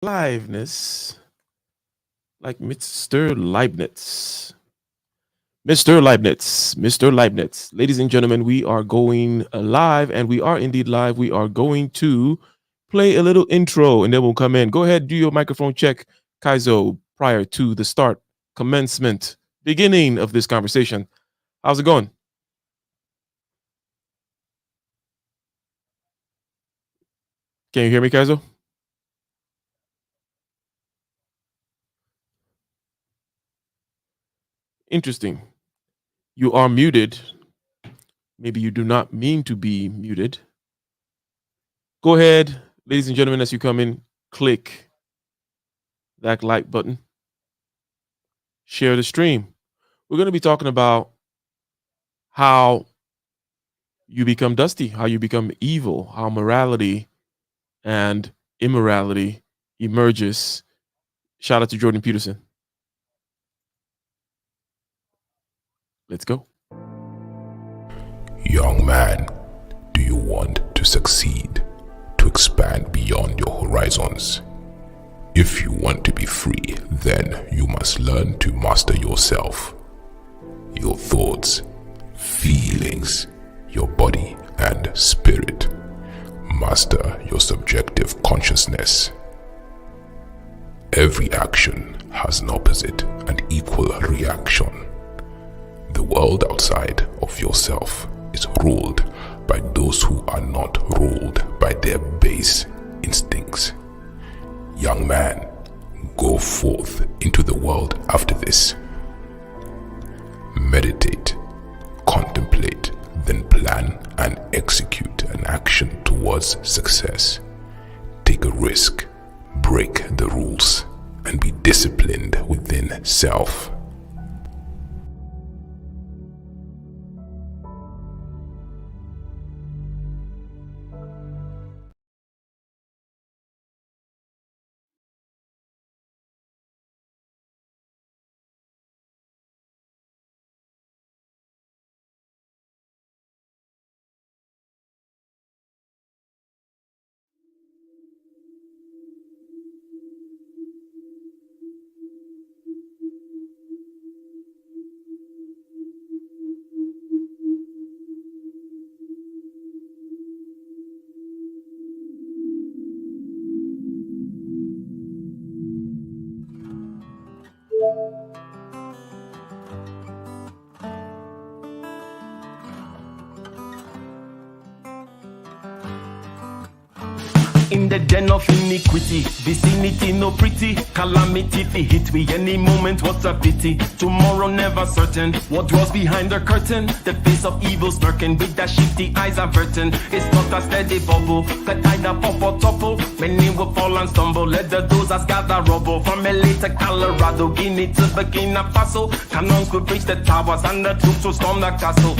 liveness like Mr. Leibniz. Mr. Leibniz, Mr. Leibniz. Ladies and gentlemen, we are going live, and we are indeed live. We are going to play a little intro and then we'll come in. Go ahead, do your microphone check, Kaizo, prior to the start, commencement, beginning of this conversation. How's it going? Can you hear me, Kaizo? Interesting. You are muted. Maybe you do not mean to be muted. Go ahead, ladies and gentlemen, as you come in, click that like button, share the stream. We're going to be talking about how you become dusty, how you become evil, how morality and immorality emerges. Shout out to Jordan Peterson. Let's go. Young man, do you want to succeed, to expand beyond your horizons? If you want to be free, then you must learn to master yourself, your thoughts, feelings, your body and spirit. Master your subjective consciousness. Every action has an opposite and equal reaction. The world outside of yourself is ruled by those who are not ruled by their base instincts. Young man, go forth into the world after this. Meditate, contemplate, then plan and execute an action towards success. Take a risk, break the rules, and be disciplined within self. In the den of iniquity, vicinity no pretty, calamity fi hit we any moment, what a pity. Tomorrow never certain, what was behind the curtain, the face of evil smirking with that shifty eyes averting. It's not a steady bubble, that either pop or topple, many will fall and stumble, let the dozers gather rubble. From LA to Colorado, Guinea to Burkina Faso, cannons could reach the towers and the troops will storm the castle.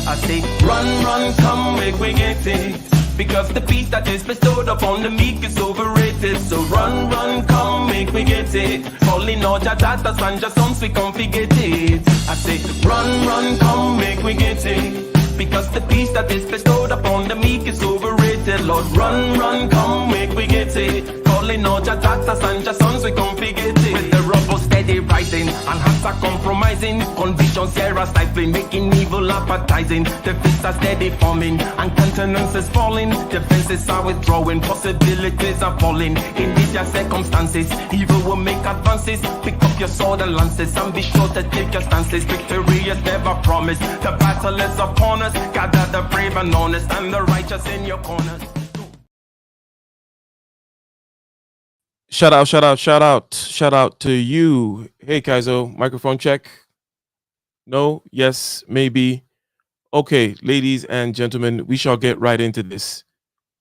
I say, run, come, make we get it. Because the peace that is bestowed upon the meek is overrated. So run, come, make me get it. Calling all your daughters and your sons, we come get it. I say, run, come, make me get it. Because the peace that is bestowed upon the meek is overrated. Lord, run, come, make me get it. Calling all your daughters and your sons, we come get it. With the rubble steady rising, and hearts are compromising. Convictions here are stifling, making evil appetizing. The fists are steady forming, and countenance is falling. Defenses are withdrawing, possibilities are falling. In these circumstances, evil will make advances. Pick up your sword and lances, and be sure to take your stances. Victory is never promised, the battle is upon us. Gather the brave and honest, and the righteous in your corners. Shout out to you. Hey, Kaizo, microphone check. No, yes, maybe. Okay, ladies and gentlemen, we shall get right into this.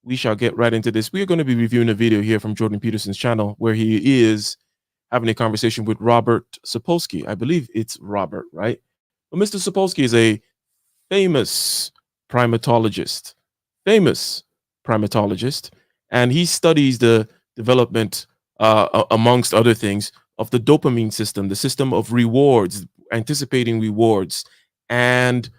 We are going to be reviewing a video here from Jordan Peterson's channel where he is having a conversation with Robert Sapolsky. I believe it's Robert, right? But Mr. Sapolsky is a famous primatologist, and he studies the development, amongst other things, of the dopamine system, the system of rewards, anticipating rewards, and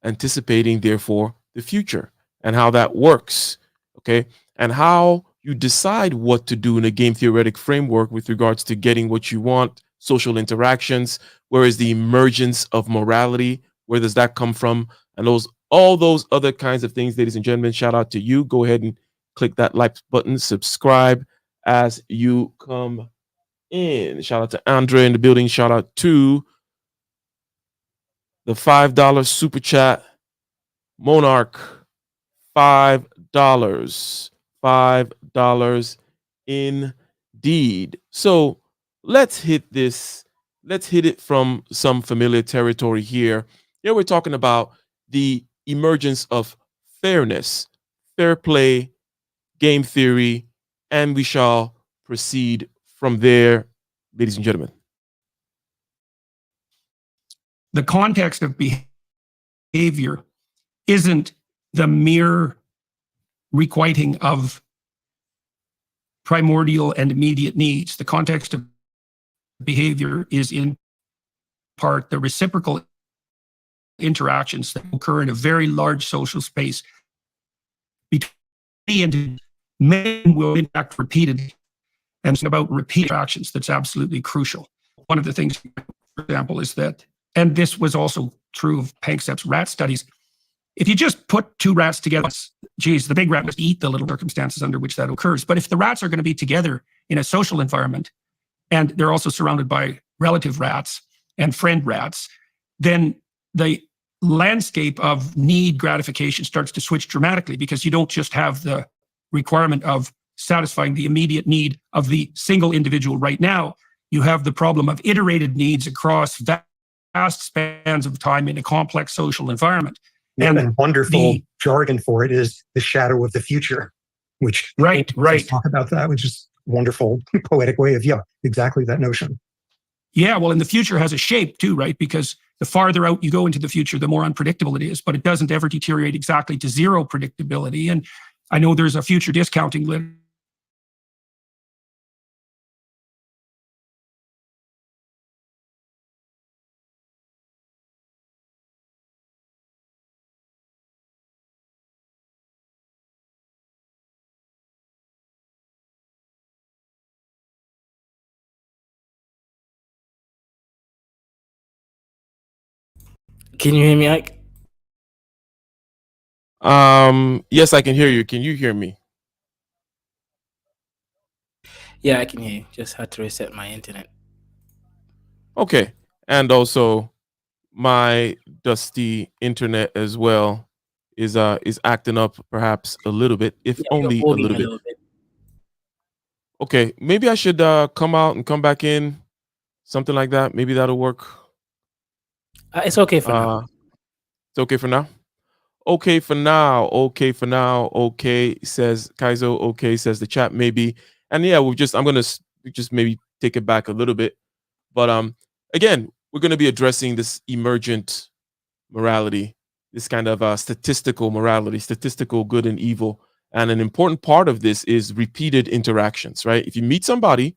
anticipating, therefore, the future and how that works. Okay. And how you decide what to do in a game theoretic framework with regards to getting what you want, social interactions. Where is the emergence of morality? Where does that come from? And those all those other kinds of things, ladies and gentlemen. Shout out to you. Go ahead and click that like button, subscribe as you come in. Shout out to Andre in the building. Shout out to the $5 super chat Monarch. $5. $5 indeed. So let's hit this. Let's hit it from some familiar territory here. Here we're talking about the emergence of fairness, fair play, game theory, and we shall proceed from there, ladies and gentlemen. The context of behavior isn't the mere requiting of primordial and immediate needs. The context of behavior is in part the reciprocal interactions that occur in a very large social space between men will interact repeatedly, and it's about repeat interactions that's absolutely crucial. One of the things, for example, is that, and this was also true of Panksepp's rat studies, if you just put two rats together, geez, the big rat must eat the little circumstances under which that occurs. But if the rats are going to be together in a social environment, and they're also surrounded by relative rats and friend rats, then the landscape of need gratification starts to switch dramatically, because you don't just have the requirement of satisfying the immediate need of the single individual right now. You have the problem of iterated needs across vast spans of time in a complex social environment. And wonderful jargon for it is the shadow of the future, which right. Talk about that, which is wonderful poetic way of, exactly that notion. Yeah, well, and the future has a shape too, right? Because the farther out you go into the future, the more unpredictable it is, but it doesn't ever deteriorate exactly to zero predictability. And I know there's a future discounting literature Can you hear me, Ike? Yes, I can hear you. Can you hear me? Yeah, I can hear you. Just had to reset my internet. Okay. And also my dusty internet as well is acting up perhaps a little bit, if only a little bit. Okay, maybe I should come out and come back in, something like that. Maybe that'll work. It's okay for now. It's okay for now. Okay for now. Okay for now. Okay, says Kaizo. Okay, says the chat. Maybe. And yeah, I'm gonna just maybe take it back a little bit. But again, we're gonna be addressing this emergent morality, this kind of statistical morality, statistical good and evil. And an important part of this is repeated interactions, right? If you meet somebody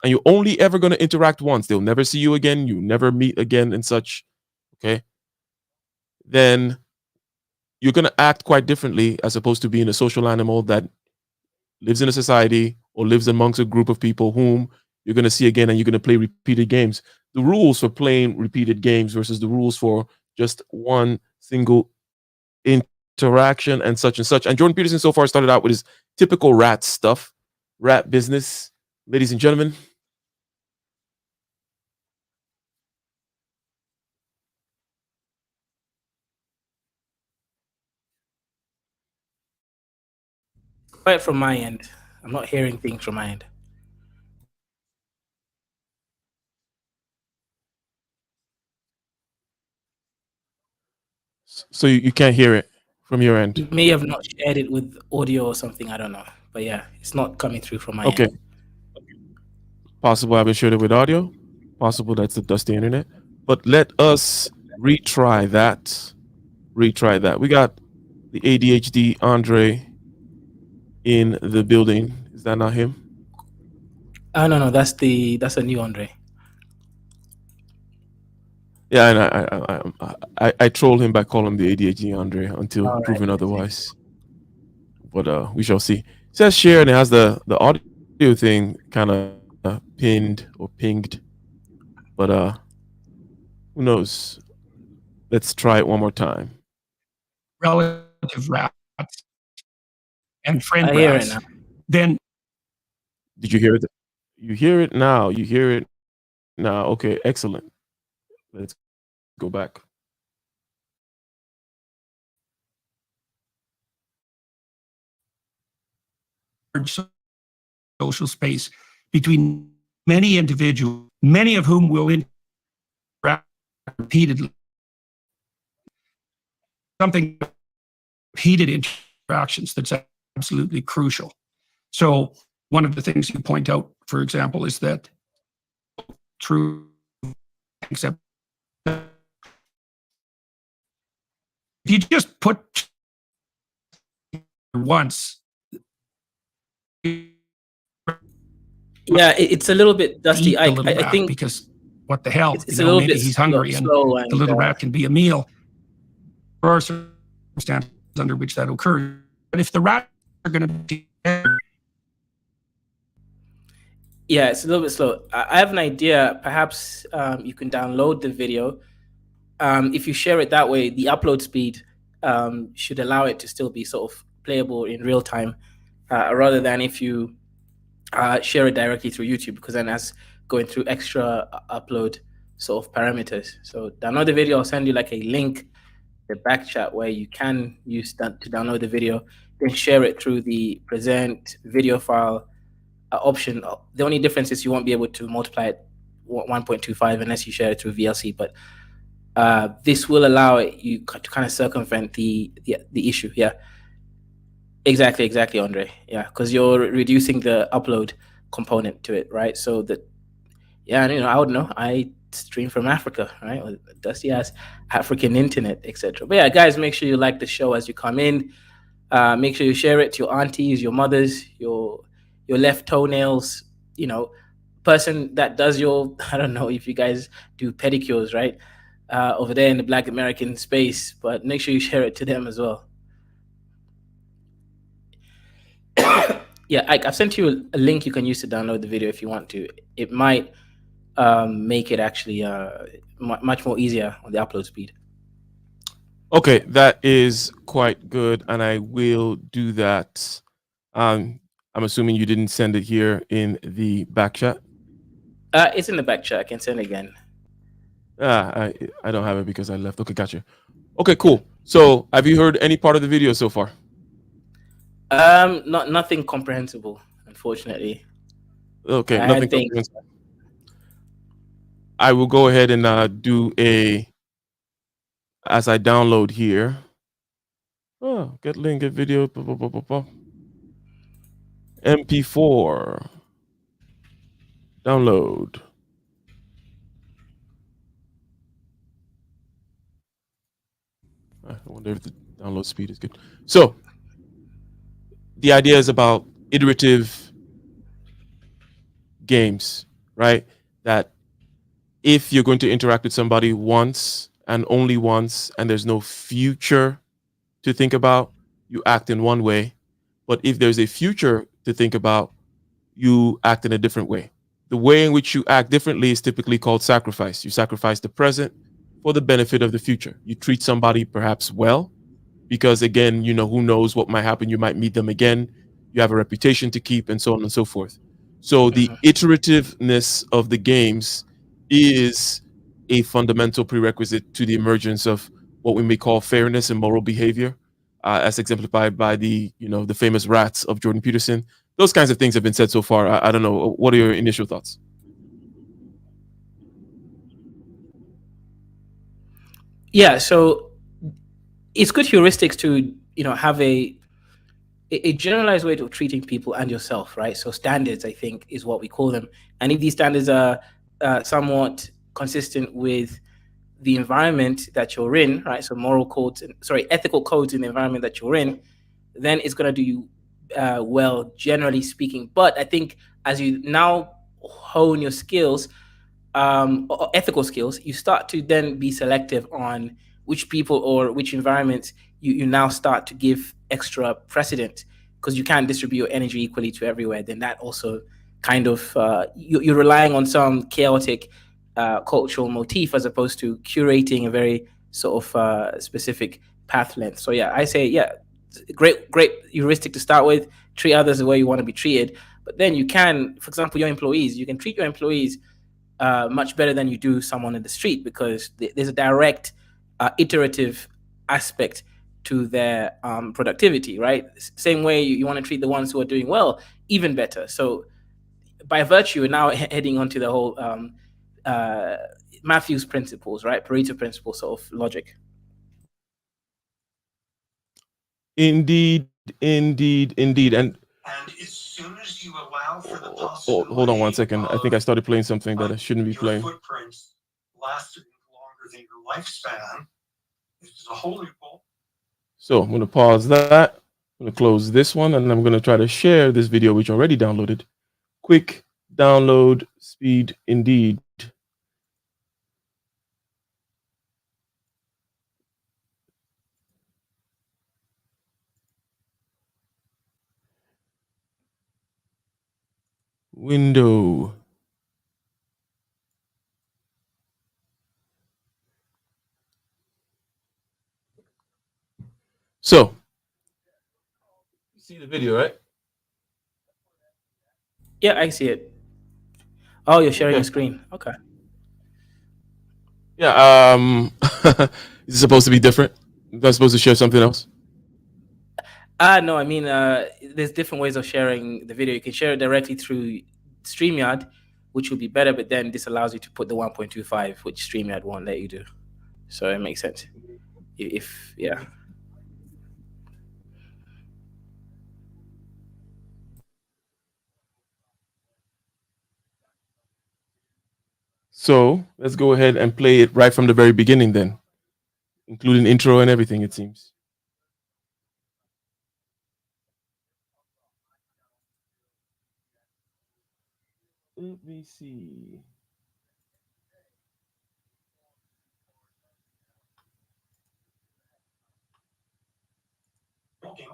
and you're only ever going to interact once, they'll never see you again, you never meet again and such, okay? Then you're going to act quite differently as opposed to being a social animal that lives in a society or lives amongst a group of people whom you're going to see again and you're going to play repeated games. The rules for playing repeated games versus the rules for just one single interaction and such and such. And Jordan Peterson so far started out with his typical rat stuff, rat business, ladies and gentlemen. Quiet from my end. I'm not hearing things from my end. So you can't hear it from your end. You may have not shared it with audio or something. I don't know. But yeah, it's not coming through from my end. Okay. Possible I haven't shared it with audio. Possible that's the dusty internet. But let us retry that. Retry that. We got the ADHD Andre in the building. Is that not him? No, that's a new Andre. Yeah, and I troll him by calling him the ADHD Andre until proven otherwise. But we shall see. says share and it has the audio thing kind of pinned or pinged, but who knows? Let's try it one more time. Relative rats and friend I hear it rats, now. then Did you hear it? You hear it now. You hear it now. Okay, excellent. Let's go back. social space between many individuals, many of whom will interact repeatedly. Something repeated interactions that's absolutely crucial. So one of the things you point out, for example, is that through except if you just put once, Yeah, it's a little bit dusty. eat the little I rat think because what the hell, it's a little maybe bit he's hungry and slow and the little rat can be a meal. There are circumstances under which that occurs. But if the rat are going to be yeah, it's a little bit slow. I have an idea. Perhaps you can download the video. If you share it that way, the upload speed should allow it to still be sort of playable in real time, rather than if you share it directly through YouTube, because then that's going through extra upload sort of parameters. So download the video. I'll send you like a link, the back chat, where you can use that to download the video, then share it through the present video file option. The only difference is you won't be able to multiply it 1.25 unless you share it through VLC, but this will allow you to kind of circumvent the issue. Yeah, exactly, Andre. Yeah, because you're reducing the upload component to it, right? So that, yeah, I would know. I stream from Africa, right? With dusty ass African internet, etc. But yeah, guys, make sure you like the show as you come in. Make sure you share it to your aunties, your mothers, your left toenails, person that does your, I don't know if you guys do pedicures, right? Over there in the Black American space, but make sure you share it to them as well. Yeah, I've sent you a link you can use to download the video if you want to. It might make it actually much more easier on the upload speed. Okay, that is quite good, and I will do that. I'm assuming you didn't send it here in the back chat. It's in the back chat. I can send it again. I don't have it because I left. Okay, gotcha. Okay, cool. So, have you heard any part of the video so far? Nothing comprehensible, unfortunately. Okay, nothing comprehensible. I will go ahead and do as I download here. Oh, get link, get video, MP4 download. I wonder if the download speed is good. So the idea is about iterative games, right? That if you're going to interact with somebody once and only once, and there's no future to think about, you act in one way. But if there's a future to think about, you act in a different way. The way in which you act differently is typically called sacrifice. You sacrifice the present for the benefit of the future. You treat somebody perhaps well, because again, who knows what might happen. You might meet them again. You have a reputation to keep, and so on and so forth. So the iterativeness of the games is a fundamental prerequisite to the emergence of what we may call fairness and moral behavior, as exemplified by the famous rats of Jordan Peterson. Those kinds of things have been said so far. I don't know. What are your initial thoughts? Yeah, so it's good heuristics to have a generalized way of treating people and yourself, right? So standards, I think, is what we call them. And if these standards are somewhat consistent with the environment that you're in, right? So ethical codes in the environment that you're in, then it's going to do you well, generally speaking. But I think as you now hone your skills, or ethical skills, you start to then be selective on which people or which environments you now start to give extra precedent because you can't distribute your energy equally to everywhere, then that also kind of you're relying on some chaotic cultural motif as opposed to curating a very sort of specific path length. So yeah, I say yeah, great heuristic to start with. Treat others the way you want to be treated, but then you can, for example, your employees, you can treat your employees much better than you do someone in the street, because there's a direct iterative aspect to their productivity, right? Same way you want to treat the ones who are doing well even better. So by virtue, we're now heading onto the whole Matthew's principles, right? Pareto principle sort of logic. Indeed. And as soon as you allow for the possibility, hold on one second. I think I started playing something that I shouldn't be playing. Footprints lasting longer than your lifespan. This is a whole new ball. So I'm going to pause that. I'm going to close this one, and I'm going to try to share this video, which I already downloaded. Quick download speed indeed. Window. So, you see the video, right? Yeah, I see it. Oh, you're sharing your screen. Okay. Yeah. Is it supposed to be different? Am I supposed to share something else? No, I mean, there's different ways of sharing the video. You can share it directly through StreamYard, which would be better, but then this allows you to put the 1.25, which StreamYard won't let you do. So it makes sense. Yeah. So let's go ahead and play it right from the very beginning then, including intro and everything, it seems. Let me see.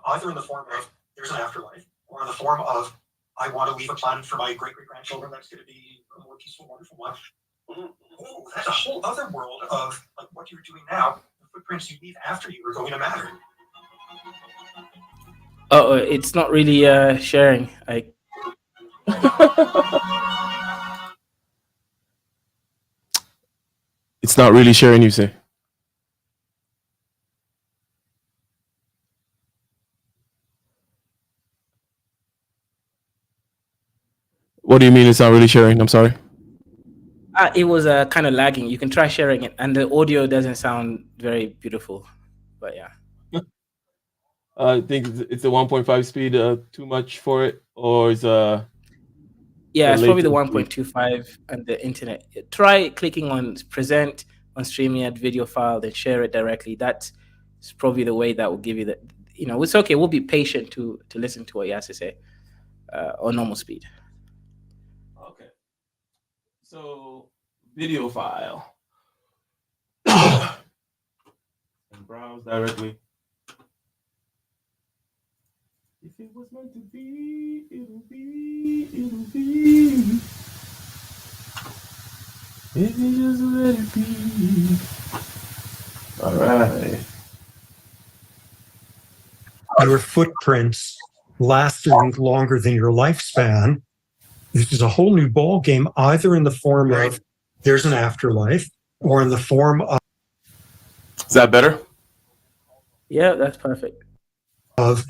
Either in the form of there's an afterlife, or in the form of I want to leave a planet for my great-great-grandchildren that's going to be a more peaceful, wonderful one. Oh, that's a whole other world of like what you're doing now. The footprints you leave after you are going to matter. Oh, it's not really sharing. It's not really sharing, you say? What do you mean it's not really sharing? I'm sorry. It was kind of lagging. You can try sharing it, and the audio doesn't sound very beautiful, but yeah. I think it's a 1.5 speed too much for it, or is yeah, it's probably the 1.25 and the internet. Try clicking on present on StreamYard video file, then share it directly. That's probably the way that will give you the, it's okay. We'll be patient to listen to what he has to say on normal speed. Okay. So video file. And browse directly. If it was meant to be, it'll be. If you just let it be. All right. Your footprints lasting longer than your lifespan. This is a whole new ball game, either in the form of there's an afterlife, or in the form of. Is that better? Yeah, that's perfect. Of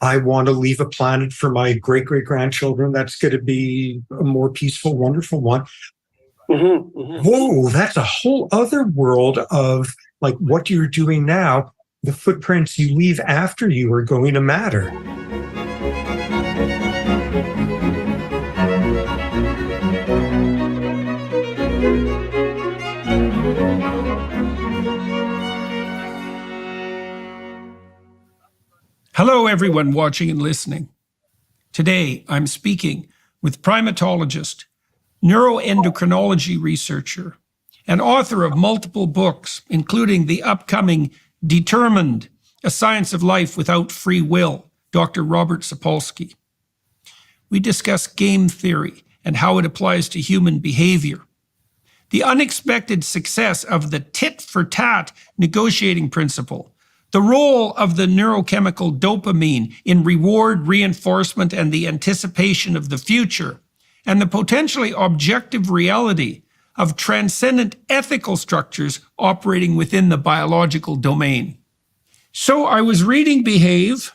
I want to leave a planet for my great-great-grandchildren that's going to be a more peaceful, wonderful one. Whoa, that's a whole other world of like what you're doing now. The footprints you leave after you are going to matter. Hello, everyone watching and listening. Today, I'm speaking with primatologist, neuroendocrinology researcher, and author of multiple books, including the upcoming Determined, A Science of Life Without Free Will, Dr. Robert Sapolsky. We discuss game theory and how it applies to human behavior, the unexpected success of the tit-for-tat negotiating principle, the role of the neurochemical dopamine in reward reinforcement and the anticipation of the future, and the potentially objective reality of transcendent ethical structures operating within the biological domain. So I was reading Behave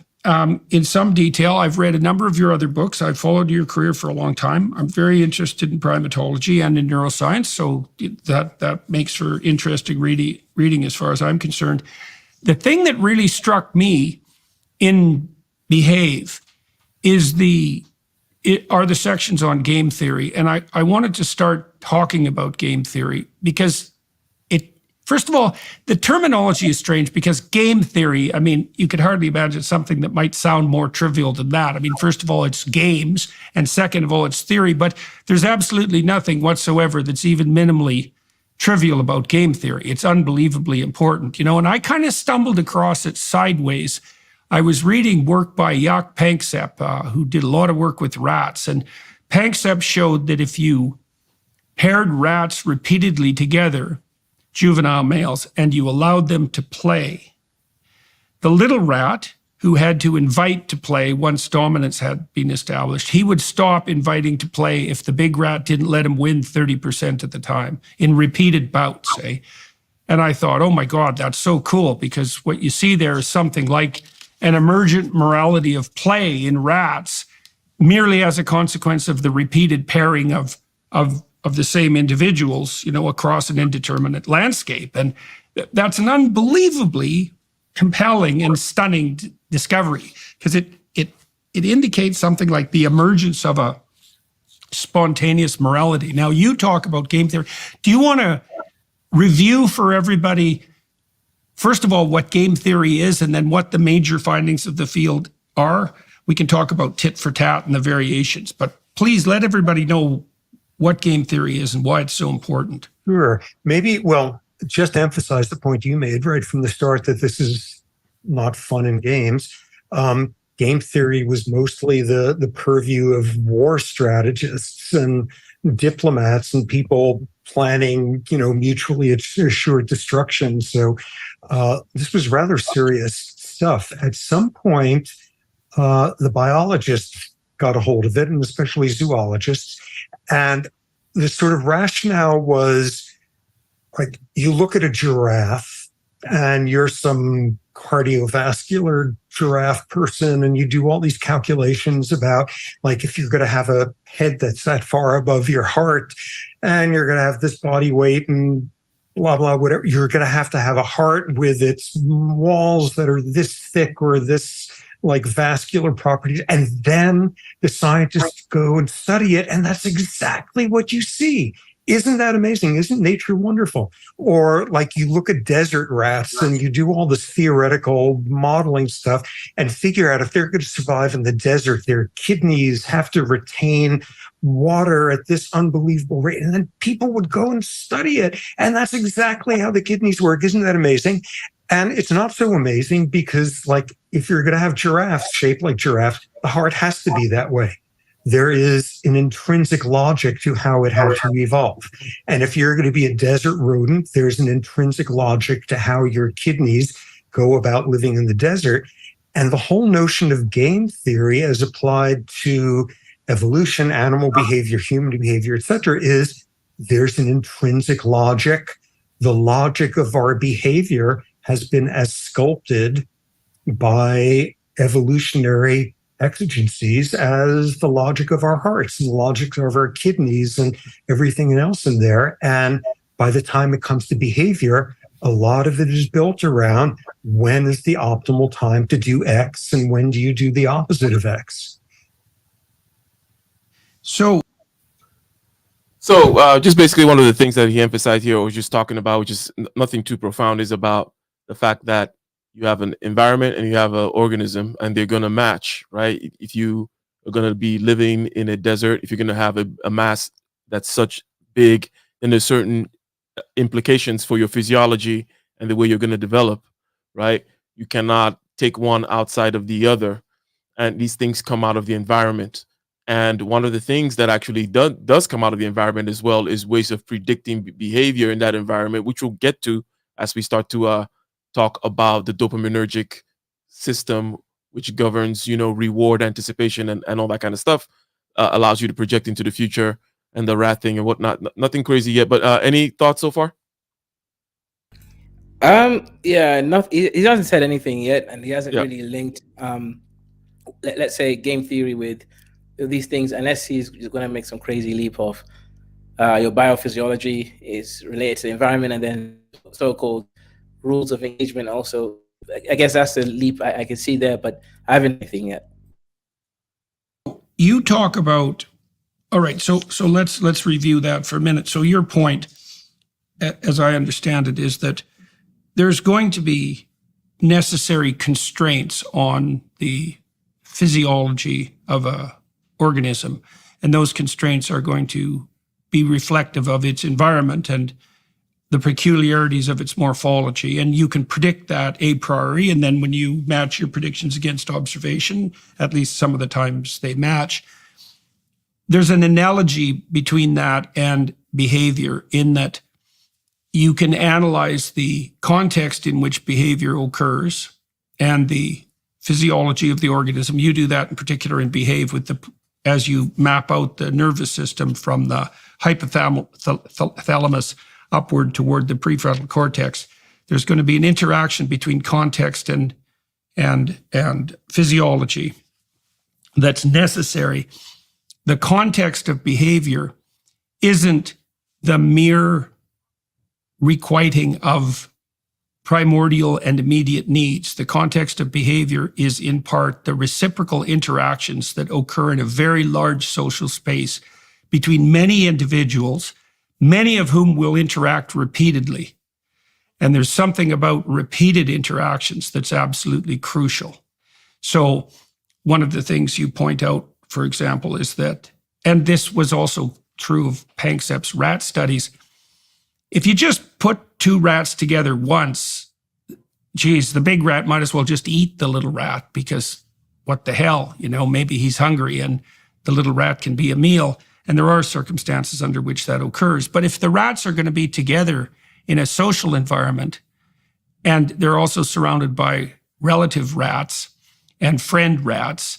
in some detail. I've read a number of your other books. I've followed your career for a long time. I'm very interested in primatology and in neuroscience, so that makes for interesting reading as far as I'm concerned. The thing that really struck me in Behave are the sections on game theory. And I wanted to start talking about game theory because first of all, the terminology is strange because game theory, I mean, you could hardly imagine something that might sound more trivial than that. I mean, first of all, it's games, and second of all, it's theory, but there's absolutely nothing whatsoever that's even minimally trivial about game theory. It's unbelievably important, and I kind of stumbled across it sideways. I was reading work by Jaak Panksepp, who did a lot of work with rats, and Panksepp showed that if you paired rats repeatedly together, juvenile males, and you allowed them to play, the little rat who had to invite to play once dominance had been established, he would stop inviting to play if the big rat didn't let him win 30% of the time in repeated bouts, eh? And I thought, oh my God, that's so cool, because what you see there is something like an emergent morality of play in rats merely as a consequence of the repeated pairing of the same individuals, across an indeterminate landscape. And that's an unbelievably compelling and stunning discovery, because it indicates something like the emergence of a spontaneous morality. Now, you talk about game theory. Do you want to review for everybody, first of all, what game theory is, and then what the major findings of the field are? We can talk about tit for tat and the variations, but please let everybody know what game theory is and why it's so important. Sure. Maybe, just emphasize the point you made right from the start that this is not fun and games. Game theory was mostly the purview of war strategists and diplomats and people planning, mutually assured destruction. So this was rather serious stuff. At some point, the biologists got a hold of it, and especially zoologists. And the sort of rationale was, like, you look at a giraffe and you're some cardiovascular giraffe person, and you do all these calculations about, like, if you're going to have a head that's that far above your heart and you're going to have this body weight and blah, blah, whatever, you're going to have a heart with its walls that are this thick or this like vascular properties. And then the scientists go and study it, and that's exactly what you see. Isn't that amazing? Isn't nature wonderful? Or like you look at desert rats and you do all this theoretical modeling stuff and figure out if they're going to survive in the desert, their kidneys have to retain water at this unbelievable rate. And then people would go and study it. And that's exactly how the kidneys work. Isn't that amazing? And it's not so amazing because, like, if you're going to have giraffes shaped like giraffes, the heart has to be that way. There is an intrinsic logic to how it had to evolve. And if you're going to be a desert rodent, there's an intrinsic logic to how your kidneys go about living in the desert. And the whole notion of game theory as applied to evolution, animal behavior, human behavior, etc., is there's an intrinsic logic. The logic of our behavior has been as sculpted by evolutionary exigencies as the logic of our hearts and the logic of our kidneys and everything else in there. And by the time it comes to behavior, a lot of it is built around when is the optimal time to do X and when do you do the opposite of X. So just basically one of the things that he emphasized here, or was just talking about, which is nothing too profound, is about the fact that you have an environment and you have an organism, and they're going to match, right? If you are going to be living in a desert, if you're going to have a mass that's such big, then there's certain implications for your physiology and the way you're going to develop, right? You cannot take one outside of the other. and these things come out of the environment. And one of the things that actually does come out of the environment as well is ways of predicting behavior in that environment, which we'll get to as we start to talk about the dopaminergic system, which governs, reward anticipation and all that kind of stuff, allows you to project into the future and the rat thing and whatnot. Nothing crazy yet, but any thoughts so far? Yeah, he hasn't said anything yet, and he hasn't Yeah. really linked let's say game theory with these things, unless he's going to make some crazy leap of your biophysiology is related to the environment, and then so-called rules of engagement also. I guess that's the leap I can see there, but I haven't anything yet. You talk about, all right, so let's review that for a minute. So your point, as I understand it, is that there's going to be necessary constraints on the physiology of a organism, and those constraints are going to be reflective of its environment and the peculiarities of its morphology. And you can predict that a priori, and then when you match your predictions against observation, at least some of the times they match. There's an analogy between that and behavior, in that you can analyze the context in which behavior occurs and the physiology of the organism. You do that in particular in Behave as you map out the nervous system from the hypothalamus upward toward the prefrontal cortex. There's going to be an interaction between context and physiology that's necessary. The context of behavior isn't the mere requiting of primordial and immediate needs. The context of behavior is in part the reciprocal interactions that occur in a very large social space between many individuals, many of whom will interact repeatedly. And there's something about repeated interactions that's absolutely crucial. So one of the things you point out, for example, is that, and this was also true of Panksepp's rat studies, if you just put two rats together once, geez, the big rat might as well just eat the little rat, because what the hell, maybe he's hungry and the little rat can be a meal. And there are circumstances under which that occurs. But if the rats are going to be together in a social environment, and they're also surrounded by relative rats and friend rats,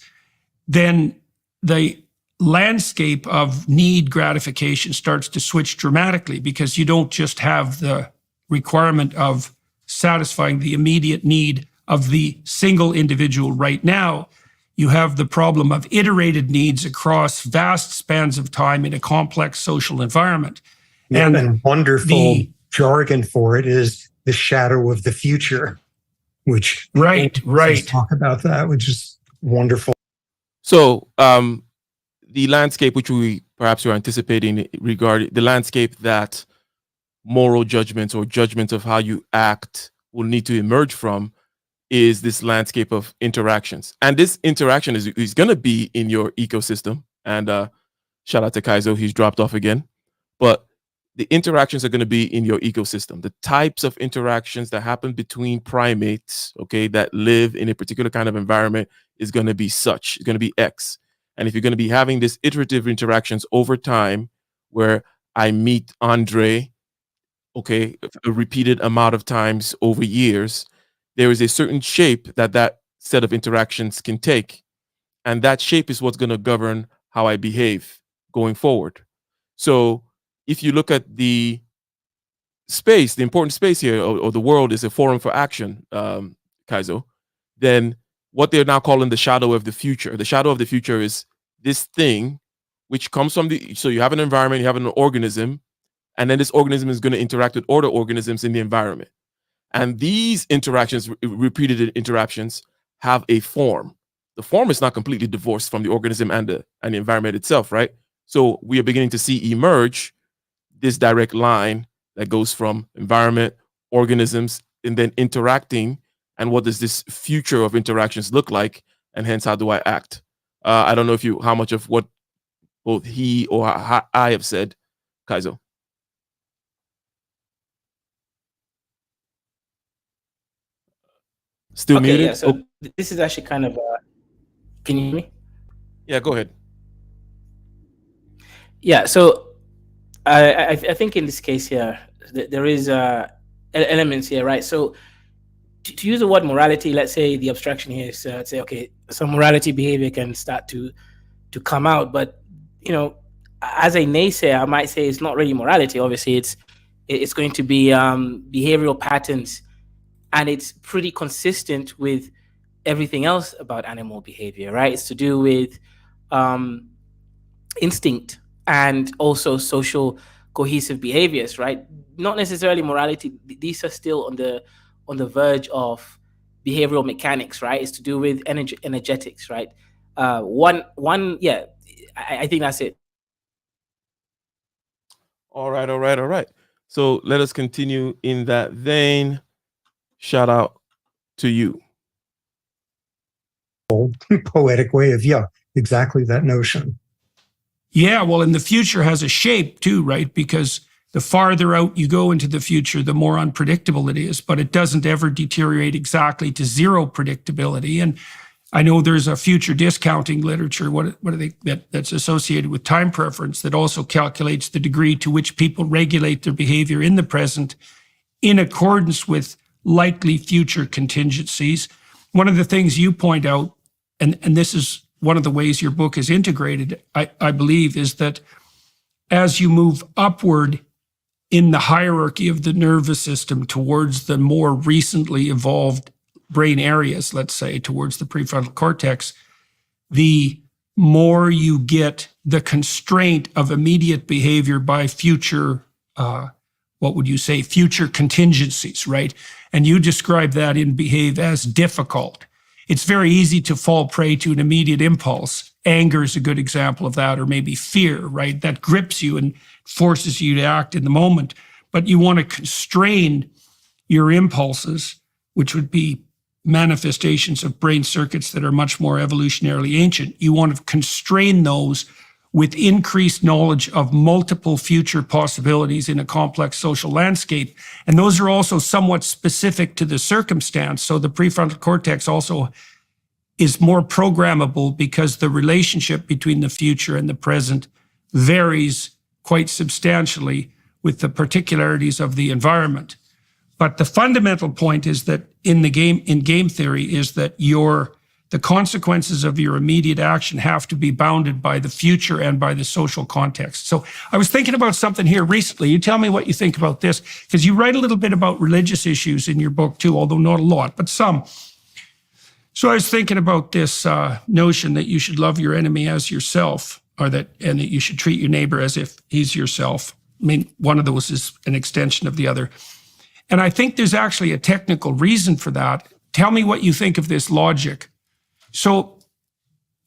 then the landscape of need gratification starts to switch dramatically, because you don't just have the requirement of satisfying the immediate need of the single individual right now. You have the problem of iterated needs across vast spans of time in a complex social environment. Yeah, and wonderful jargon for it is the shadow of the future, which right. talk about that, which is wonderful. So the landscape which we perhaps were anticipating regarding the landscape that moral judgments or judgments of how you act will need to emerge from is this landscape of interactions. And this interaction is going to be in your ecosystem. And shout out to Kaizo, he's dropped off again. But the interactions are going to be in your ecosystem. The types of interactions that happen between primates, okay, that live in a particular kind of environment is going to be such. It's going to be X. And if you're going to be having these iterative interactions over time, where I meet Andre, okay, a repeated amount of times over years, there is a certain shape that set of interactions can take. And that shape is what's going to govern how I behave going forward. So if you look at the space, the important space here, or the world is a forum for action, Kaizo, then what they're now calling the shadow of the future. The shadow of the future is this thing which comes from so you have an environment, you have an organism, and then this organism is going to interact with other organisms in the environment. And these interactions, repeated interactions, have a form. The form is not completely divorced from the organism and the environment itself, right? So we are beginning to see emerge this direct line that goes from environment, organisms, and then interacting. And what does this future of interactions look like? And hence, how do I act? I don't know how much of what both he or I have said, Kaizo. Still Okay, muted? yeah. So this is actually kind of Can you hear me? Yeah, go ahead. Yeah. So I think in this case here, there is elements here, right? So to use the word morality, let's say the abstraction here is say, okay, some morality behavior can start to come out, but you know, as a naysayer, I might say it's not really morality. Obviously, it's going to be behavioral patterns, and it's pretty consistent with everything else about animal behavior, right? It's to do with um, instinct and also social cohesive behaviors, right? Not necessarily morality. These are still on the verge of behavioral mechanics, right? It's to do with energetics, right? Yeah, I think that's it. All right, all right, all right. So let us continue in that vein. Shout out to you. Poetic way of, yeah, exactly that notion. Yeah, well, and the future has a shape too, right? Because the farther out you go into the future, the more unpredictable it is, but it doesn't ever deteriorate exactly to zero predictability. And I know there's a future discounting literature, what are they, that's associated with time preference, that also calculates the degree to which people regulate their behavior in the present in accordance with likely future contingencies. One of the things you point out, and this is one of the ways your book is integrated, I believe, is that as you move upward in the hierarchy of the nervous system towards the more recently evolved brain areas, let's say towards the prefrontal cortex, the more you get the constraint of immediate behavior by future, what would you say, future contingencies, right? And you describe that in Behave as difficult. It's very easy to fall prey to an immediate impulse. Anger is a good example of that, or maybe fear, right? That grips you and forces you to act in the moment. But you want to constrain your impulses, which would be manifestations of brain circuits that are much more evolutionarily ancient. You want to constrain those with increased knowledge of multiple future possibilities in a complex social landscape. And those are also somewhat specific to the circumstance. So the prefrontal cortex also is more programmable because the relationship between the future and the present varies quite substantially with the particularities of the environment. But the fundamental point is that in game theory is that the consequences of your immediate action have to be bounded by the future and by the social context. So I was thinking about something here recently. You tell me what you think about this, because you write a little bit about religious issues in your book too, although not a lot, but some. So I was thinking about this notion that you should love your enemy as yourself, and that you should treat your neighbor as if he's yourself. I mean, one of those is an extension of the other. And I think there's actually a technical reason for that. Tell me what you think of this logic. So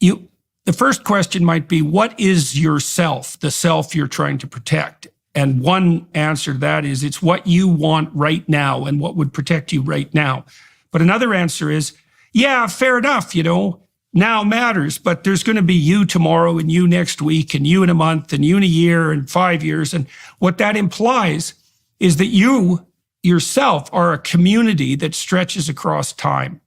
the first question might be, what is yourself, the self you're trying to protect? And one answer to that is it's what you want right now and what would protect you right now. But another answer is, yeah, fair enough, now matters, but there's going to be you tomorrow and you next week and you in a month and you in a year and 5 years. And what that implies is that you yourself are a community that stretches across time.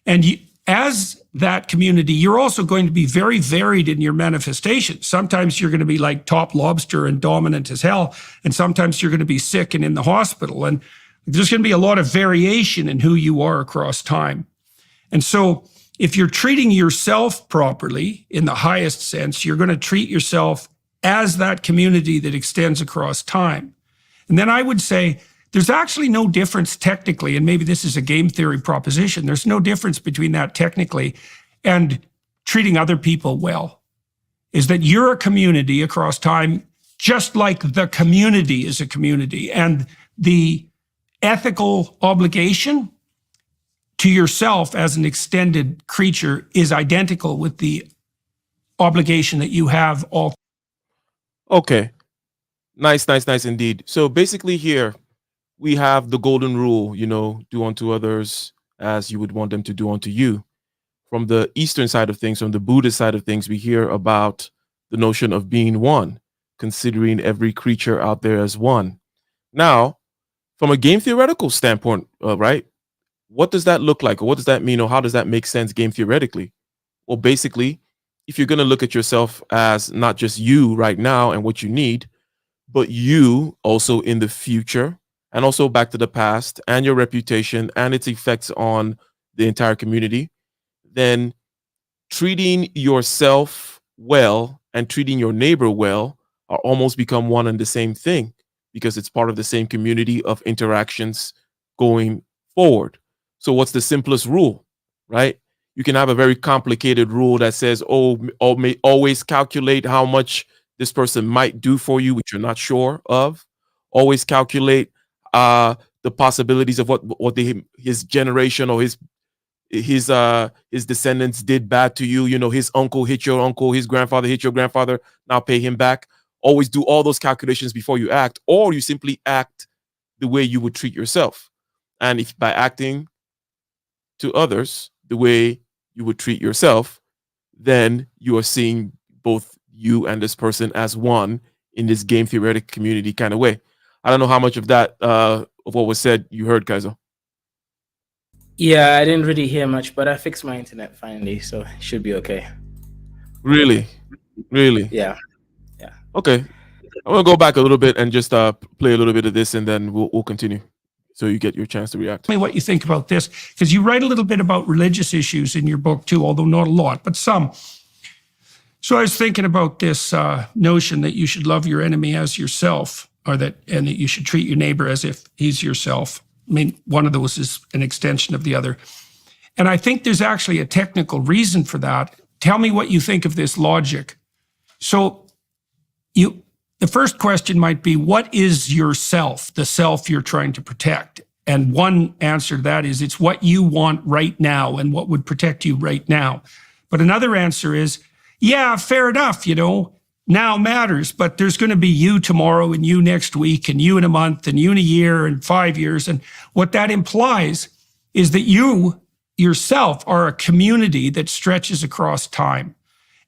And as that community, you're also going to be very varied in your manifestations. Sometimes you're going to be like top lobster and dominant as hell. And sometimes you're going to be sick and in the hospital. And there's going to be a lot of variation in who you are across time. And so if you're treating yourself properly in the highest sense, you're going to treat yourself as that community that extends across time. And then I would say, there's actually no difference technically, and maybe this is a game theory proposition, there's no difference between that technically and treating other people well. Is that you're a community across time, just like the community is a community. And the ethical obligation to yourself as an extended creature is identical with the obligation that you have all. Okay. Nice, nice, nice indeed. So basically here, we have the golden rule, do unto others as you would want them to do unto you. From the Eastern side of things, from the Buddhist side of things, we hear about the notion of being one, considering every creature out there as one. Now, from a game theoretical standpoint, right, what does that look like? Or what does that mean? Or how does that make sense game theoretically? Well, basically, if you're going to look at yourself as not just you right now and what you need, but you also in the future, and also back to the past and your reputation and its effects on the entire community, then treating yourself well and treating your neighbor well are almost become one and the same thing, because it's part of the same community of interactions going forward. So what's the simplest rule, right? You can have a very complicated rule that says, oh, always calculate how much this person might do for you, which you're not sure of. Always calculate the possibilities of what his generation or his descendants did bad to you. You know, his uncle hit your uncle, his grandfather hit your grandfather, now pay him back. Always do all those calculations before you act, or you simply act the way you would treat yourself. And if by acting to others the way you would treat yourself, then you are seeing both you and this person as one in this game theoretic community kind of way. I don't know how much of that of what was said you heard, Kaiser. Yeah, I didn't really hear much, but I fixed my internet finally, so it should be okay. Really? Yeah. Okay. I'm gonna go back a little bit and just play a little bit of this, and then we'll continue, so you get your chance to react. Tell me what you think about this, because you write a little bit about religious issues in your book too, although not a lot, but some. So I was thinking about this notion that you should love your enemy as yourself, and that you should treat your neighbor as if he's yourself. I mean, one of those is an extension of the other. And I think there's actually a technical reason for that. Tell me what you think of this logic. So the first question might be, what is yourself, the self you're trying to protect? And one answer to that is it's what you want right now and what would protect you right now. But another answer is, yeah, fair enough, now matters, but there's going to be you tomorrow and you next week and you in a month and you in a year and 5 years. And what that implies is that you yourself are a community that stretches across time.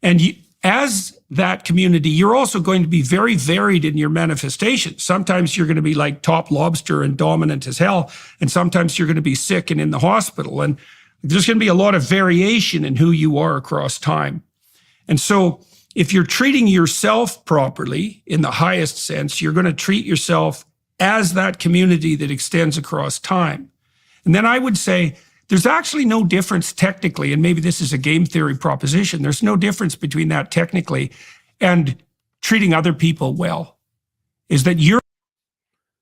And as that community, you're also going to be very varied in your manifestations. Sometimes you're going to be like top lobster and dominant as hell. And sometimes you're going to be sick and in the hospital. And there's going to be a lot of variation in who you are across time. And so if you're treating yourself properly in the highest sense, you're going to treat yourself as that community that extends across time. And then I would say there's actually no difference technically, and maybe this is a game theory proposition, there's no difference between that technically and treating other people well. Is that you're...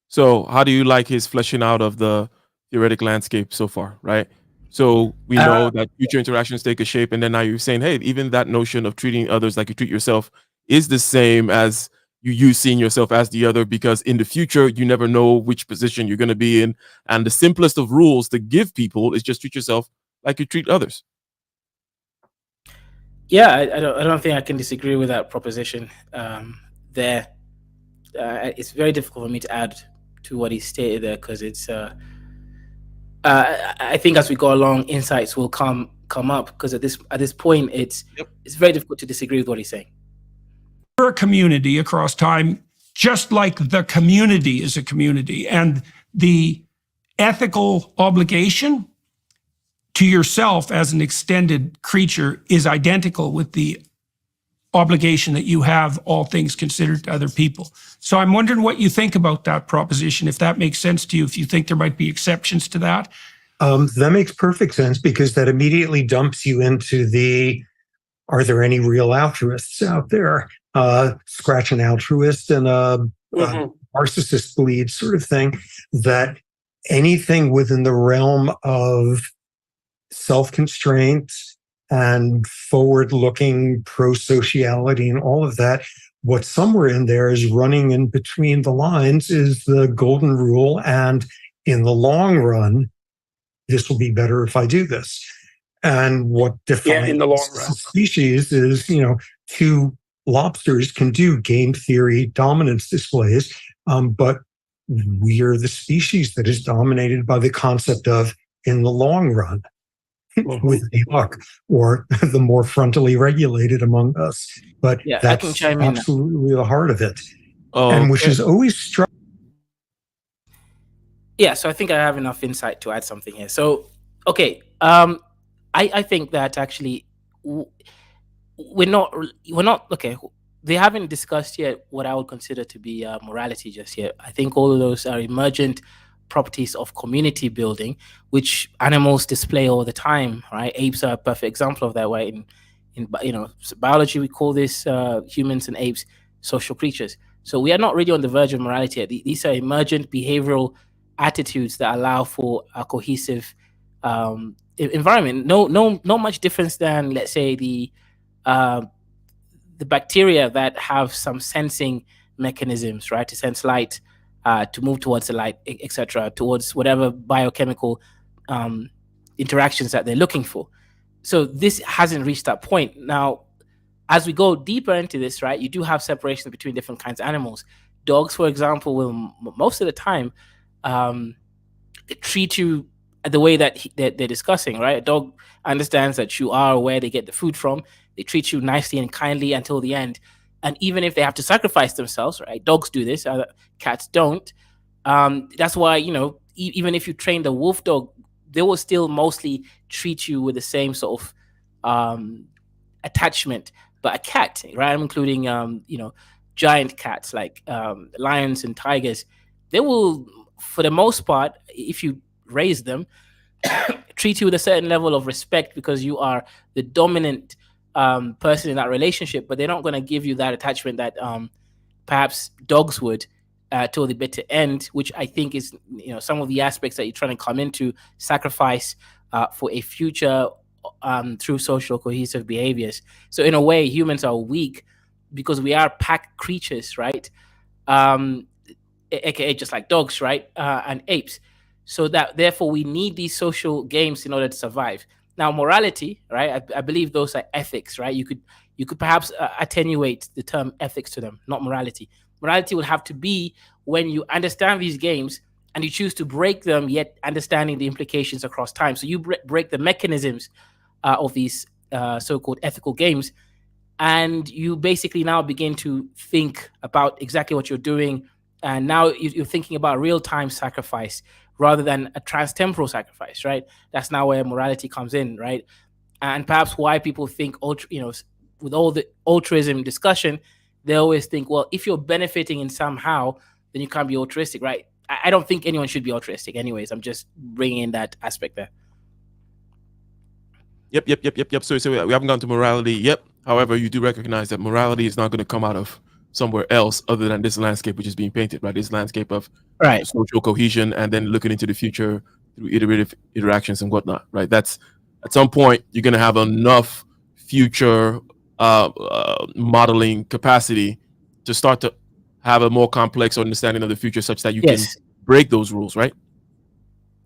So how do you like his fleshing out of the theoretic landscape so far, right? So we know that future interactions take a shape, and then now you're saying, hey, even that notion of treating others like you treat yourself is the same as you seeing yourself as the other, because in the future you never know which position you're going to be in, and the simplest of rules to give people is just treat yourself like you treat others. Yeah, I don't think I can disagree with that proposition. It's very difficult for me to add to what he stated there, because it's I think as we go along, insights will come up, because at this point, it's very difficult to disagree with what he's saying. We're a community across time, just like the community is a community, and the ethical obligation to yourself as an extended creature is identical with the obligation that you have, all things considered, to other people. So I'm wondering what you think about that proposition, if that makes sense to you, if you think there might be exceptions to that. That makes perfect sense, because that immediately dumps you into are there any real altruists out there? Scratch an altruist and a narcissist bleed sort of thing, that anything within the realm of self-constraint and forward-looking pro-sociality and all of that, what somewhere in there is running in between the lines is the golden rule. And in the long run, this will be better if I do this. And what defines in the long run, species is, two lobsters can do game theory dominance displays, but we are the species that is dominated by the concept of in the long run. With the luck, or the more frontally regulated among us. But that's absolutely the heart of it. And which is always struck. Yeah, so I think I have enough insight to add something here. So, okay, I think that actually we're not okay. They haven't discussed yet what I would consider to be morality just yet. I think all of those are emergent properties of community building, which animals display all the time, right? Apes are a perfect example of that. Right? In biology, we call this humans and apes social creatures. So we are not really on the verge of morality yet. These are emergent behavioral attitudes that allow for a cohesive environment. No much difference than, let's say, the bacteria that have some sensing mechanisms, right, to sense light, to move towards the light, etc., towards whatever biochemical interactions that they're looking for. So this hasn't reached that point. Now, as we go deeper into this, right, you do have separations between different kinds of animals. Dogs, for example, will most of the time treat you the way that they're discussing, right? A dog understands that you are where they get the food from. They treat you nicely and kindly until the end. And even if they have to sacrifice themselves, right? Dogs do this, cats don't. That's why, even if you train the wolf dog, they will still mostly treat you with the same sort of attachment. But a cat, right? I'm including, giant cats like lions and tigers, they will, for the most part, if you raise them, treat you with a certain level of respect because you are the dominant person in that relationship, but they're not going to give you that attachment that perhaps dogs would till the bitter end, which I think is some of the aspects that you're trying to come into sacrifice for a future through social cohesive behaviors. So in a way, humans are weak because we are pack creatures, right? AKA just like dogs, right? And apes. So that therefore we need these social games in order to survive. Now, morality, right? I believe those are ethics, right? You could perhaps attenuate the term ethics to them, not morality. Morality would have to be when you understand these games and you choose to break them, yet understanding the implications across time. So you break the mechanisms of these so-called ethical games, and you basically now begin to think about exactly what you're doing. And now you're thinking about real-time sacrifice rather than a trans-temporal sacrifice, right? That's now where morality comes in, right? And perhaps why people think, with all the altruism discussion, they always think, well, if you're benefiting in somehow, then you can't be altruistic, right? I don't think anyone should be altruistic anyways. I'm just bringing in that aspect there. Yep. So we haven't gone to morality. Yep. However, you do recognize that morality is not going to come out of somewhere else other than this landscape which is being painted, right? This landscape of social cohesion and then looking into the future through iterative interactions and whatnot, right? That's at some point you're going to have enough future modeling capacity to start to have a more complex understanding of the future such that you can break those rules, right?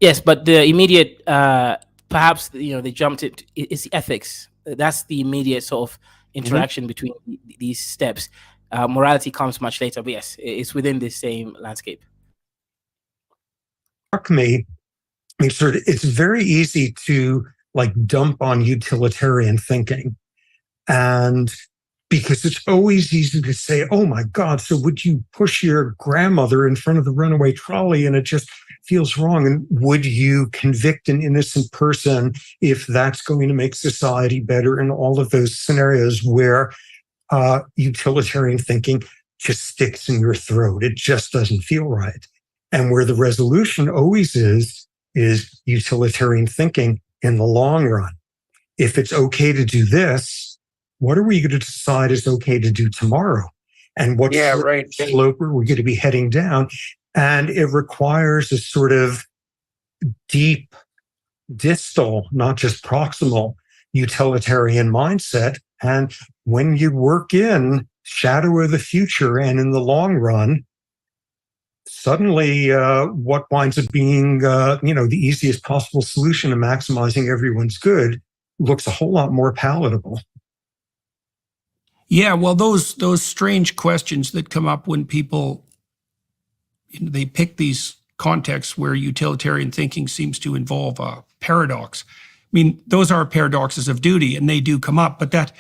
Yes, but the immediate, perhaps, they jumped it. It's the ethics. That's the immediate sort of interaction between these steps. Morality comes much later, but yes, it's within the same landscape. Struck me, it's very easy to dump on utilitarian thinking, and because it's always easy to say, oh my God, so would you push your grandmother in front of the runaway trolley and it just feels wrong? And would you convict an innocent person if that's going to make society better? In all of those scenarios where utilitarian thinking just sticks in your throat. It just doesn't feel right. And where the resolution always is utilitarian thinking in the long run. If it's okay to do this, what are we going to decide is okay to do tomorrow? And what slope are we going to be heading down? And it requires a sort of deep, distal, not just proximal, utilitarian mindset. And when you work in shadow of the future and in the long run, suddenly what winds up being the easiest possible solution to maximizing everyone's good looks a whole lot more palatable. Yeah, well, those strange questions that come up when people they pick these contexts where utilitarian thinking seems to involve a paradox. I mean, those are paradoxes of duty, and they do come up. But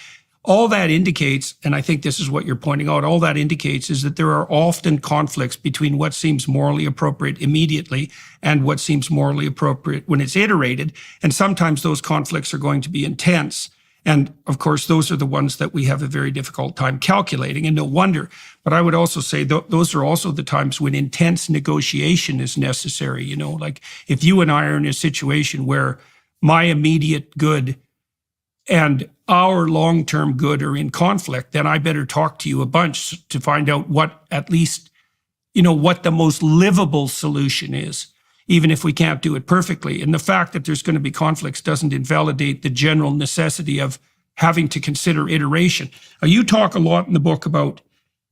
all that indicates, and I think this is what you're pointing out, all that indicates is that there are often conflicts between what seems morally appropriate immediately and what seems morally appropriate when it's iterated. And sometimes those conflicts are going to be intense. And of course, those are the ones that we have a very difficult time calculating, and no wonder. But I would also say those are also the times when intense negotiation is necessary. You know, like if you and I are in a situation where my immediate good and our long-term good are in conflict, then I better talk to you a bunch to find out what at least, you know, what the most livable solution is, even if we can't do it perfectly. And the fact that there's going to be conflicts doesn't invalidate the general necessity of having to consider iteration. Now, you talk a lot in the book about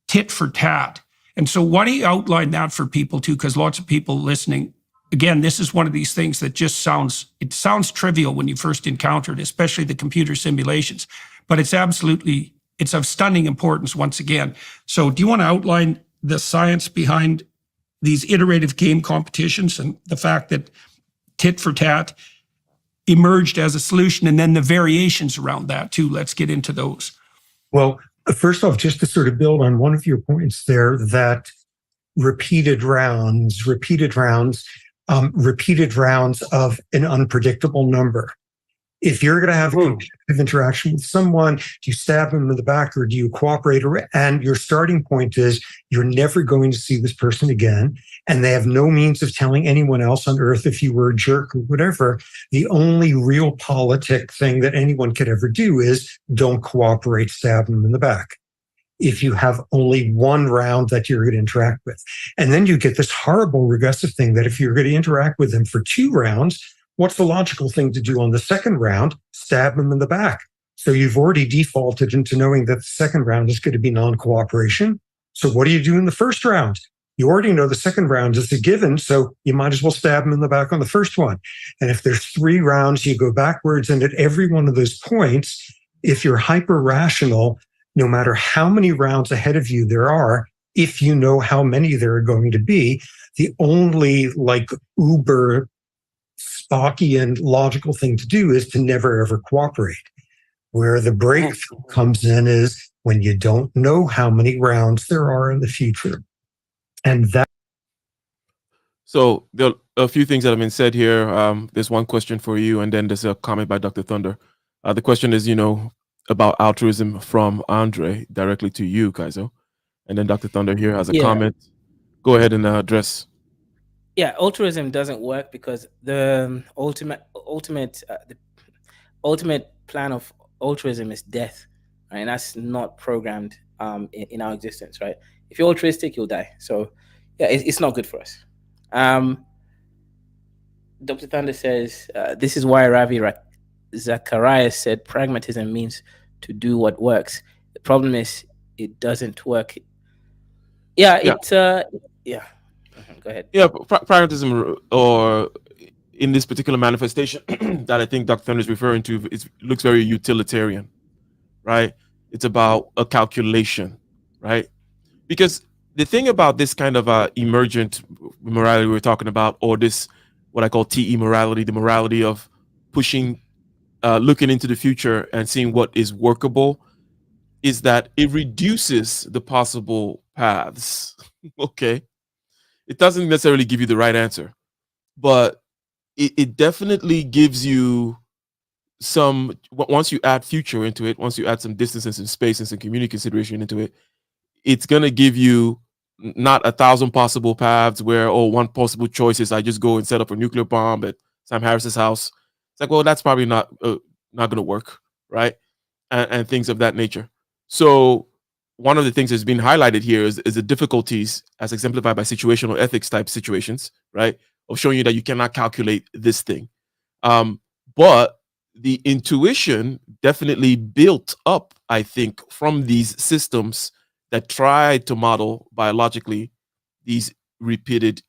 tit for tat. And so why don't you outline that for people too? Because lots of people listening, again, this is one of these things that just sounds trivial when you first encounter it, especially the computer simulations, but it's of stunning importance once again. So do you want to outline the science behind these iterative game competitions and the fact that tit for tat emerged as a solution, and then the variations around that too? Let's get into those. Well, first off, just to sort of build on one of your points there, that repeated rounds of an unpredictable number. If you're going to have a competitive interaction with someone, do you stab them in the back or do you cooperate? And your starting point is you're never going to see this person again, and they have no means of telling anyone else on earth if you were a jerk or whatever. The only real politic thing that anyone could ever do is don't cooperate, stab them in the back. If you have only one round that you're going to interact with. And then you get this horrible regressive thing that if you're going to interact with them for 2 rounds, what's the logical thing to do on the second round? Stab them in the back. So you've already defaulted into knowing that the second round is going to be non-cooperation. So what do you do in the first round? You already know the second round is a given, so you might as well stab them in the back on the first one. And if there's 3 rounds, you go backwards. And at every one of those points, if you're hyper-rational, no matter how many rounds ahead of you there are, if you know how many there are going to be, the only like uber Stockian logical thing to do is to never ever cooperate. Where the breakthrough comes in is when you don't know how many rounds there are in the future. And that. So there are a few things that have been said here. There's one question for you, and then there's a comment by Dr. Thunder. The question is, about altruism from Andre directly to you, Kaizo. And then Dr. Thunder here has a comment. Go ahead and address. Yeah, altruism doesn't work because the ultimate plan of altruism is death, right? And that's not programmed in our existence, right? If you're altruistic, you'll die. So yeah, it's not good for us. Dr. Thunder says, this is why Ravi Zacharias said pragmatism means to do what works. The problem is it doesn't work. Go ahead. Yeah, pragmatism, or in this particular manifestation that I think Dr. Thunder is referring to, it looks very utilitarian, right? It's about a calculation, right? Because the thing about this kind of emergent morality we're talking about, or this, what I call TE morality, the morality of pushing, looking into the future and seeing what is workable, is that it reduces the possible paths. Okay. It doesn't necessarily give you the right answer, but it definitely gives you some, once you add future into it, once you add some distance and some space and some community consideration into it, it's going to give you not 1,000 possible paths where, one possible choice is I just go and set up a nuclear bomb at Sam Harris's house. It's like, well, that's probably not going to work, right? And things of that nature. So one of the things that's been highlighted here is the difficulties as exemplified by situational ethics type situations, right? Of showing you that you cannot calculate this thing. But the intuition definitely built up, I think, from these systems that tried to model biologically these repeated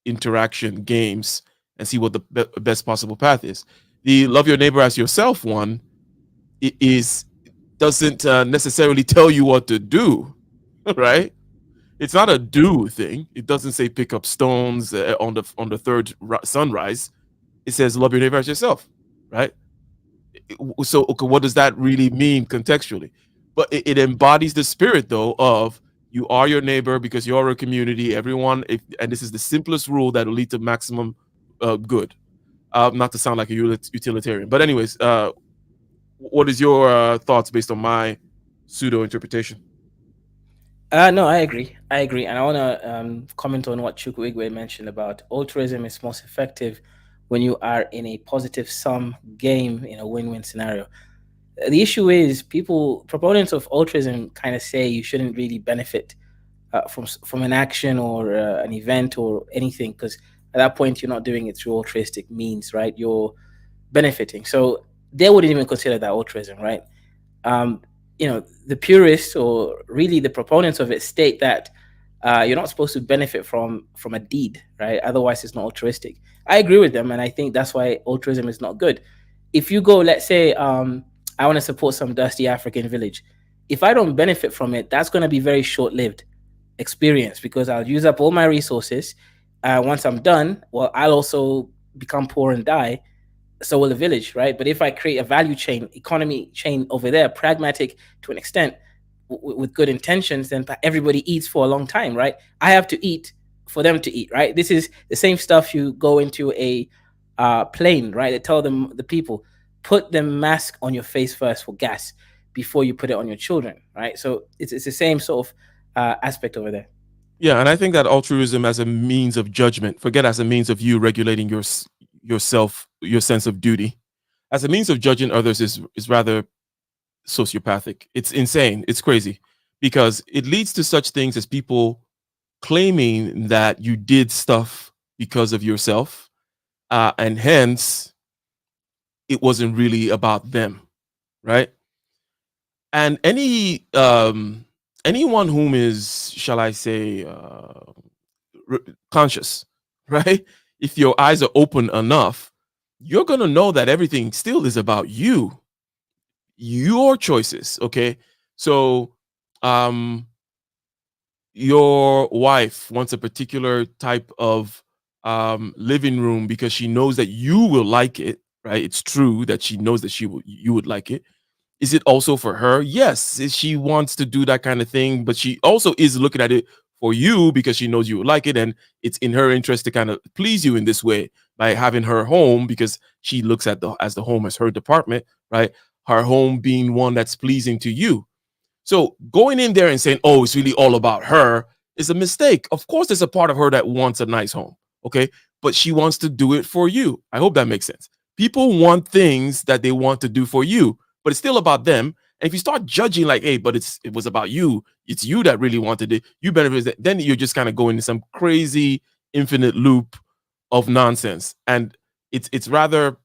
interaction games and see what the best possible path is. The love your neighbor as yourself one doesn't necessarily tell you what to do, right? It's not a do thing. It doesn't say pick up stones on the third sunrise. It says love your neighbor as yourself, right? So, okay, what does that really mean contextually? But it embodies the spirit, though, of you are your neighbor because you're a community. Everyone, and this is the simplest rule that will lead to maximum good. Not to sound like a utilitarian, but anyways, what is your thoughts based on my pseudo interpretation? No, I agree. I agree, and I want to comment on what Chukwuigwe mentioned about altruism is most effective when you are in a positive sum game in a win-win scenario. The issue is people proponents of altruism kind of say you shouldn't really benefit from an action or an event or anything, because at that point you're not doing it through altruistic means, right? You're benefiting, so they wouldn't even consider that altruism, right? um, the purists or really the proponents of it state that you're not supposed to benefit from a deed, right? Otherwise, it's not altruistic. I agree with them, and I think that's why altruism is not good. If you go, let's say, I want to support some dusty African village. If I don't benefit from it, that's going to be very short-lived experience because I'll use up all my resources. Once I'm done, well, I'll also become poor and die, so will the village, right? But if I create a value chain, economy chain over there, pragmatic to an extent, with good intentions, then everybody eats for a long time, right? I have to eat for them to eat, right? This is the same stuff you go into a plane, right? They tell the people, put the mask on your face first for gas before you put it on your children, right? So it's the same sort of aspect over there. Yeah, and I think that altruism as a means of judgment, forget as a means of you regulating yourself, your sense of duty, as a means of judging others is rather sociopathic. It's insane. It's crazy because it leads to such things as people claiming that you did stuff because of yourself, and hence it wasn't really about them, right? And anyone whom is, shall I say, conscious, right? If your eyes are open enough, you're gonna know that everything still is about you, your choices. Okay, so your wife wants a particular type of living room because she knows that you will like it, right? It's true that she knows that you would like it. Is it also for her? Yes, she wants to do that kind of thing, but she also is looking at it for you because she knows you would like it, and it's in her interest to kind of please you in this way by having her home, because she looks at the home as her department, right? Her home being one that's pleasing to you. So going in there and saying, "Oh, it's really all about her," is a mistake. Of course, there's a part of her that wants a nice home, okay, but she wants to do it for you. I hope that makes sense. People want things that they want to do for you, but it's still about them. And if you start judging like, "Hey, but it was about you. It's you that really wanted it. You benefit," then you're just kind of going into some crazy infinite loop of nonsense. And it's rather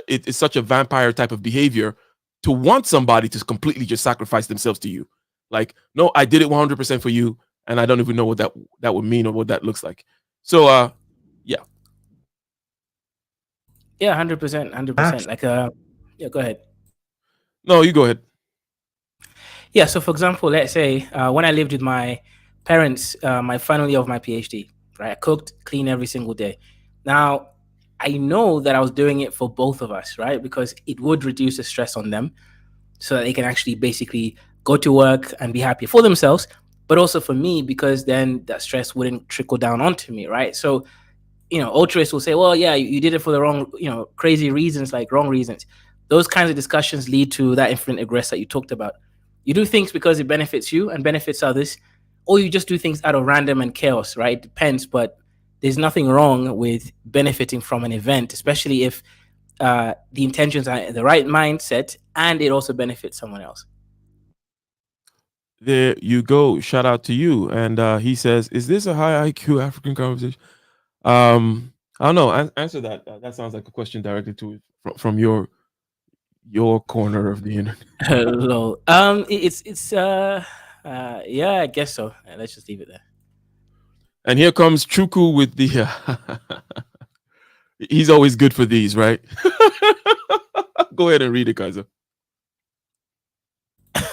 it's such a vampire type of behavior to want somebody to completely just sacrifice themselves to you. Like, no, I did it 100% for you, and I don't even know what that would mean or what that looks like. So, yeah. Yeah, 100%, 100%. Like, yeah, go ahead. No, you go ahead. Yeah, so for example, let's say when I lived with my parents, my final year of my PhD, right? I cooked, cleaned every single day. Now, I know that I was doing it for both of us, right? Because it would reduce the stress on them so that they can actually basically go to work and be happy for themselves, but also for me, because then that stress wouldn't trickle down onto me, right? So, altruists will say, well, yeah, you did it for the wrong, crazy reasons, like wrong reasons. Those kinds of discussions lead to that infinite regress that you talked about. You do things because it benefits you and benefits others, or you just do things out of random and chaos, right? It depends, but there's nothing wrong with benefiting from an event, especially if the intentions are in the right mindset and it also benefits someone else. There you go. Shout out to you. And he says, "Is this a high IQ African conversation?" I don't know. Answer that. That sounds like a question directed to from your corner of the internet. Hello. It's yeah, I guess so. Let's just leave it there. And here comes Chuku with the. He's always good for these, right? Go ahead and read it, Kaiser.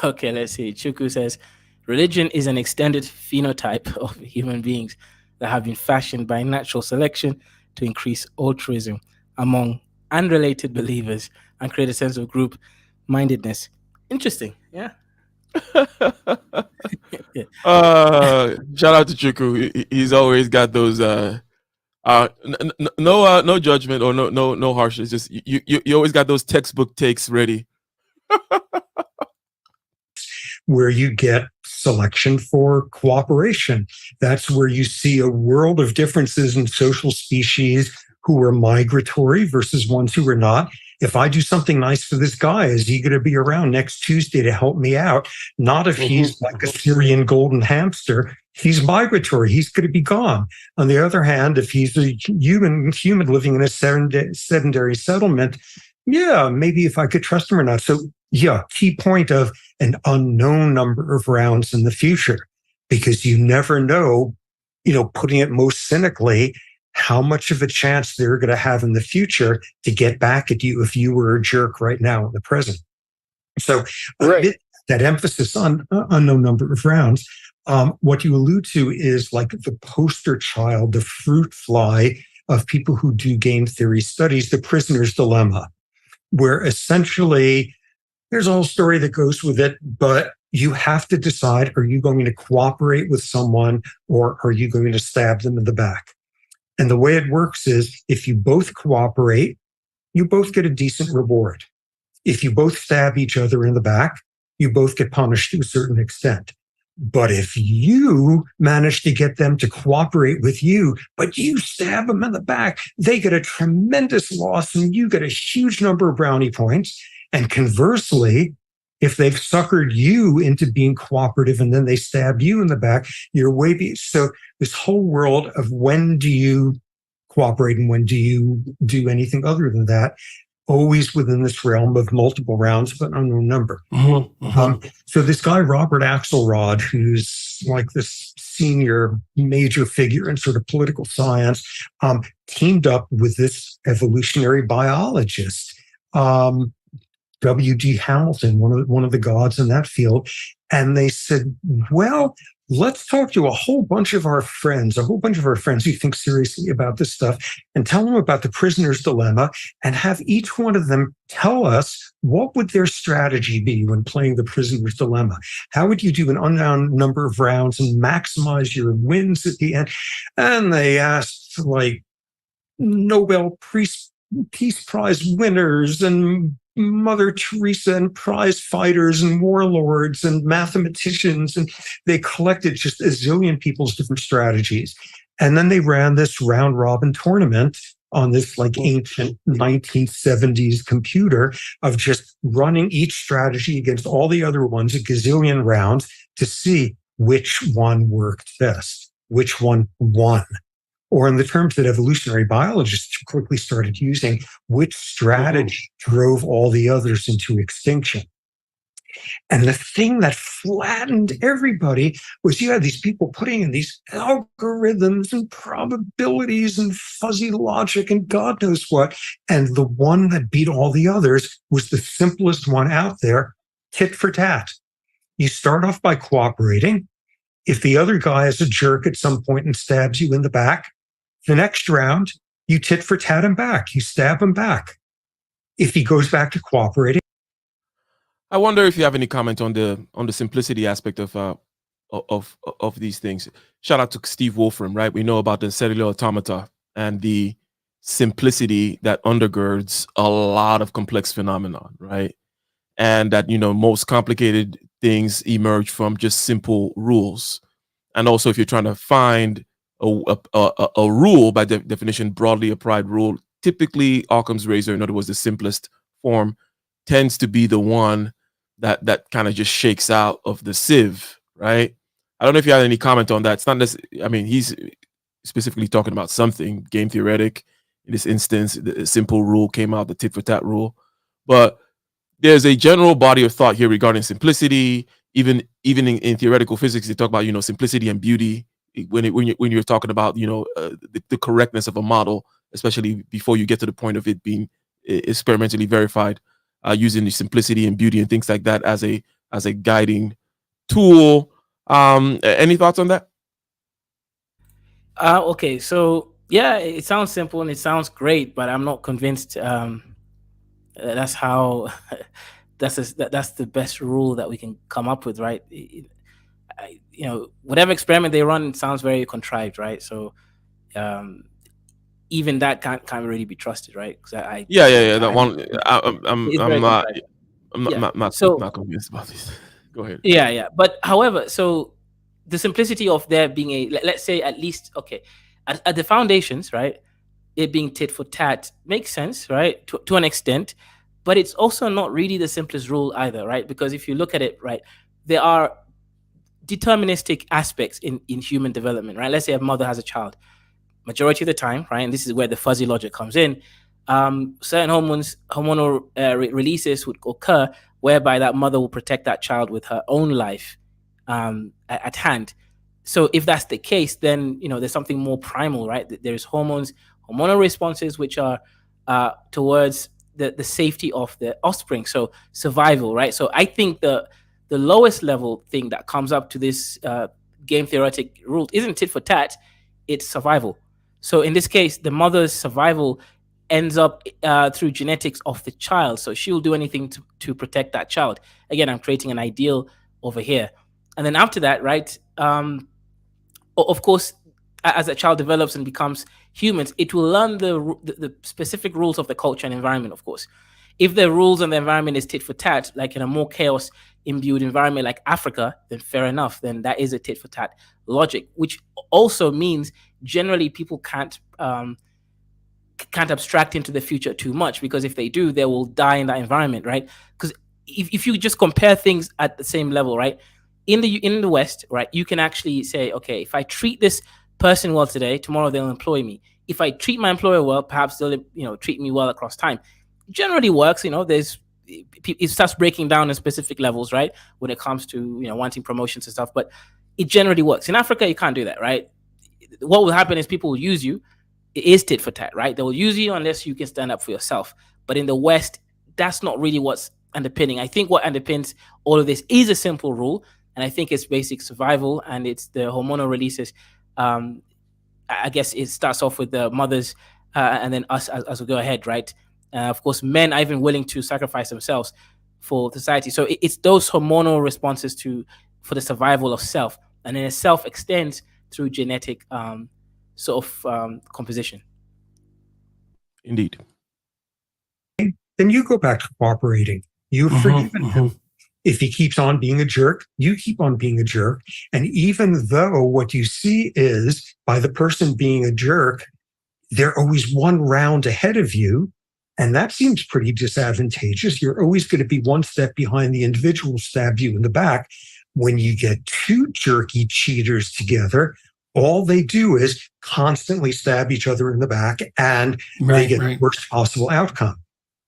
Okay, let's see. Chuku says, religion is an extended phenotype of human beings that have been fashioned by natural selection to increase altruism among unrelated believers and create a sense of group mindedness. Interesting. Yeah. Shout out to Chuku. He's always got those no judgment or no harshness. Just you always got those textbook takes ready where you get selection for cooperation. That's where you see a world of differences in social species who are migratory versus ones who are not. If I do something nice for this guy, is he going to be around next Tuesday to help me out? Not if he's like a Syrian golden hamster. He's migratory. He's going to be gone. On the other hand, if he's a human living in a sedentary settlement, yeah, maybe if I could trust him or not. So yeah, key point of an unknown number of rounds in the future, because you never know, putting it most cynically, how much of a chance they're going to have in the future to get back at you if you were a jerk right now in the present. So that emphasis on unknown number of rounds, what you allude to is like the poster child, the fruit fly of people who do game theory studies, the prisoner's dilemma, where essentially there's a whole story that goes with it, but you have to decide, are you going to cooperate with someone or are you going to stab them in the back? And the way it works is if you both cooperate, you both get a decent reward. If you both stab each other in the back, you both get punished to a certain extent. But if you manage to get them to cooperate with you, but you stab them in the back, they get a tremendous loss and you get a huge number of brownie points. And conversely, if they've suckered you into being cooperative and then they stab you in the back, you're way so this whole world of when do you cooperate and when do you do anything other than that, always within this realm of multiple rounds, but unknown number. So this guy, Robert Axelrod, who's like this senior major figure in sort of political science, teamed up with this evolutionary biologist, W.G. Hamilton, one of the gods in that field. And they said, well, let's talk to a whole bunch of our friends who think seriously about this stuff and tell them about the prisoner's dilemma and have each one of them tell us what would their strategy be when playing the prisoner's dilemma. How would you do an unknown number of rounds and maximize your wins at the end? And they asked like Nobel Peace Prize winners and Mother Teresa and prize fighters and warlords and mathematicians. And they collected just a zillion people's different strategies. And then they ran this round robin tournament on this like ancient 1970s computer of just running each strategy against all the other ones, a gazillion rounds, to see which one worked best, which one won. Or in the terms that evolutionary biologists quickly started using, which strategy drove all the others into extinction. And the thing that flattened everybody was you had these people putting in these algorithms and probabilities and fuzzy logic and God knows what. And the one that beat all the others was the simplest one out there, tit for tat. You start off by cooperating. If the other guy is a jerk at some point and stabs you in the back, the next round, you tit for tat him back. You stab him back. If he goes back to cooperating. I wonder if you have any comment on the simplicity aspect of these things. Shout out to Steve Wolfram, right? We know about the cellular automata and the simplicity that undergirds a lot of complex phenomenon, right? And that, most complicated things emerge from just simple rules. And also, if you're trying to find a rule, by definition, broadly applied rule, typically Occam's razor, in other words, the simplest form, tends to be the one that kind of just shakes out of the sieve, right? I don't know if you had any comment on that. It's not necessarily, I mean, he's specifically talking about something game theoretic. In this instance, the simple rule came out, the tit for tat rule. But there's a general body of thought here regarding simplicity. Even in theoretical physics, they talk about, simplicity and beauty. When you're talking about the correctness of a model, especially before you get to the point of it being experimentally verified, using the simplicity and beauty and things like that as a guiding tool. Any thoughts on that? Okay, so yeah, it sounds simple and it sounds great, but I'm not convinced that's how that's the best rule that we can come up with, right? Whatever experiment they run sounds very contrived, right? So even that can't really be trusted, right? Because That one, I'm not. I'm not, Yeah. not not convinced about this. Go ahead. Yeah. But however, so the simplicity of there being let's say at least, okay, at the foundations, right? It being tit for tat makes sense, right? To an extent, but it's also not really the simplest rule either, right? Because if you look at it, right, there are deterministic aspects in human development, right? Let's say a mother has a child. Majority of the time, right, and this is where the fuzzy logic comes in, certain hormonal releases would occur whereby that mother will protect that child with her own life at hand. So if that's the case, then there's something more primal, right? There's hormonal responses which are towards the safety of the offspring, so survival, right? So I think the lowest level thing that comes up to this game theoretic rule isn't tit for tat, it's survival. So in this case, the mother's survival ends up through genetics of the child. So she'll do anything to protect that child. Again, I'm creating an ideal over here. And then after that, right, of course, as a child develops and becomes humans, it will learn the specific rules of the culture and environment, of course. If the rules and the environment is tit for tat, like in a more chaos imbued environment like Africa, then fair enough. Then that is a tit for tat logic, which also means generally people can't abstract into the future too much, because if they do, they will die in that environment, right? Because if you just compare things at the same level, right? In the West, right, you can actually say, okay, if I treat this person well today, tomorrow they'll employ me. If I treat my employer well, perhaps they'll treat me well across time. Generally works. It starts breaking down in specific levels, right, when it comes to wanting promotions and stuff, but it generally works. In Africa, you can't do that, right? What will happen is people will use you. It is tit for tat, right? They will use you unless you can stand up for yourself. But in the West, that's not really what's underpinning. I think what underpins all of this is a simple rule, and I think it's basic survival, and it's the hormonal releases. I guess it starts off with the mothers, and then us as we go ahead, right? Of course, men are even willing to sacrifice themselves for society. So it's those hormonal responses for the survival of self, and then self extends through genetic sort of composition. Indeed. Then you go back to cooperating. You've forgiven him. If he keeps on being a jerk, you keep on being a jerk. And even though what you see is by the person being a jerk, they're always one round ahead of you. And that seems pretty disadvantageous. You're always going to be one step behind the individual, stab you in the back. When you get two jerky cheaters together, all they do is constantly stab each other in the back, and they get the worst possible outcome.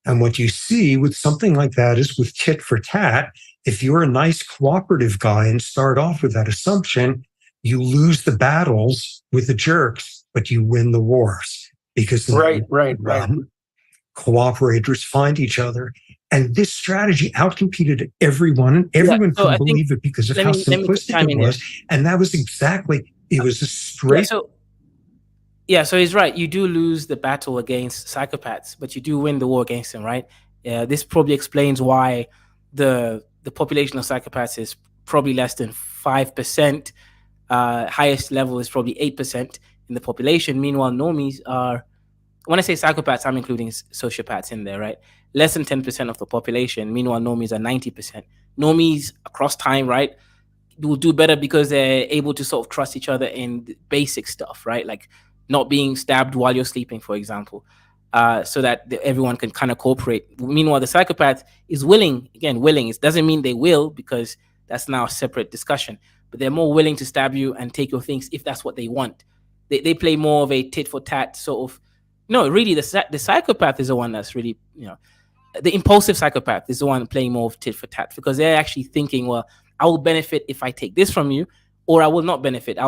And what you see with something like that is with tit for tat, if you're a nice cooperative guy and start off with that assumption, you lose the battles with the jerks, but you win the wars. Because cooperators find each other. And this strategy outcompeted everyone, and everyone could believe it because of how simplistic it was. And that was exactly, it was a straight... So he's right. You do lose the battle against psychopaths, but you do win the war against them, right? This probably explains why the population of psychopaths is probably less than 5%. Highest level is probably 8% in the population. Meanwhile, normies are, when I say psychopaths, I'm including sociopaths in there, right? Less than 10% of the population. Meanwhile, normies are 90%. Normies across time, right, will do better because they're able to sort of trust each other in basic stuff, right? Like not being stabbed while you're sleeping, for example, so that everyone can kind of cooperate. Meanwhile, the psychopath is willing. Again, willing. It doesn't mean they will, because that's now a separate discussion. But they're more willing to stab you and take your things if that's what they want. They play more of a tit for tat sort of. No, really, the psychopath is the one that's really, the impulsive psychopath is the one playing more of tit for tat, because they're actually thinking, well, I will benefit if I take this from you, or I will not benefit.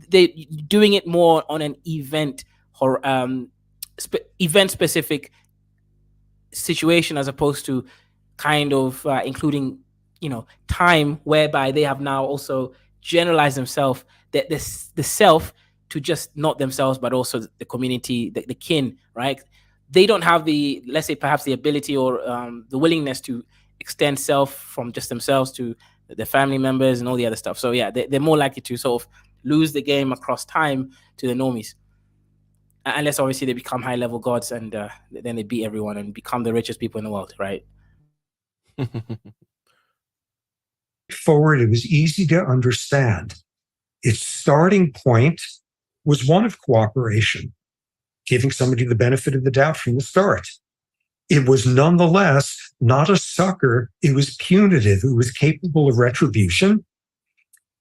They're doing it more on an event or event specific situation, as opposed to kind of including time, whereby they have now also generalized themselves, that the self, to just not themselves but also the community, the kin, right? They don't have the, let's say, perhaps the ability or the willingness to extend self from just themselves to their family members and all the other stuff. So yeah, they're more likely to sort of lose the game across time to the normies, unless obviously they become high level gods and then they beat everyone and become the richest people in the world, right? Forward, it was easy to understand. Its starting point was one of cooperation, giving somebody the benefit of the doubt from the start. It was nonetheless not a sucker. It was punitive. It was capable of retribution.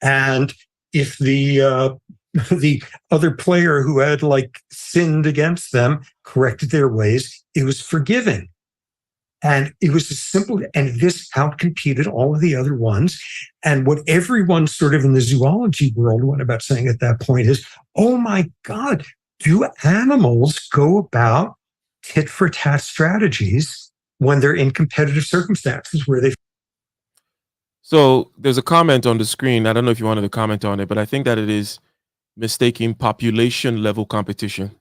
And if the other player who had like sinned against them corrected their ways, it was forgiving. And it was as simple, and this outcompeted all of the other ones. And what everyone sort of in the zoology world went about saying at that point is, oh my God, do animals go about tit for tat strategies when they're in competitive circumstances where they... So there's a comment on the screen. I don't know if you wanted to comment on it, but I think that it is mistaking population level competition,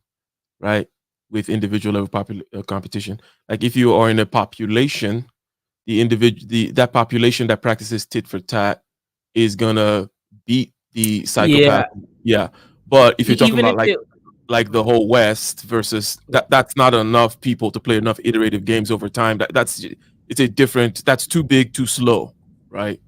right, with individual level competition. Like if you are in a population, that population that practices tit for tat is gonna beat the psychopath. Yeah. But if you're talking Even about if like the whole West versus that's not enough people to play enough iterative games over time. It's a different, that's too big, too slow, right?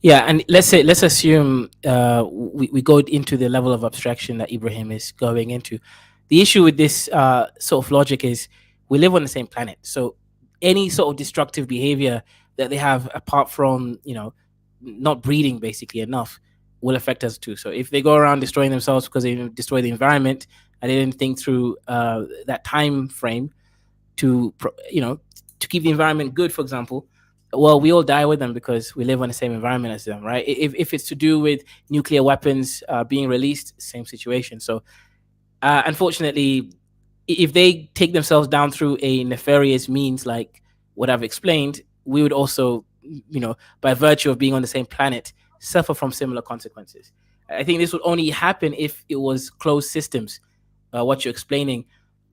Yeah, and let's assume we go into the level of abstraction that Ibrahim is going into. The issue with this sort of logic is we live on the same planet, so any sort of destructive behavior that they have, apart from not breeding basically enough, will affect us too. So if they go around destroying themselves because they destroy the environment and they didn't think through that time frame to keep the environment good, for example, well, we all die with them because we live on the same environment as them, right? If it's to do with nuclear weapons being released, same situation. So unfortunately, if they take themselves down through a nefarious means like what I've explained, we would also, by virtue of being on the same planet, suffer from similar consequences. I think this would only happen if it was closed systems, what you're explaining.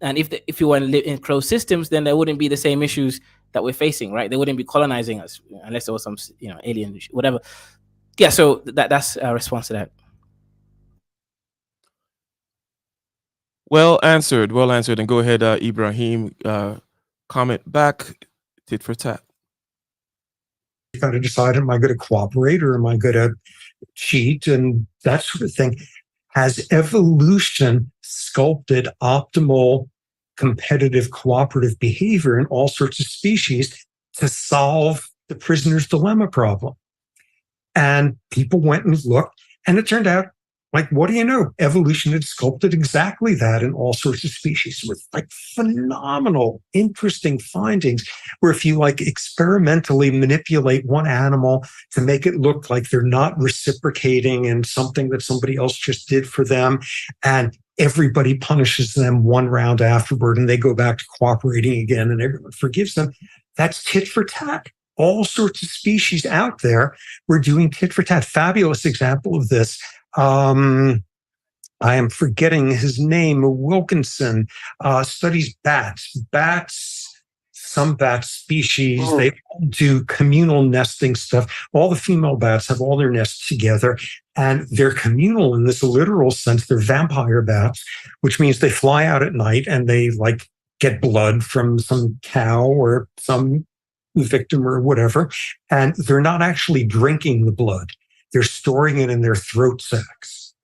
And if you were in closed systems, then there wouldn't be the same issues that we're facing, right? They wouldn't be colonizing us unless there was some, alien, whatever. Yeah, so that's a response to that. Well answered. And go ahead, Ibrahim. Comment back. Tit for tat. You got to decide, am I going to cooperate or am I going to cheat and that sort of thing. Has evolution sculpted optimal competitive cooperative behavior in all sorts of species to solve the prisoner's dilemma problem? And people went and looked, and it turned out, like, what do you know? Evolution had sculpted exactly that in all sorts of species with like phenomenal, interesting findings where if you like experimentally manipulate one animal to make it look like they're not reciprocating in something that somebody else just did for them, and everybody punishes them one round afterward and they go back to cooperating again and everyone forgives them, that's tit for tat. All sorts of species out there were doing tit for tat. Fabulous example of this. I am forgetting his name. Wilkinson studies bats. Some bat species, they all do communal nesting stuff. All the female bats have all their nests together, and they're communal in this literal sense. They're vampire bats, which means they fly out at night and they like get blood from some cow or some victim or whatever, and they're not actually drinking the blood. They're storing it in their throat sacs.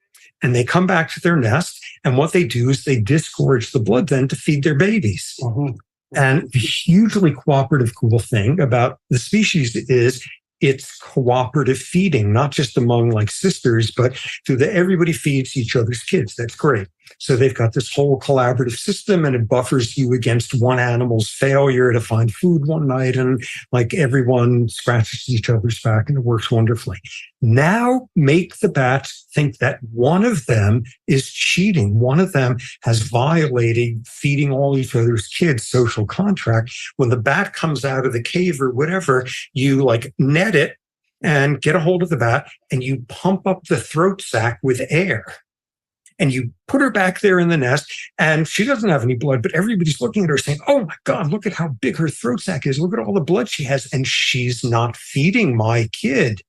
And they come back to their nest, and what they do is they disgorge the blood then to feed their babies. Mm-hmm. And the hugely cooperative cool thing about the species is it's cooperative feeding, not just among like sisters, but through everybody feeds each other's kids. That's great. So they've got this whole collaborative system, and it buffers you against one animal's failure to find food one night, and like everyone scratches each other's back, and it works wonderfully. Now make the bats think that one of them is cheating. One of them has violated feeding all each other's kids' social contract. When the bat comes out of the cave or whatever, you like net it and get a hold of the bat, and you pump up the throat sac with air. And you put her back there in the nest, and she doesn't have any blood, but everybody's looking at her saying, oh my God, look at how big her throat sac is. Look at all the blood she has. And she's not feeding my kid.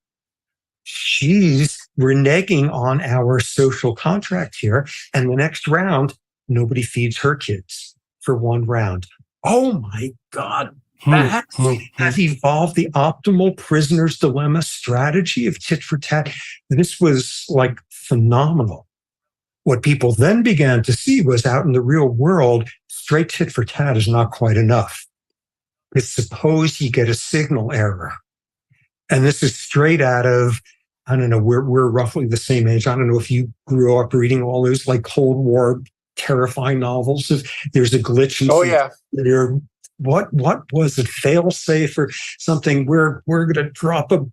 She's reneging on our social contract here. And the next round, nobody feeds her kids for one round. Oh my God. That has evolved the optimal prisoner's dilemma strategy of tit for tat. This was like phenomenal. What people then began to see was out in the real world, straight tit for tat is not quite enough. Because suppose you get a signal error. And this is straight out of, I don't know, we're roughly the same age. I don't know if you grew up reading all those like Cold War terrifying novels. There's a glitch. Oh yeah. What was it? Fail safe or something? We're going to drop a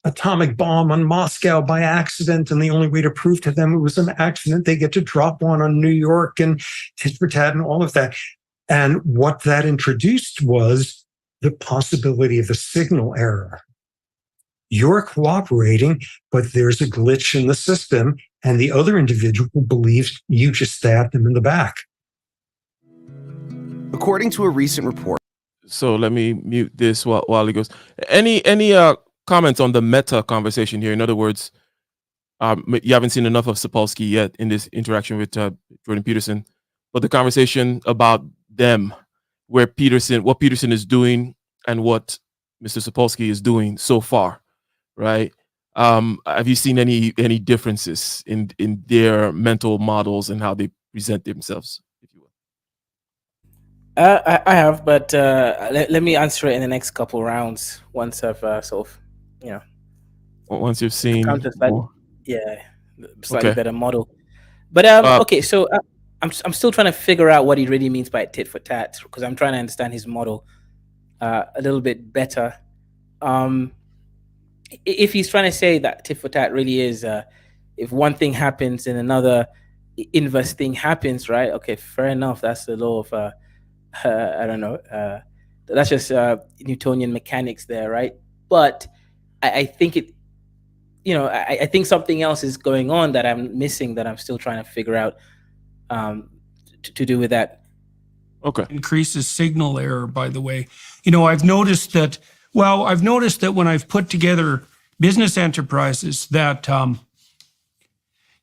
atomic bomb on Moscow by accident, and the only way to prove to them it was an accident, they get to drop one on New York and tit for tat and all of that. And what that introduced was the possibility of a signal error. You're cooperating, but there's a glitch in the system, and the other individual believes you just stabbed him in the back. According to a recent report. So let me mute this while he goes. Any comments on the meta conversation here? In other words, you haven't seen enough of Sapolsky yet in this interaction with Jordan Peterson, but the conversation about them, what Peterson is doing and what Mr. Sapolsky is doing so far, right? Have you seen any differences in their mental models and how they present themselves, if you will? I have, but let me answer it in the next couple rounds once I've sort of, Once you've seen more. Slightly Okay. better model. But okay, so I'm still trying to figure out what he really means by tit for tat, because I'm trying to understand his model a little bit better. If he's trying to say that tit for tat really is if one thing happens and another inverse thing happens, right? Okay, fair enough. That's the law of I don't know. That's just Newtonian mechanics there, right? But I think it, I think something else is going on that I'm missing, that I'm still trying to figure out to do with that. Okay. Increases signal error, by the way. I've noticed that when I've put together business enterprises that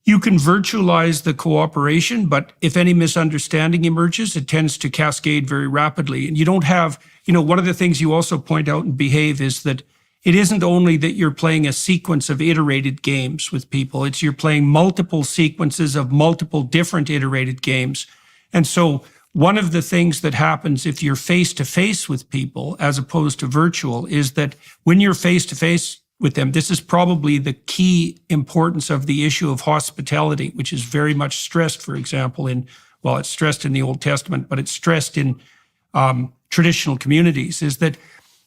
you can virtualize the cooperation, but if any misunderstanding emerges, it tends to cascade very rapidly. And you don't have, one of the things you also point out in Behave is that it isn't only that you're playing a sequence of iterated games with people, it's you're playing multiple sequences of multiple different iterated games. And so one of the things that happens if you're face-to-face with people as opposed to virtual is that when you're face-to-face with them, this is probably the key importance of the issue of hospitality, which is very much stressed, for example, it's stressed in the Old Testament, but it's stressed in traditional communities, is that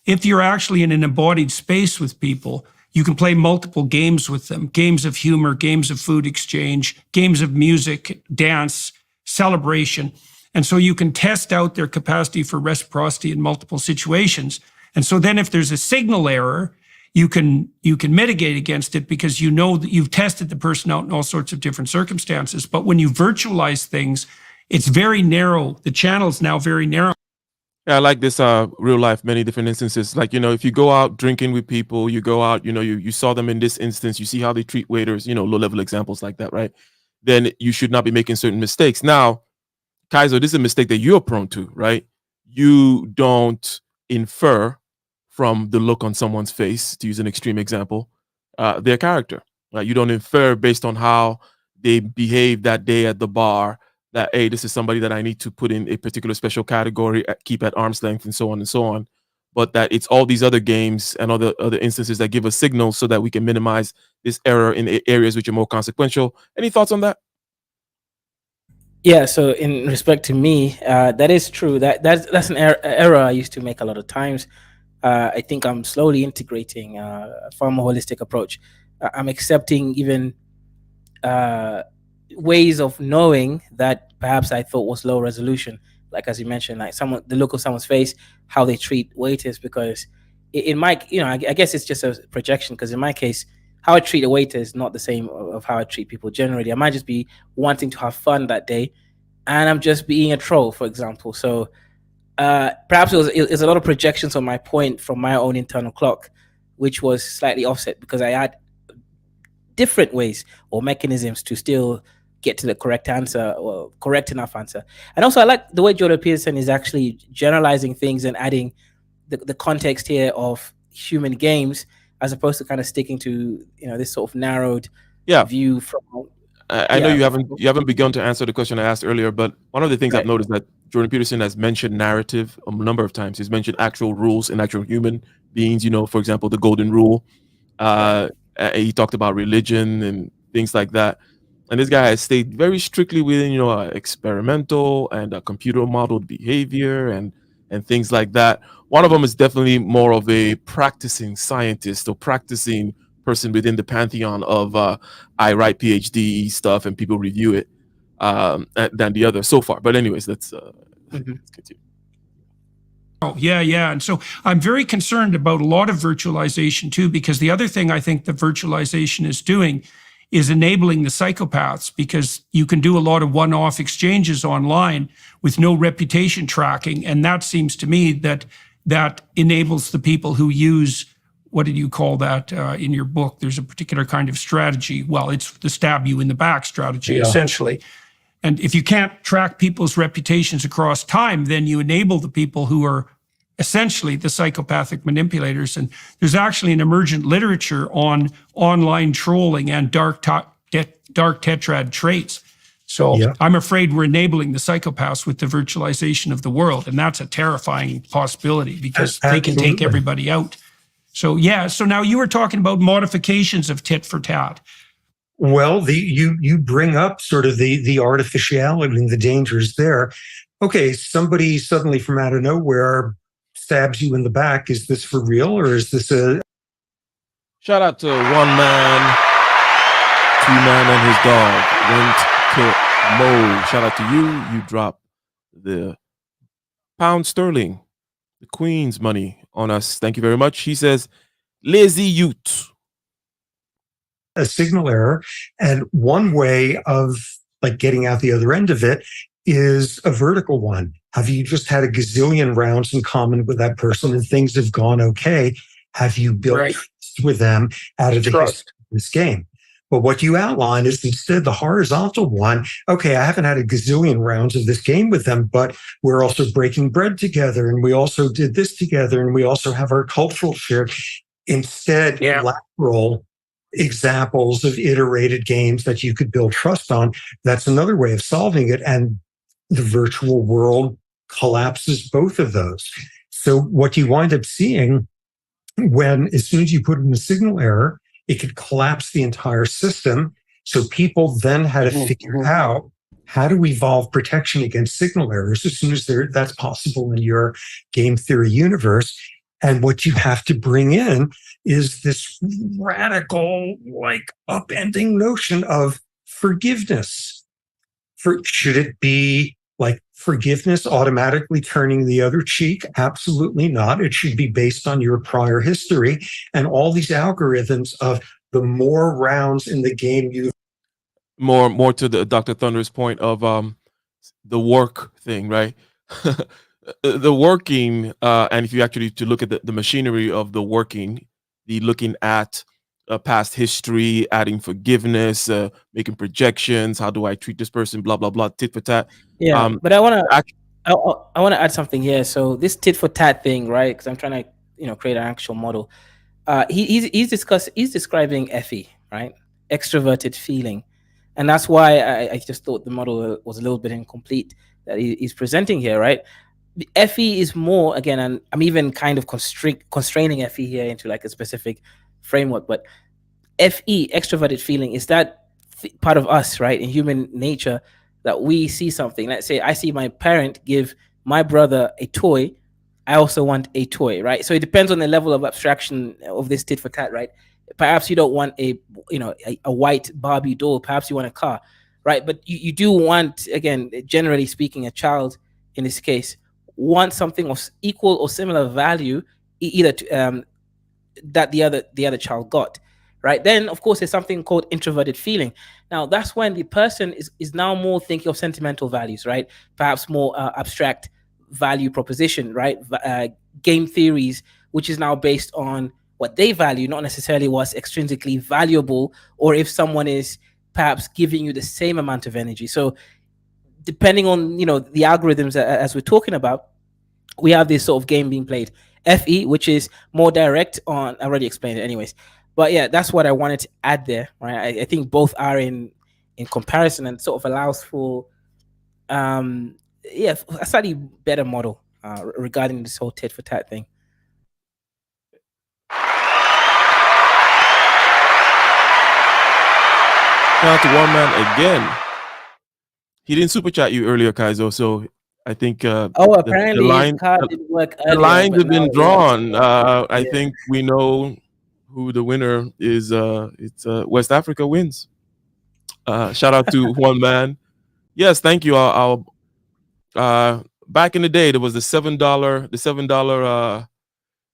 if you're actually in an embodied space with people, you can play multiple games with them, games of humor, games of food exchange, games of music, dance, celebration. And so you can test out their capacity for reciprocity in multiple situations. And so then if there's a signal error, you can mitigate against it because you know that you've tested the person out in all sorts of different circumstances. But when you virtualize things, it's very narrow. The channel's now very narrow. Yeah, I like this real life, many different instances. Like, if you go out drinking with people, you go out, you saw them in this instance, you see how they treat waiters, low level examples like that, right? Then you should not be making certain mistakes. Now, Kaiser, this is a mistake that you're prone to, right? You don't infer from the look on someone's face, to use an extreme example, their character, right? You don't infer based on how they behave that day at the bar that, hey, this is somebody that I need to put in a particular special category, keep at arm's length, and so on and so on. But that it's all these other games and other instances that give us signals so that we can minimize this error in areas which are more consequential. Any thoughts on that? Yeah, so in respect to me, that is true. That's an error I used to make a lot of times. I think I'm slowly integrating a far more holistic approach. I'm accepting even ways of knowing that perhaps I thought was low resolution, like as you mentioned, like the look of someone's face, how they treat waiters, because in my, I guess it's just a projection, because in my case, how I treat a waiter is not the same of how I treat people generally. I might just be wanting to have fun that day, and I'm just being a troll, for example. So perhaps it was a lot of projections on my point from my own internal clock, which was slightly offset because I had different ways or mechanisms to still get to the correct answer, or correct enough answer. And also I like the way Jordan Peterson is actually generalizing things and adding the context here of human games, as opposed to kind of sticking to this sort of narrowed Yeah, view from I know you haven't begun to answer the question I asked earlier, but one of the things I've noticed that Jordan Peterson has mentioned narrative a number of times. He's mentioned actual rules and actual human beings. For example, the golden rule. He talked about religion and things like that. And this guy has stayed very strictly within, experimental and computer modeled behavior and things like that. One of them is definitely more of a practicing scientist or practicing person within the pantheon of I write PhD stuff and people review it than the other so far. But anyways, let's continue. Oh, yeah. And so I'm very concerned about a lot of virtualization too, because the other thing I think the virtualization is doing is enabling the psychopaths, because you can do a lot of one-off exchanges online with no reputation tracking. And that seems to me that enables the people who use, what did you call that in your book? There's a particular kind of strategy. Well, it's the stab you in the back strategy, essentially. And if you can't track people's reputations across time, then you enable the people who are essentially the psychopathic manipulators. And there's actually an emergent literature on online trolling and dark tetrad traits. So I'm afraid we're enabling the psychopaths with the virtualization of the world. And that's a terrifying possibility, because they can take everybody out. So so now you were talking about modifications of tit for tat. Well, you bring up sort of the artificiality and the dangers there. Okay, somebody suddenly from out of nowhere stabs you in the back. Is this for real, or is this a... Shout out to one man, two man, and his dog. Went to mode. Shout out to you. You dropped the pound sterling, the Queen's money on us. Thank you very much. He says, lazy youth. A signal error. And one way of like getting out the other end of it is a vertical one. Have you just had a gazillion rounds in common with that person and things have gone okay? Have you built trust with them out of the history of this game? But what you outline is instead the horizontal one. Okay, I haven't had a gazillion rounds of this game with them, but we're also breaking bread together, and we also did this together, and we also have our cultural share. Instead, lateral examples of iterated games that you could build trust on. That's another way of solving it. And the virtual world collapses both of those. So what you wind up seeing as soon as you put in a signal error, it could collapse the entire system. So people then had to figure out how to evolve protection against signal errors as soon as that's possible in your game theory universe. And what you have to bring in is this radical, upending notion of forgiveness. Should it be like forgiveness automatically turning the other cheek? Absolutely not. It should be based on your prior history and all these algorithms of the more rounds in the game you... More to the Dr. Thunder's point of the work thing, right? The working, and if you actually to look at the machinery of the working, the looking at past history, adding forgiveness, making projections. How do I treat this person? Blah blah blah. Tit for tat. Yeah, but I want to add something here. So this tit for tat thing, right? Because I'm trying to create an actual model. He's describing FE, right? Extroverted feeling, and that's why I just thought the model was a little bit incomplete that he's presenting here, right? The FE is more, again, and I'm even kind of constraining FE here into like a specific framework, but FE, extroverted feeling, is that part of us, right, in human nature, that we see something. Let's say I see my parent give my brother a toy. I also want a toy, right? So it depends on the level of abstraction of this tit for tat, right? Perhaps you don't want a white Barbie doll. Perhaps you want a car, right? But you do want, again, generally speaking, a child in this case want something of equal or similar value, either to, that the other child got, right? Then of course there's something called introverted feeling. Now that's when the person is now more thinking of sentimental values, right? Perhaps more abstract value proposition, right? Game theories, which is now based on what they value, not necessarily what's extrinsically valuable, or if someone is perhaps giving you the same amount of energy. So depending on the algorithms as we're talking about, we have this sort of game being played. FE, which is more direct on. I already explained it, anyways. But yeah, that's what I wanted to add there. Right, I think both are in comparison and sort of allows for yeah, a slightly better model regarding this whole tit for tat thing. Shout out to One Man again. He didn't super chat you earlier, Kaizo, so I think apparently his card didn't work earlier, the lines have been now it drawn. I Yeah. think we know who the winner is. It's West Africa wins. Shout out to One Man. Yes, thank you. I'll back in the day there was the $7,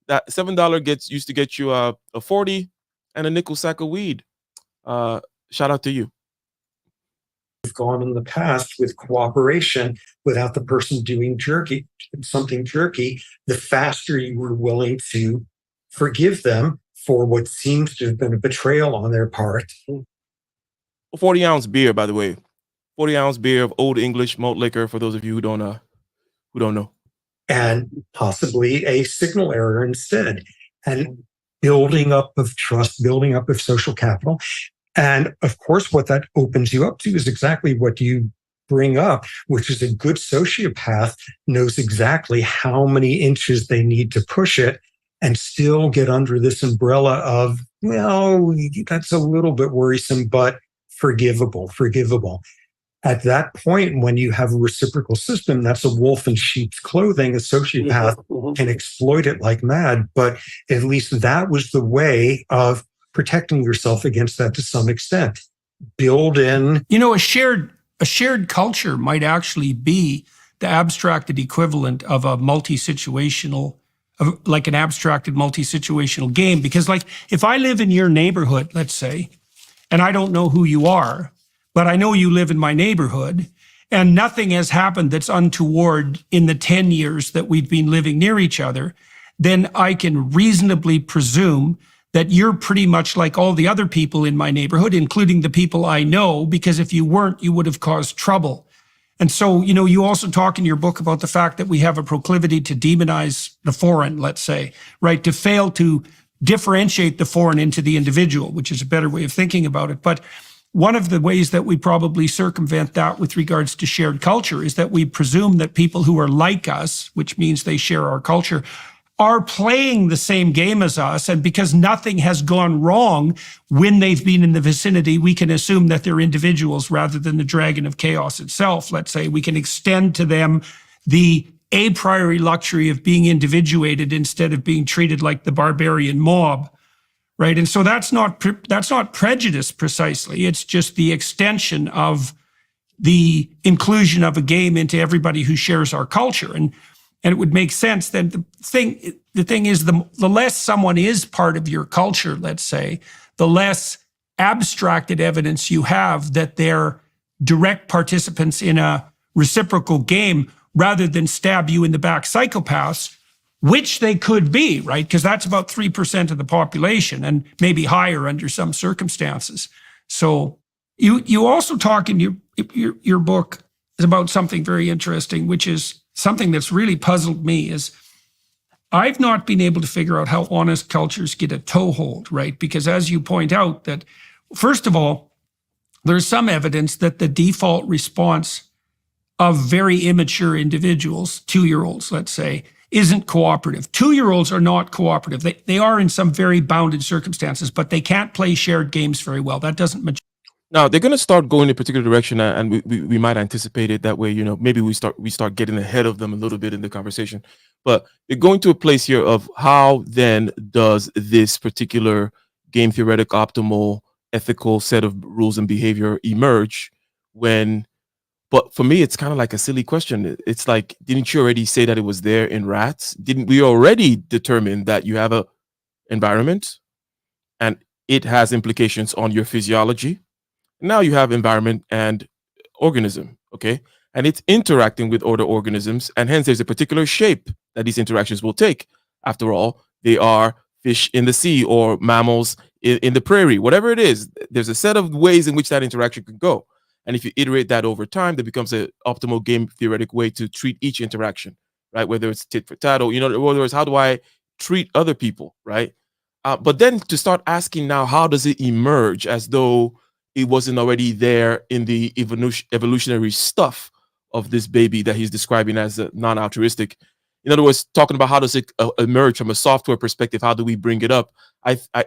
that $7 used to get you a 40 and a nickel sack of weed. Shout out to you. We've gone in the past with cooperation without the person doing something jerky, the faster you were willing to forgive them for what seems to have been a betrayal on their part. 40-ounce beer, by the way. 40-ounce beer of Old English malt liquor, for those of you who don't know. And possibly a signal error instead. And building up of trust, building up of social capital. And of course, what that opens you up to is exactly what you bring up, which is a good sociopath knows exactly how many inches they need to push it and still get under this umbrella of, well, that's a little bit worrisome, but forgivable. At that point, when you have a reciprocal system, that's a wolf in sheep's clothing. A sociopath can exploit it like mad, but at least that was the way of protecting yourself against that to some extent. Build in. A shared culture might actually be the abstracted equivalent of a multi-situational, like an abstracted multi-situational game. Because like if I live in your neighborhood, let's say, and I don't know who you are, but I know you live in my neighborhood, and nothing has happened that's untoward in the 10 years that we've been living near each other, then I can reasonably presume that you're pretty much like all the other people in my neighborhood, including the people I know, because if you weren't, you would have caused trouble. And so, you also talk in your book about the fact that we have a proclivity to demonize the foreign, let's say, right? To fail to differentiate the foreign into the individual, which is a better way of thinking about it. But one of the ways that we probably circumvent that with regards to shared culture is that we presume that people who are like us, which means they share our culture, are playing the same game as us. And because nothing has gone wrong when they've been in the vicinity, we can assume that they're individuals rather than the dragon of chaos itself. Let's say we can extend to them the a priori luxury of being individuated instead of being treated like the barbarian mob. Right. And so that's not prejudice precisely. It's just the extension of the inclusion of a game into everybody who shares our culture. And it would make sense that the thing is, the less someone is part of your culture, let's say, the less abstracted evidence you have that they're direct participants in a reciprocal game rather than stab you in the back psychopaths, which they could be, right? Because that's about 3% of the population and maybe higher under some circumstances. So you also talk in your book about something very interesting, which is something that's really puzzled me is I've not been able to figure out how honest cultures get a toehold, right? Because as you point out that, first of all, there's some evidence that the default response of very immature individuals, 2-year-olds, let's say, isn't cooperative. 2-year-olds are not cooperative. They are in some very bounded circumstances, but they can't play shared games very well. That doesn't mature. Now they're going to start going in a particular direction, and we might anticipate it that way. Maybe we start getting ahead of them a little bit in the conversation. But they're going to a place here of how then does this particular game theoretic, optimal, ethical set of rules and behavior emerge when? But for me, it's kind of like a silly question. It's like, didn't you already say that it was there in rats? Didn't we already determine that you have a environment and it has implications on your physiology? Now you have environment and organism, okay? And it's interacting with other organisms, and hence there's a particular shape that these interactions will take. After all, they are fish in the sea or mammals in the prairie, whatever it is. There's a set of ways in which that interaction can go. And if you iterate that over time, there becomes an optimal game theoretic way to treat each interaction, right? Whether it's tit for tat or, in other words, how do I treat other people, right? But then to start asking now, how does it emerge, as though it wasn't already there in the evolutionary stuff of this baby that he's describing as a non-altruistic. In other words, talking about how does it emerge from a software perspective, how do we bring it up?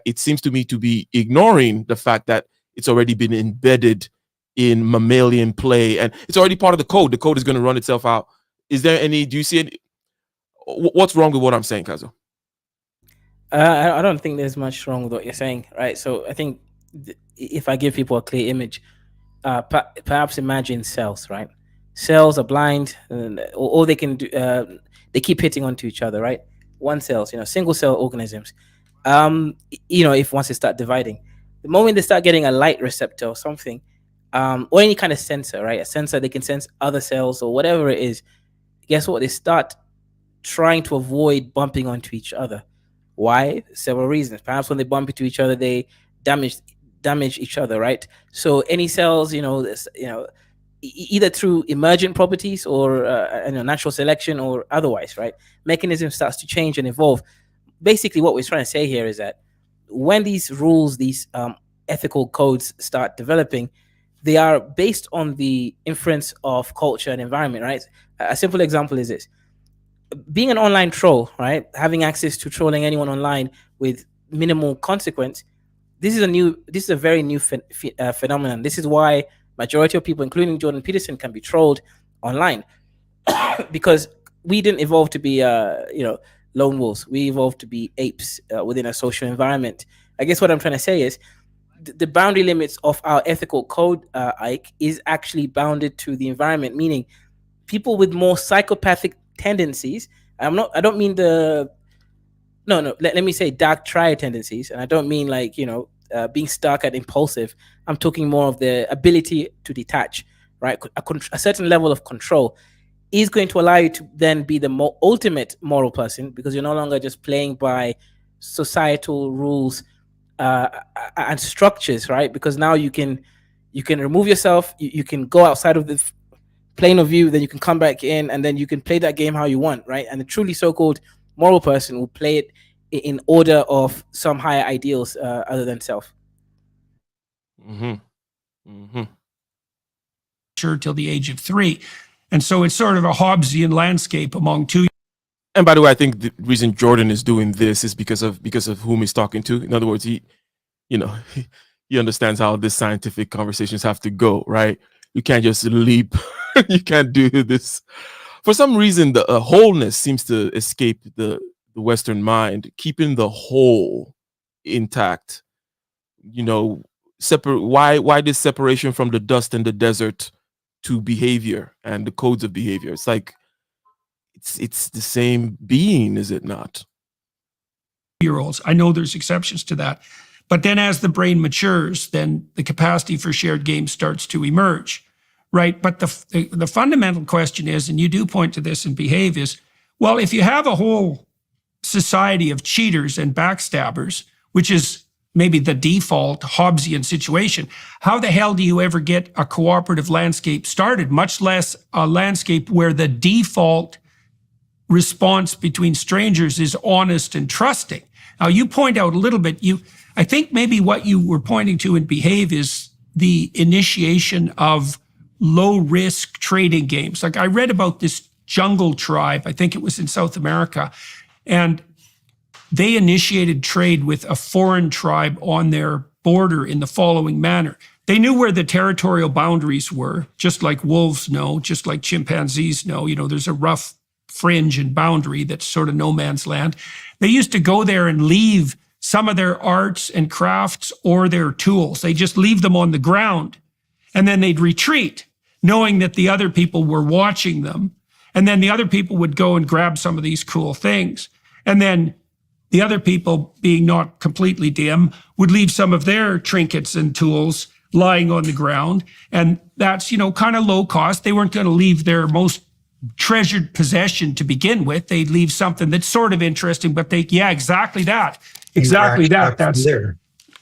It seems to me to be ignoring the fact that it's already been embedded in mammalian play, and it's already part of the code. The code is going to run itself out. Is there any, do you see any, what's wrong with what I'm saying, Kazo? I don't think there's much wrong with what you're saying, right? So I think if I give people a clear image, perhaps imagine cells, right? Cells are blind, and all they can do, they keep hitting onto each other, right? One cells, single cell organisms. If once they start dividing, the moment they start getting a light receptor or something, or any kind of sensor, right? A sensor, they can sense other cells or whatever it is. Guess what? They start trying to avoid bumping onto each other. Why? Several reasons. Perhaps when they bump into each other, they damage each other, right? So any cells, either through emergent properties or natural selection or otherwise, right? Mechanism starts to change and evolve. Basically, what we're trying to say here is that when these rules, these ethical codes start developing, they are based on the inference of culture and environment, right? A simple example is this. Being an online troll, right? Having access to trolling anyone online with minimal consequence. This is a very new phenomenon. This is why majority of people, including Jordan Peterson, can be trolled online because we didn't evolve to be, lone wolves. We evolved to be apes within a social environment. I guess what I'm trying to say is the boundary limits of our ethical code, Ike, is actually bounded to the environment, meaning people with more psychopathic tendencies. I don't mean let me say dark triad tendencies, and I don't mean like being stuck and impulsive. I'm talking more of the ability to detach, right? A certain level of control is going to allow you to then be the more ultimate moral person, because you're no longer just playing by societal rules and structures, right? Because now you can remove yourself, you can go outside of the plane of view, then you can come back in, and then you can play that game how you want, right? And the truly so-called moral person will play it in order of some higher ideals other than self. Sure, till the age of 3. And so it's sort of a Hobbesian landscape among 2. And by the way, I think the reason Jordan is doing this is because of whom he's talking to. In other words, he understands how this scientific conversations have to go, right? You can't just leap. You can't do this. For some reason, the wholeness seems to escape the Western mind, keeping the whole intact. Why this separation from the dust and the desert to behavior and the codes of behavior? It's like it's the same being, is it not? Year-olds. I know there's exceptions to that. But then as the brain matures, then the capacity for shared games starts to emerge, right? But the fundamental question is, and you do point to this in Behave, is, well, if you have a whole society of cheaters and backstabbers, which is maybe the default Hobbesian situation, how the hell do you ever get a cooperative landscape started, much less a landscape where the default response between strangers is honest and trusting? Now, you point out a little bit, I think maybe what you were pointing to in Behave is the initiation of low-risk trading games. Like, I read about this jungle tribe, I think it was in South America, and they initiated trade with a foreign tribe on their border in the following manner. They knew where the territorial boundaries were, just like wolves know, just like chimpanzees know. There's a rough fringe and boundary that's sort of no man's land. They used to go there and leave some of their arts and crafts or their tools. They just leave them on the ground, and then they'd retreat, knowing that the other people were watching them. And then the other people would go and grab some of these cool things. And then the other people, being not completely dim, would leave some of their trinkets and tools lying on the ground. And that's, kind of low cost. They weren't going to leave their most treasured possession to begin with. They'd leave something that's sort of interesting, but exactly that. Exactly that. That's there.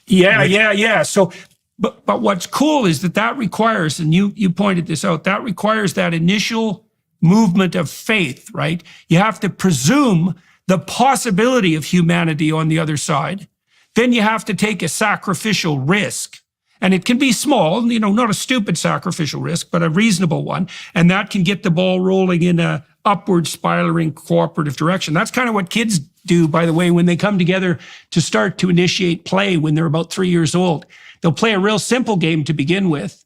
Yeah. So, but what's cool is that requires, and you pointed this out, that requires that initial movement of faith, right? You have to presume the possibility of humanity on the other side, then you have to take a sacrificial risk. And it can be small, not a stupid sacrificial risk, but a reasonable one. And that can get the ball rolling in a upward spiraling cooperative direction. That's kind of what kids do, by the way, when they come together to start to initiate play when they're about 3 years old. They'll play a real simple game to begin with,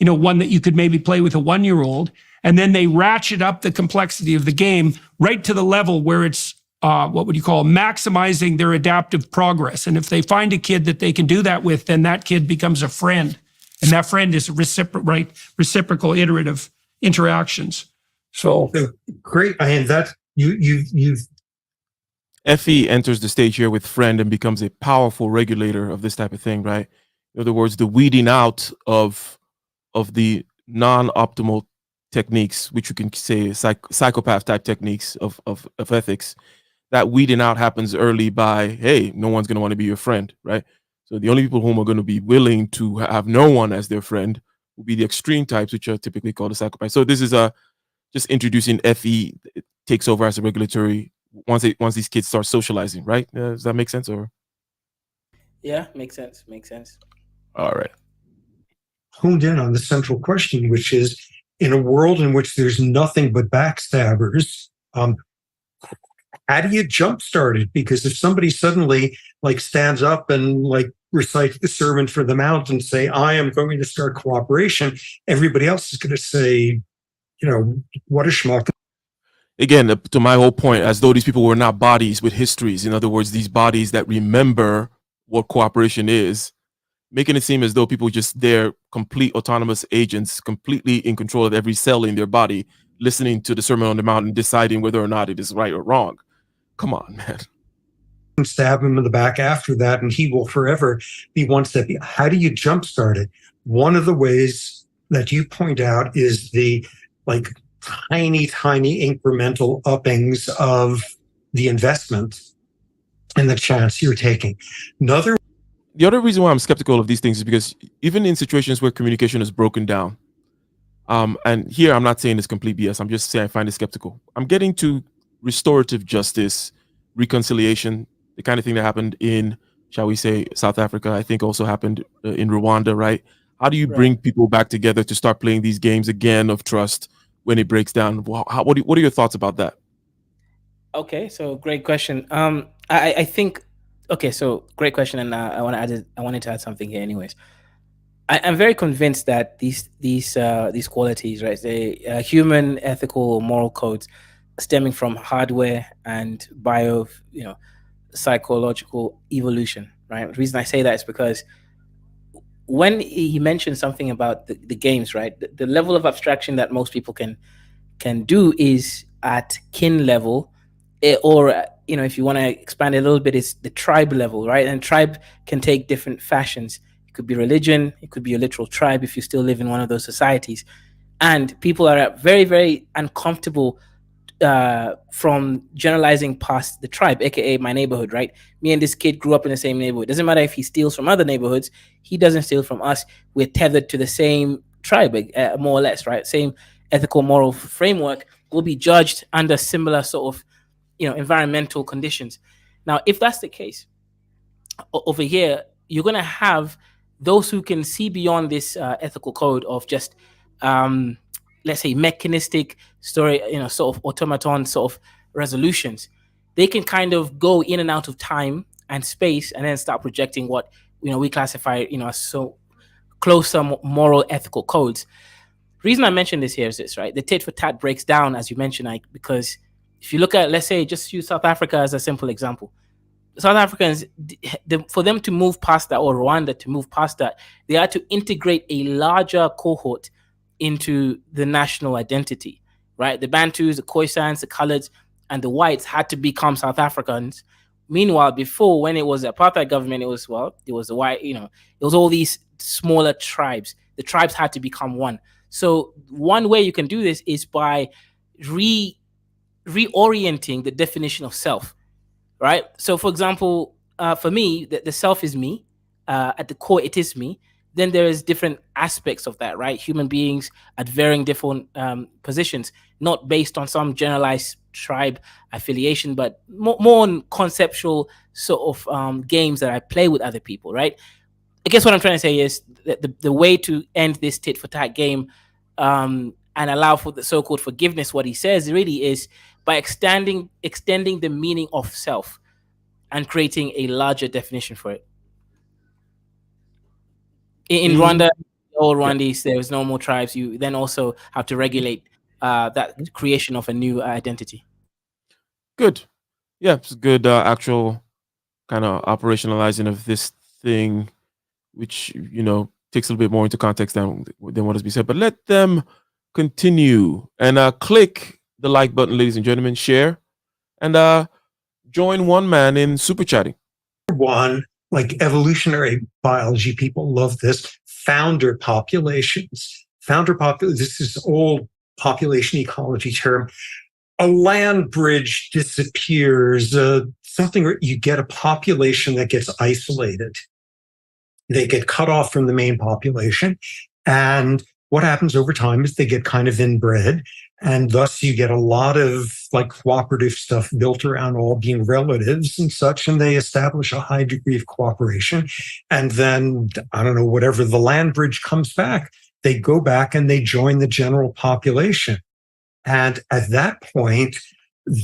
one that you could maybe play with a 1-year-old. And then they ratchet up the complexity of the game right to the level where it's what would you call maximizing their adaptive progress. And if they find a kid that they can do that with, then that kid becomes a friend. And that friend is reciprocal iterative interactions. So great. And that you've FE enters the stage here with friend and becomes a powerful regulator of this type of thing, right? In other words, the weeding out of the non-optimal techniques, which you can say psychopath type techniques of ethics. That weeding out happens early by, hey, no one's going to want to be your friend, right? So the only people whom are going to be willing to have no one as their friend will be the extreme types, which are typically called a psychopath. So this is just introducing FE takes over as a regulatory once these kids start socializing, right? Does that make sense? Or Yeah, makes sense. All right. Honed in on the central question, which is, in a world in which there's nothing but backstabbers, how do you jumpstart it? Because if somebody suddenly stands up and recites the Sermon for the Mount and say, I am going to start cooperation, everybody else is going to say, what a schmuck. Again, to my whole point, as though these people were not bodies with histories. In other words, these bodies that remember what cooperation is, making it seem as though people they're complete autonomous agents, completely in control of every cell in their body, listening to the Sermon on the Mount and deciding whether or not it is right or wrong. Come on, man. Stab him in the back after that, and he will forever be one step. How do you jumpstart it? One of the ways that you point out is the tiny incremental uppings of the investment and the chance you're taking. The other reason why I'm skeptical of these things is because even in situations where communication is broken down, and here I'm not saying it's complete BS, I'm just saying I find it skeptical. I'm getting to restorative justice, reconciliation, the kind of thing that happened in, shall we say, South Africa, I think also happened in Rwanda, right? How do you bring people back together to start playing these games again of trust when it breaks down? What are your thoughts about that? Okay, so great question. I think, okay, so great question, and I wanted to add something here, anyways. I'm very convinced that these qualities, right, the human, ethical, moral codes, stemming from hardware and psychological evolution, right? The reason I say that is because when he mentioned something about the games, right, the level of abstraction that most people can do is at kin level, or if you want to expand it a little bit, it's the tribe level, right? And tribe can take different fashions. It could be religion, it could be a literal tribe if you still live in one of those societies. And people are very, very uncomfortable from generalizing past the tribe, aka my neighborhood, right? Me and this kid grew up in the same neighborhood. Doesn't matter if he steals from other neighborhoods, he doesn't steal from us. We're tethered to the same tribe, more or less, right? Same ethical, moral framework. Will be judged under similar sort of environmental conditions. Now, if that's the case, over here, you're going to have those who can see beyond this ethical code of just let's say mechanistic story, sort of automaton sort of resolutions. They can kind of go in and out of time and space and then start projecting what we classify as so closer moral ethical codes. The reason I mention this here is this, right? The tit for tat breaks down, as you mentioned, because if you look at, let's say, just use South Africa as a simple example. South Africans, for them to move past that, or Rwanda to move past that, they had to integrate a larger cohort into the national identity, right? The Bantus, the Khoisans, the Coloureds, and the whites had to become South Africans. Meanwhile, before, when it was the apartheid government, it was the white, it was all these smaller tribes. The tribes had to become one. So one way you can do this is by reorienting the definition of self, right? So, for example, for me, the self is me. At the core, it is me. then there is different aspects of that, right? Human beings at varying different positions, not based on some generalized tribe affiliation, but more on conceptual sort of games that I play with other people, right? I guess what I'm trying to say is that the way to end this tit for tat game and allow for the so-called forgiveness, what he says really is by extending the meaning of self and creating a larger definition for it. In Rwanda, all Rwandese, there was no more tribes. You then also have to regulate that creation of a new identity. Good. Yeah, it's good actual kind of operationalizing of this thing, which takes a little bit more into context than what has been said. But let them continue and click the like button, ladies and gentlemen, share, and join one man in super chatting. One, like evolutionary biology, people love this. Founder populations. This is old population ecology term. A land bridge disappears, something, you get a population that gets isolated. They get cut off from the main population. And what happens over time is they get kind of inbred. And thus you get a lot of like cooperative stuff built around all being relatives and such. And they establish a high degree of cooperation. And then, I don't know, whatever the land bridge comes back, they go back and they join the general population. And at that point,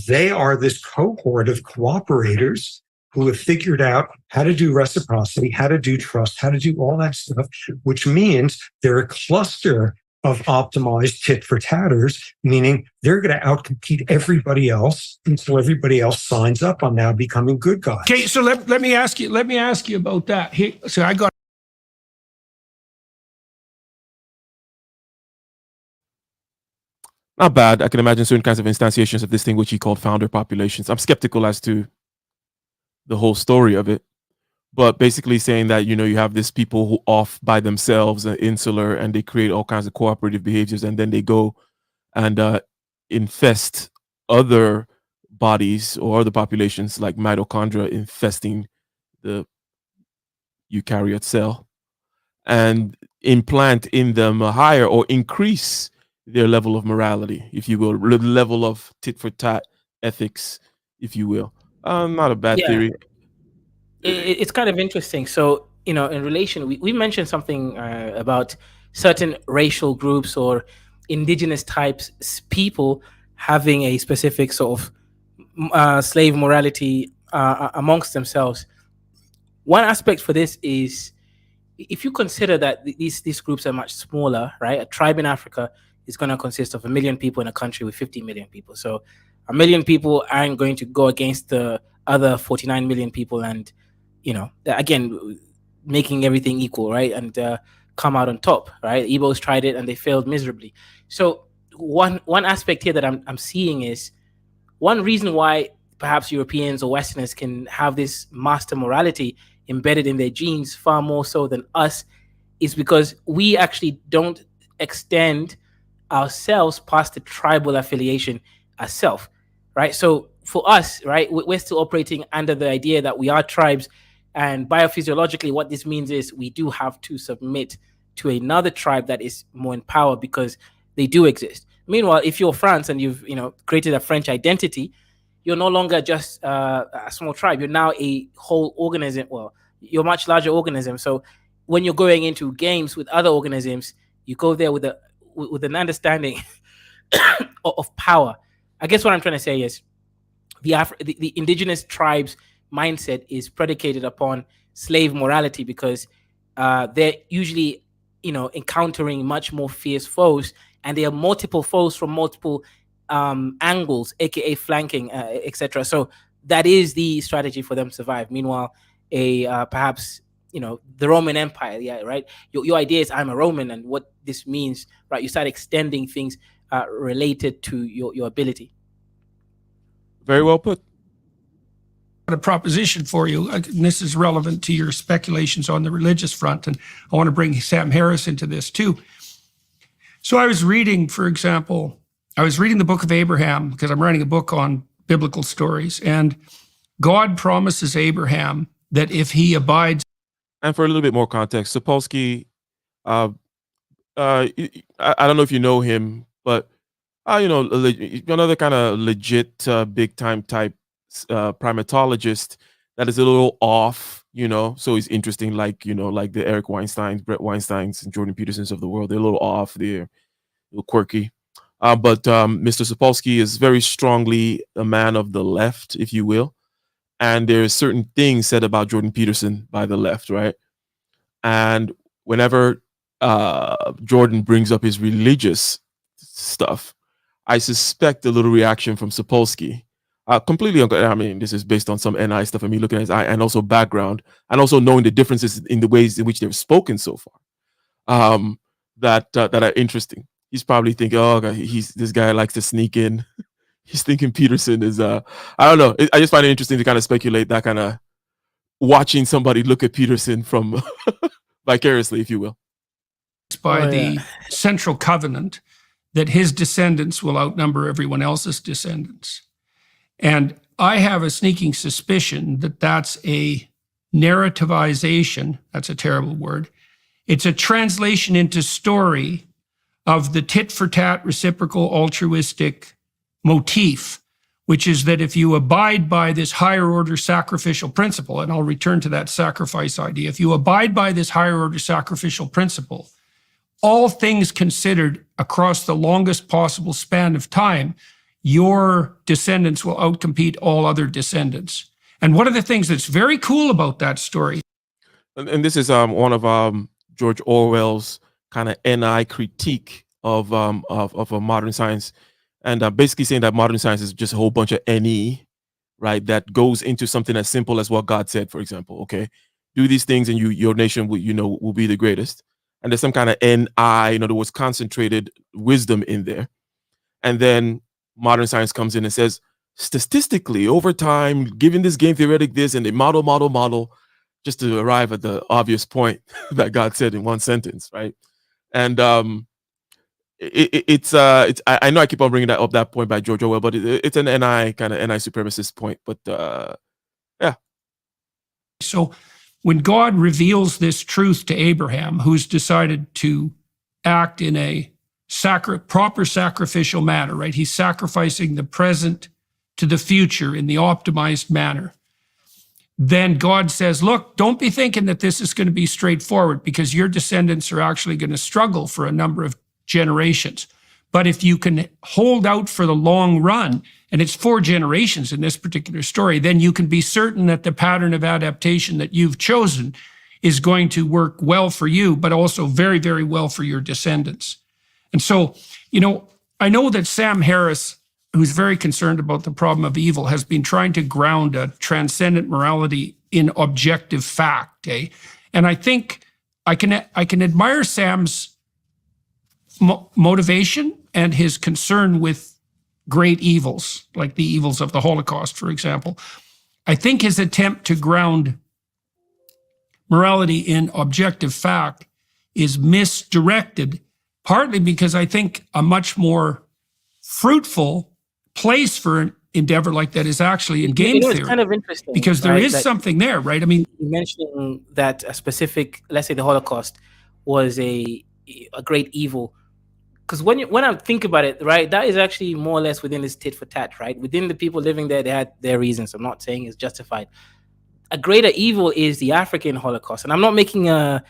they are this cohort of cooperators who have figured out how to do reciprocity, how to do trust, how to do all that stuff, which means they're a cluster of optimized tit for tatters, meaning they're going to outcompete everybody else until everybody else signs up on now becoming good guys. Okay, so let me ask you about that. So I got. Not bad. I can imagine certain kinds of instantiations of this thing, which he called founder populations. I'm skeptical as to the whole story of it, but basically saying that, you have these people who off by themselves and insular, and they create all kinds of cooperative behaviors, and then they go and infest other bodies or other populations, like mitochondria infesting the eukaryote cell, and implant in them a higher or increase their level of morality, if you will, the level of tit for tat ethics, if you will. Not a bad theory. It's kind of interesting. So, in relation, we mentioned something about certain racial groups or indigenous types, people having a specific sort of slave morality amongst themselves. One aspect for this is, if you consider that these groups are much smaller, right? A tribe in Africa is going to consist of 1 million people in a country with 50 million people. So 1 million people aren't going to go against the other 49 million people and, again, making everything equal, right? And come out on top, right? Igbos tried it and they failed miserably. So one aspect here that I'm seeing is one reason why perhaps Europeans or Westerners can have this master morality embedded in their genes far more so than us is because we actually don't extend ourselves past the tribal affiliation as self, right? So for us, right, we're still operating under the idea that we are tribes, and biophysiologically what this means is we do have to submit to another tribe that is more in power because they do exist. Meanwhile, if you're France and you've created a French identity, you're no longer just a small tribe. You're now a whole organism. Well, you're a much larger organism. So when you're going into games with other organisms, you go there with an understanding of power. I guess what I'm trying to say is the indigenous tribes mindset is predicated upon slave morality because they're usually encountering much more fierce foes, and they are multiple foes from multiple angles, aka flanking, etc. So that is the strategy for them to survive. Meanwhile, perhaps the Roman Empire, yeah, right. Your idea is I'm a Roman, and what this means, right? You start extending things related to your ability. Very well put. A proposition for you, and this is relevant to your speculations on the religious front, and I want to bring Sam Harris into this too. So I was reading, for example, the book of Abraham because I'm writing a book on biblical stories, and God promises Abraham that if he abides. And for a little bit more context, Sapolsky Uh, I don't know if you know him, but another kind of legit big time type primatologist that is a little off, so he's interesting, like like the Eric Weinsteins, Brett Weinsteins, and Jordan Petersons of the world. They're a little off, they're a little quirky. But Mr. Sapolsky is very strongly a man of the left, if you will. And there's certain things said about Jordan Peterson by the left, right? And whenever Jordan brings up his religious stuff, I suspect a little reaction from Sapolsky. Completely, I mean, this is based on some NI stuff and me looking at his eye, and also background, and also knowing the differences in the ways in which they've spoken so far, that are interesting. He's probably thinking, oh, God, this guy likes to sneak in. He's thinking Peterson is, I don't know. I just find it interesting to kind of speculate that kind of watching somebody look at Peterson from vicariously, if you will. By the central covenant that his descendants will outnumber everyone else's descendants. And I have a sneaking suspicion that that's a narrativization. That's a terrible word. It's a translation into story of the tit for tat, reciprocal, altruistic motif, which is that if you abide by this higher order sacrificial principle, and I'll return to that sacrifice idea, if you abide by this higher order sacrificial principle, all things considered across the longest possible span of time, your descendants will outcompete all other descendants. And one of the things that's very cool about that story. And this is one of George Orwell's kind of NI critique of modern science, and basically saying that modern science is just a whole bunch of NE, right? That goes into something as simple as what God said, for example. Okay, do these things, and your nation will be the greatest. And there's some kind of NI, in other words, concentrated wisdom in there. And then modern science comes in and says, statistically, over time, given this game theoretic this, and they model, just to arrive at the obvious point that God said in one sentence, right? And it's I know I keep on bringing that point by George Orwell, but it's an NI kind of NI supremacist point. But yeah. So when God reveals this truth to Abraham, who's decided to act in a proper sacrificial manner, right? He's sacrificing the present to the future in the optimized manner. Then God says, look, don't be thinking that this is going to be straightforward, because your descendants are actually going to struggle for a number of generations. But if you can hold out for the long run, and it's 4 generations in this particular story, then you can be certain that the pattern of adaptation that you've chosen is going to work well for you, but also very, very well for your descendants. And so, I know that Sam Harris, who's very concerned about the problem of evil, has been trying to ground a transcendent morality in objective fact. And I think I can admire Sam's motivation and his concern with great evils, like the evils of the Holocaust, for example. I think his attempt to ground morality in objective fact is misdirected, partly because I think a much more fruitful place for an endeavor like that is actually in game theory. It's kind of interesting, because there is something there, right? I mean, you mentioned that a specific, let's say the Holocaust, was a great evil. Because when I think about it, right, that is actually more or less within this tit for tat, right? Within the people living there, they had their reasons. I'm not saying it's justified. A greater evil is the African Holocaust, and I'm not making a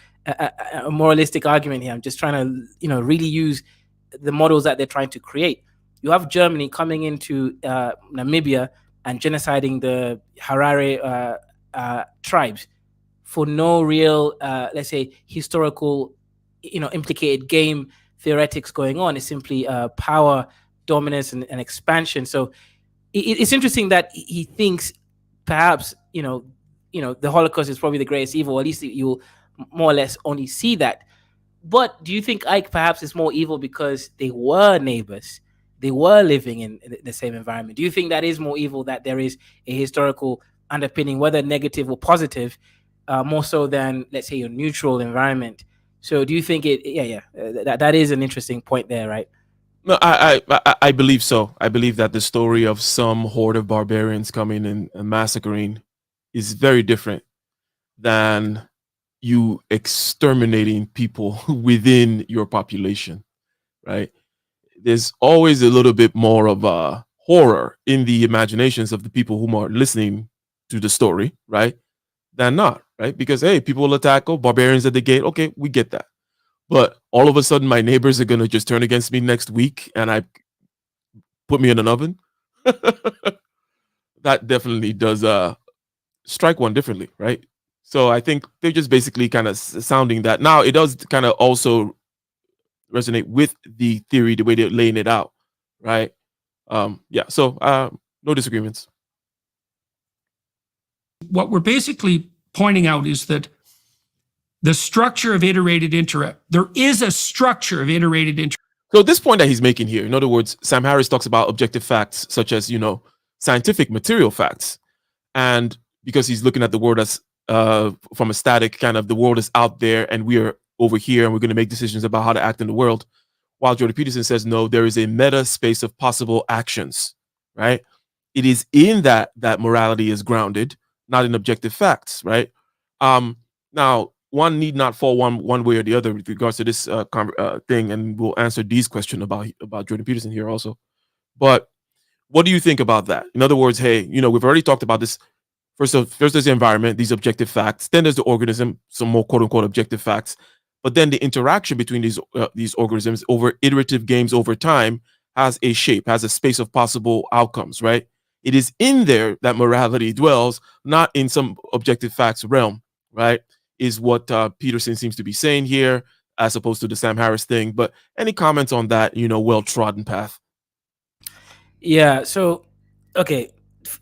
moralistic argument here. I'm just trying to, really use the models that they're trying to create. You have Germany coming into Namibia and genociding the Harare tribes for no real, let's say, historical, implicated game theoretics going on. It's simply power, dominance, and expansion. So it's interesting that he thinks perhaps, the Holocaust is probably the greatest evil, or at least you'll more or less only see that. But do you think Ike perhaps is more evil because they were neighbors? They were living in the same environment. Do you think that is more evil, that there is a historical underpinning, whether negative or positive, more so than, let's say, your neutral environment? So do you think that is an interesting point there, right? No, I believe so. I believe that the story of some horde of barbarians coming and massacring is very different than, you exterminating people within your population, right? There's always a little bit more of a horror in the imaginations of the people who are listening to the story, right? Than not, right? Because hey, people will attack, oh, barbarians at the gate. Okay, we get that. But all of a sudden, my neighbors are gonna just turn against me next week, and I put me in an oven. That definitely does strike one differently, right? So I think they're just basically kind of sounding that. Now it does kind of also resonate with the theory, the way they're laying it out, right? Yeah. So no disagreements. What we're basically pointing out is that the structure of iterated there is a structure of iterated So this point that he's making here, in other words, Sam Harris talks about objective facts such as, scientific material facts. And because he's looking at the world as from a static kind of, the world is out there and we are over here and we're going to make decisions about how to act in the world. While Jordan Peterson says, no, there is a meta space of possible actions, right? It is in that morality is grounded, not in objective facts, right? Now, one need not fall one way or the other with regards to this thing, and we'll answer Dee's question about Jordan Peterson here also. But what do you think about that? In other words, hey, we've already talked about this. First, there's the environment, these objective facts. Then there's the organism, some more quote unquote objective facts. But then the interaction between these organisms over iterative games over time has a shape, has a space of possible outcomes, right? It is in there that morality dwells, not in some objective facts realm, right? Is what Peterson seems to be saying here, as opposed to the Sam Harris thing. But any comments on that, well-trodden path? Yeah. So, okay.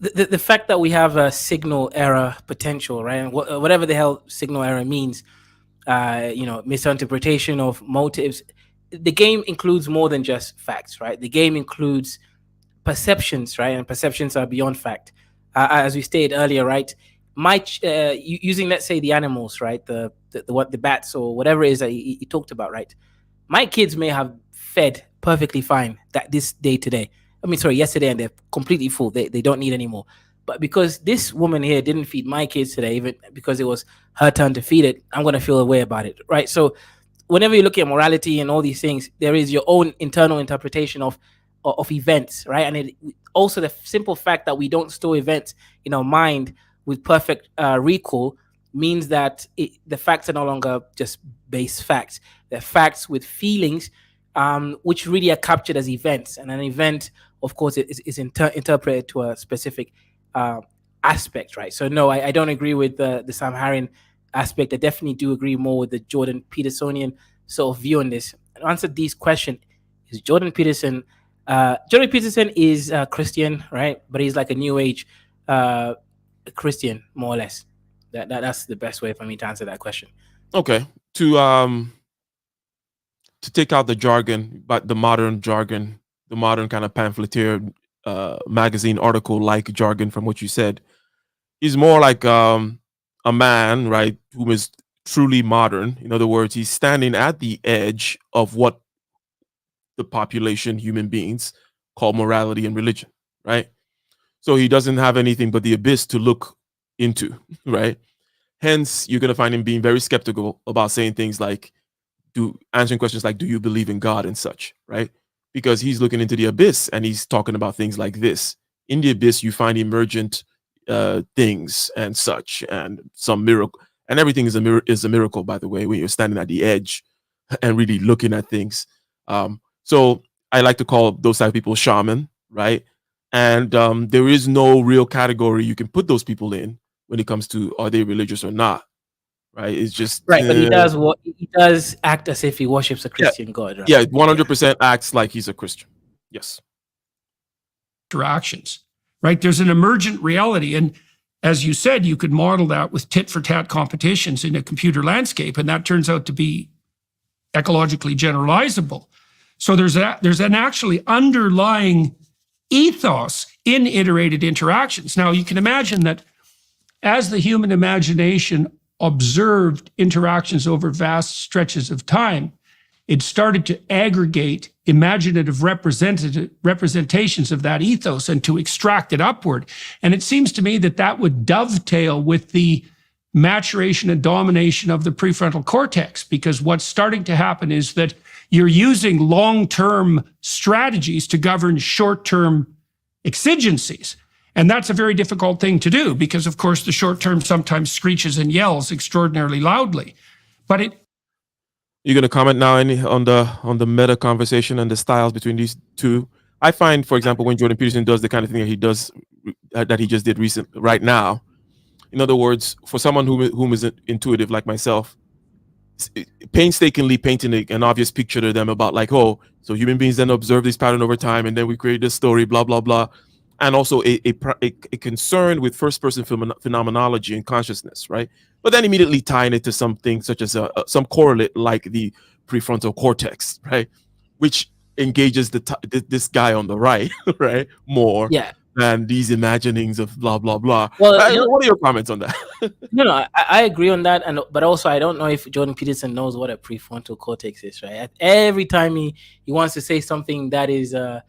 The fact that we have a signal error potential, right? And whatever the hell signal error means, misinterpretation of motives. The game includes more than just facts, right? The game includes perceptions, right? And perceptions are beyond fact. As we stated earlier, right? Using, let's say, the animals, right? The bats or whatever it is that he talked about, right? My kids may have fed perfectly fine this day today. Yesterday, and they're completely full. They don't need any more. But because this woman here didn't feed my kids today, even because it was her turn to feed it, I'm going to feel a way about it, right? So whenever you look at morality and all these things, there is your own internal interpretation of events, right? And also the simple fact that we don't store events in our mind with perfect recall means that the facts are no longer just base facts. They're facts with feelings, which really are captured as events. And an event, of course, is interpreted to a specific aspect, right? So no, I don't agree with the Sam Harris aspect. I definitely do agree more with the Jordan Petersonian sort of view on this. And answer these question is Jordan Peterson is Christian, right? But he's like a new age Christian, more or less. That's the best way for me to answer that question. Okay. To take out the jargon, but the modern jargon, the modern kind of pamphleteer magazine article like jargon from what you said, he's more like a man, right, who is truly modern. In other words, he's standing at the edge of what the population, human beings, call morality and religion, right? So he doesn't have anything but the abyss to look into, right? Hence, you're going to find him being very skeptical about saying things like, answering questions like, do you believe in God and such, right? Because he's looking into the abyss and he's talking about things like this. In the abyss, you find emergent things and such, and some miracle, and everything is a miracle, by the way, when you're standing at the edge and really looking at things. So I like to call those type of people shaman, right? And there is no real category you can put those people in when it comes to are they religious or not, right? It's just right. But he does act as if he worships a Christian God, right? Yeah, 100% acts like he's a Christian. Yes. Interactions, right? There's an emergent reality, and as you said, you could model that with tit for tat competitions in a computer landscape, and that turns out to be ecologically generalizable. So there's an actually underlying ethos in iterated interactions. Now, you can imagine that as the human imagination observed interactions over vast stretches of time, it started to aggregate imaginative representations of that ethos and to extract it upward. And it seems to me that would dovetail with the maturation and domination of the prefrontal cortex, because what's starting to happen is that you're using long-term strategies to govern short-term exigencies. And that's a very difficult thing to do because, of course, the short-term sometimes screeches and yells extraordinarily loudly. But you're going to comment now on the meta conversation and the styles between these two. I find, for example, when Jordan Peterson does the kind of thing that he does, that he just did right now, in other words, for someone whom is intuitive like myself, painstakingly painting an obvious picture to them about like, oh, so human beings then observe this pattern over time, and then we create this story, blah blah blah, and also a concern with first-person phenomenology and consciousness, right? But then immediately tying it to something such as some correlate like the prefrontal cortex, right, which engages this guy on the right, right, more. Yeah. Than these imaginings of blah blah blah. Well, what are your comments on that? No, I agree on that, but also I don't know if Jordan Peterson knows what a prefrontal cortex is, right? Every time he wants to say something that is like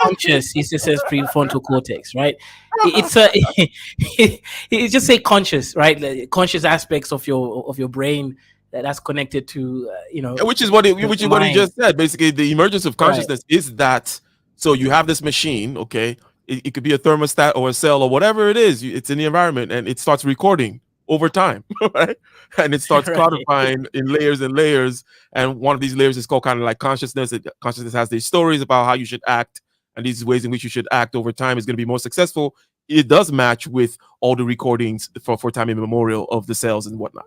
conscious, he just says prefrontal cortex, right? It just say conscious, right? Like conscious aspects of your brain that's connected to which is what he just said. Basically, the emergence of consciousness is that. So you have this machine, okay? It could be a thermostat or a cell or whatever it is. It's in the environment, and it starts recording over time, right? And it starts codifying in layers and layers. And one of these layers is called kind of like consciousness. Consciousness has these stories about how you should act, and these ways in which you should act over time is going to be more successful. It does match with all the recordings for time immemorial of the cells and whatnot.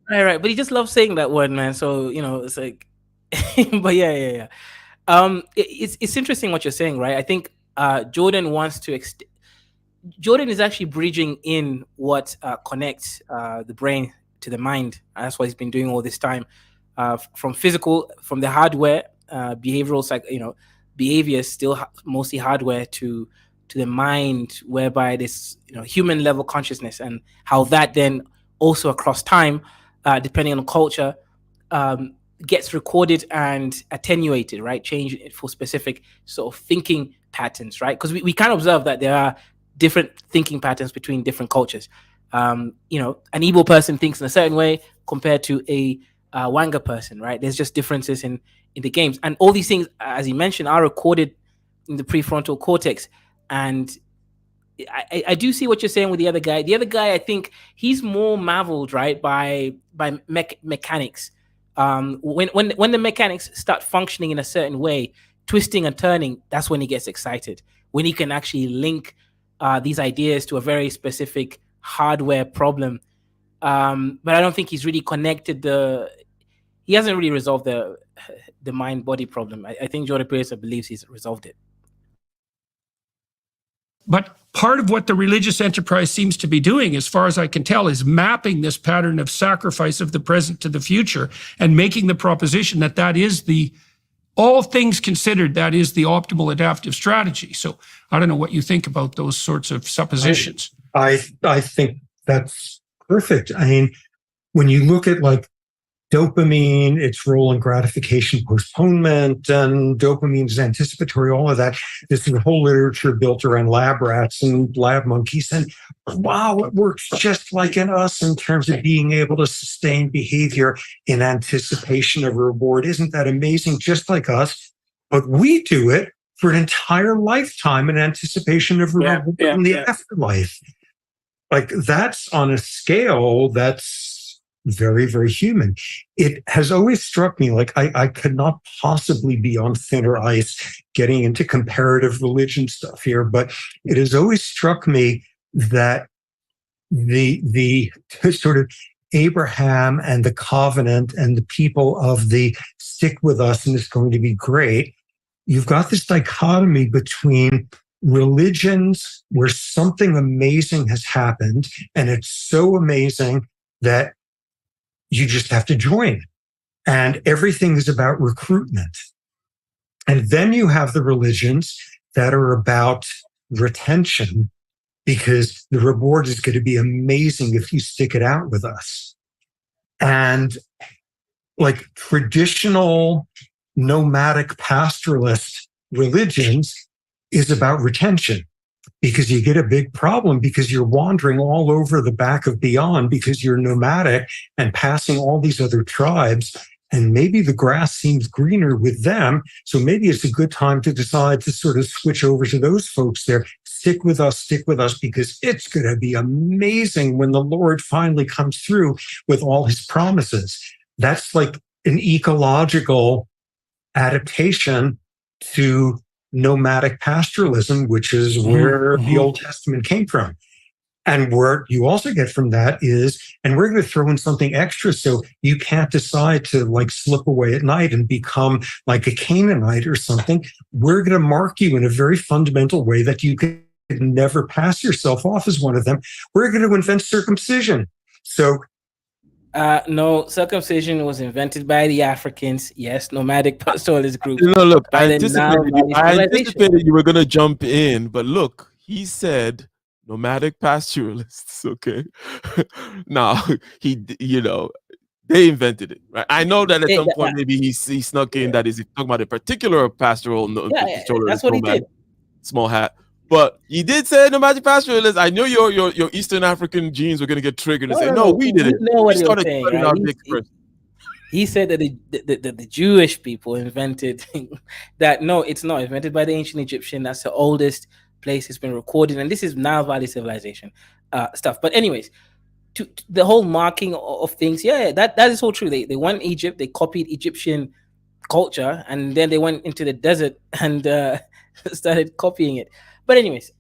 Right. But he just loves saying that word, man. So it's like, but yeah. It's interesting what you're saying, right? I think Jordan wants to Jordan is actually bridging in what connects the brain to the mind. That's what he's been doing all this time, from the hardware, behavioral behavior is still mostly hardware, to the mind, whereby this human level consciousness, and how that then also across time, depending on culture, gets recorded and attenuated, right? Change for specific sort of thinking patterns, right? Because we can observe that there are different thinking patterns between different cultures. An Igbo person thinks in a certain way compared to a Wanga person, right? There's just differences in the games. And all these things, as he mentioned, are recorded in the prefrontal cortex. And I do see what you're saying with the other guy. The other guy, I think he's more marveled, right, by mechanics. When the mechanics start functioning in a certain way, twisting and turning, that's when he gets excited. When he can actually link these ideas to a very specific hardware problem. But I don't think he's really connected he hasn't really resolved the mind-body problem. I think Jordan Peterson believes he's resolved it. But part of what the religious enterprise seems to be doing, as far as I can tell, is mapping this pattern of sacrifice of the present to the future and making the proposition that is all things considered, that is the optimal adaptive strategy. So I don't know what you think about those sorts of suppositions. I think that's perfect. I mean, when you look at like dopamine, its role in gratification postponement, and dopamine is anticipatory, all of that. There's a whole literature built around lab rats and lab monkeys. And wow, it works just like in us in terms of being able to sustain behavior in anticipation of a reward. Isn't that amazing? Just like us. But we do it for an entire lifetime in anticipation of reward in the afterlife. Like that's on a scale that's very, very human. It has always struck me like I could not possibly be on thinner ice getting into comparative religion stuff here, but it has always struck me that the sort of Abraham and the covenant and the people of the stick with us and it's going to be great. You've got this dichotomy between religions where something amazing has happened, and it's so amazing that you just have to join. And everything is about recruitment. And then you have the religions that are about retention, because the reward is going to be amazing if you stick it out with us. And like traditional nomadic pastoralist religions is about retention. because you get a big problem because you're wandering all over the back of beyond because you're nomadic and passing all these other tribes. And maybe the grass seems greener with them. So maybe it's a good time to decide to sort of switch over to those folks there. Stick with us, because it's going to be amazing when the Lord finally comes through with all his promises. That's like an ecological adaptation to nomadic pastoralism, which is where the Old Testament came from. And where you also get from that is, and we're going to throw in something extra so you can't decide to like slip away at night and become like a Canaanite or something. We're going to mark you in a very fundamental way that you can never pass yourself off as one of them. We're going to invent circumcision. So no, circumcision was invented by the Africans. Yes, nomadic pastoralist group. No, look, I anticipated you were going to jump in, but look, he said nomadic pastoralists. Okay, now they invented it, right? I know that at some point maybe he snuck in that is talking about a particular pastoral. That's what he did. Small hat. But he did say nomadic pastoralists. I knew your Eastern African genes were going to get triggered and say, no, we did it. We started cutting our dicks first. He said that the Jewish people invented that. No, it's not invented by the ancient Egyptian. That's the oldest place it's been recorded. And this is Nile Valley civilization stuff. But anyways, to the whole marking of things, that is all true. They went Egypt, they copied Egyptian culture, and then they went into the desert and started copying it. But anyways,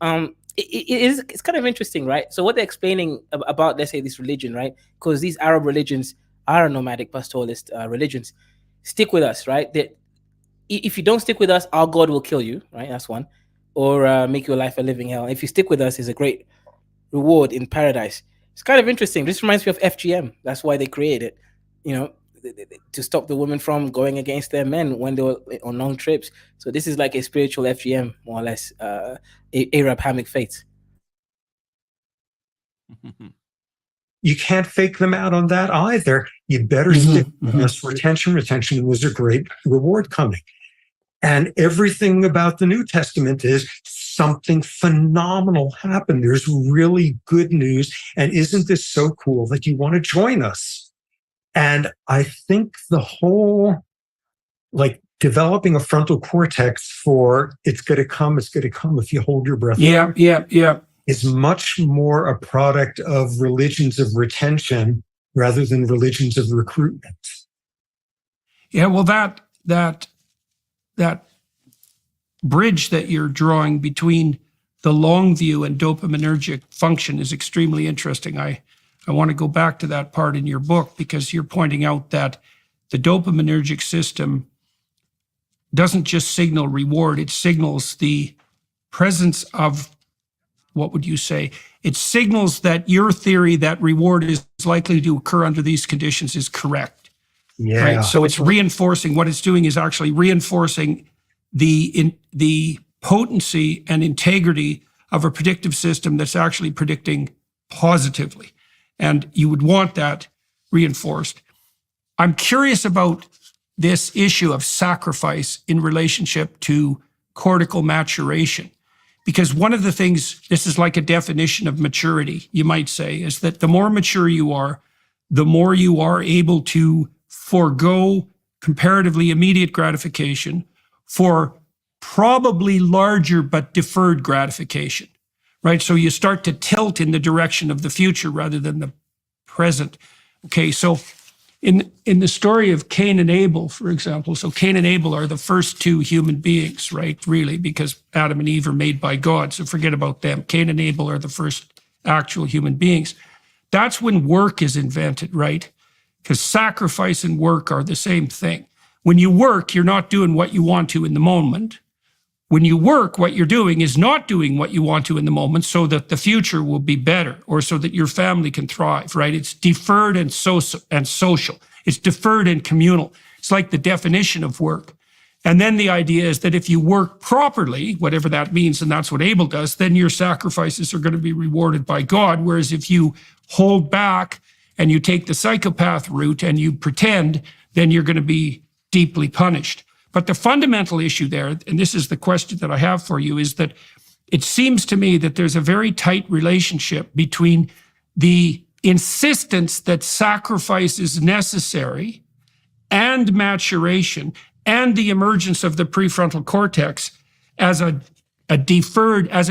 it's kind of interesting, right? So what they're explaining about, let's say, this religion, right? Because these Arab religions are nomadic pastoralist religions. Stick with us, right? If you don't stick with us, our God will kill you, right? That's one. Or make your life a living hell. If you stick with us, is a great reward in paradise. It's kind of interesting. This reminds me of FGM. That's why they created it, to stop the women from going against their men when they were on long trips. So this is like a spiritual FGM, more or less, Abrahamic faith. You can't fake them out on that either. You better stick with us. Retention, and there's a great reward coming. And everything about the New Testament is something phenomenal happened. There's really good news. And isn't this so cool that you want to join us? And I think the whole, like, developing a frontal cortex for it's going to come if you hold your breath. Yeah. Is much more a product of religions of retention rather than religions of recruitment. Yeah, well, that bridge that you're drawing between the long view and dopaminergic function is extremely interesting. I want to go back to that part in your book because you're pointing out that the dopaminergic system doesn't just signal reward, it signals the presence of, what would you say? It signals that your theory that reward is likely to occur under these conditions is correct. Yeah. Right? So it's reinforcing, what it's doing is actually reinforcing the potency and integrity of a predictive system that's actually predicting positively. And you would want that reinforced. I'm curious about this issue of sacrifice in relationship to cortical maturation. Because one of the things, this is like a definition of maturity, you might say, is that the more mature you are, the more you are able to forego comparatively immediate gratification for probably larger but deferred gratification, right? So you start to tilt in the direction of the future rather than the present. Okay, so in the story of Cain and Abel, for example, so Cain and Abel are the first two human beings, right? Really, because Adam and Eve are made by God, so forget about them. Cain and Abel are the first actual human beings. That's when work is invented, right? Because sacrifice and work are the same thing. When you work, you're not doing what you want to in the moment. When you work, what you're doing is not doing what you want to in the moment so that the future will be better or so that your family can thrive, right? It's deferred and social. It's deferred and communal. It's like the definition of work. And then the idea is that if you work properly, whatever that means, and that's what Abel does, then your sacrifices are going to be rewarded by God. Whereas if you hold back and you take the psychopath route and you pretend, then you're going to be deeply punished. But the fundamental issue there, and this is the question that I have for you, is that it seems to me that there's a very tight relationship between the insistence that sacrifice is necessary and maturation and the emergence of the prefrontal cortex as a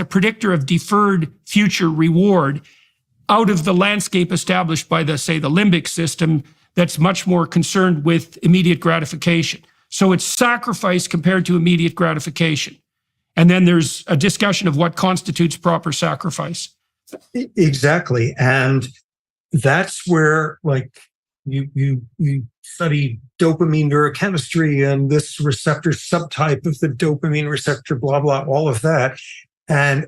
predictor of deferred future reward out of the landscape established by the limbic system that's much more concerned with immediate gratification. So it's sacrifice compared to immediate gratification. And then there's a discussion of what constitutes proper sacrifice. Exactly. And that's where, like, you study dopamine neurochemistry and this receptor subtype of the dopamine receptor, blah, blah, all of that. And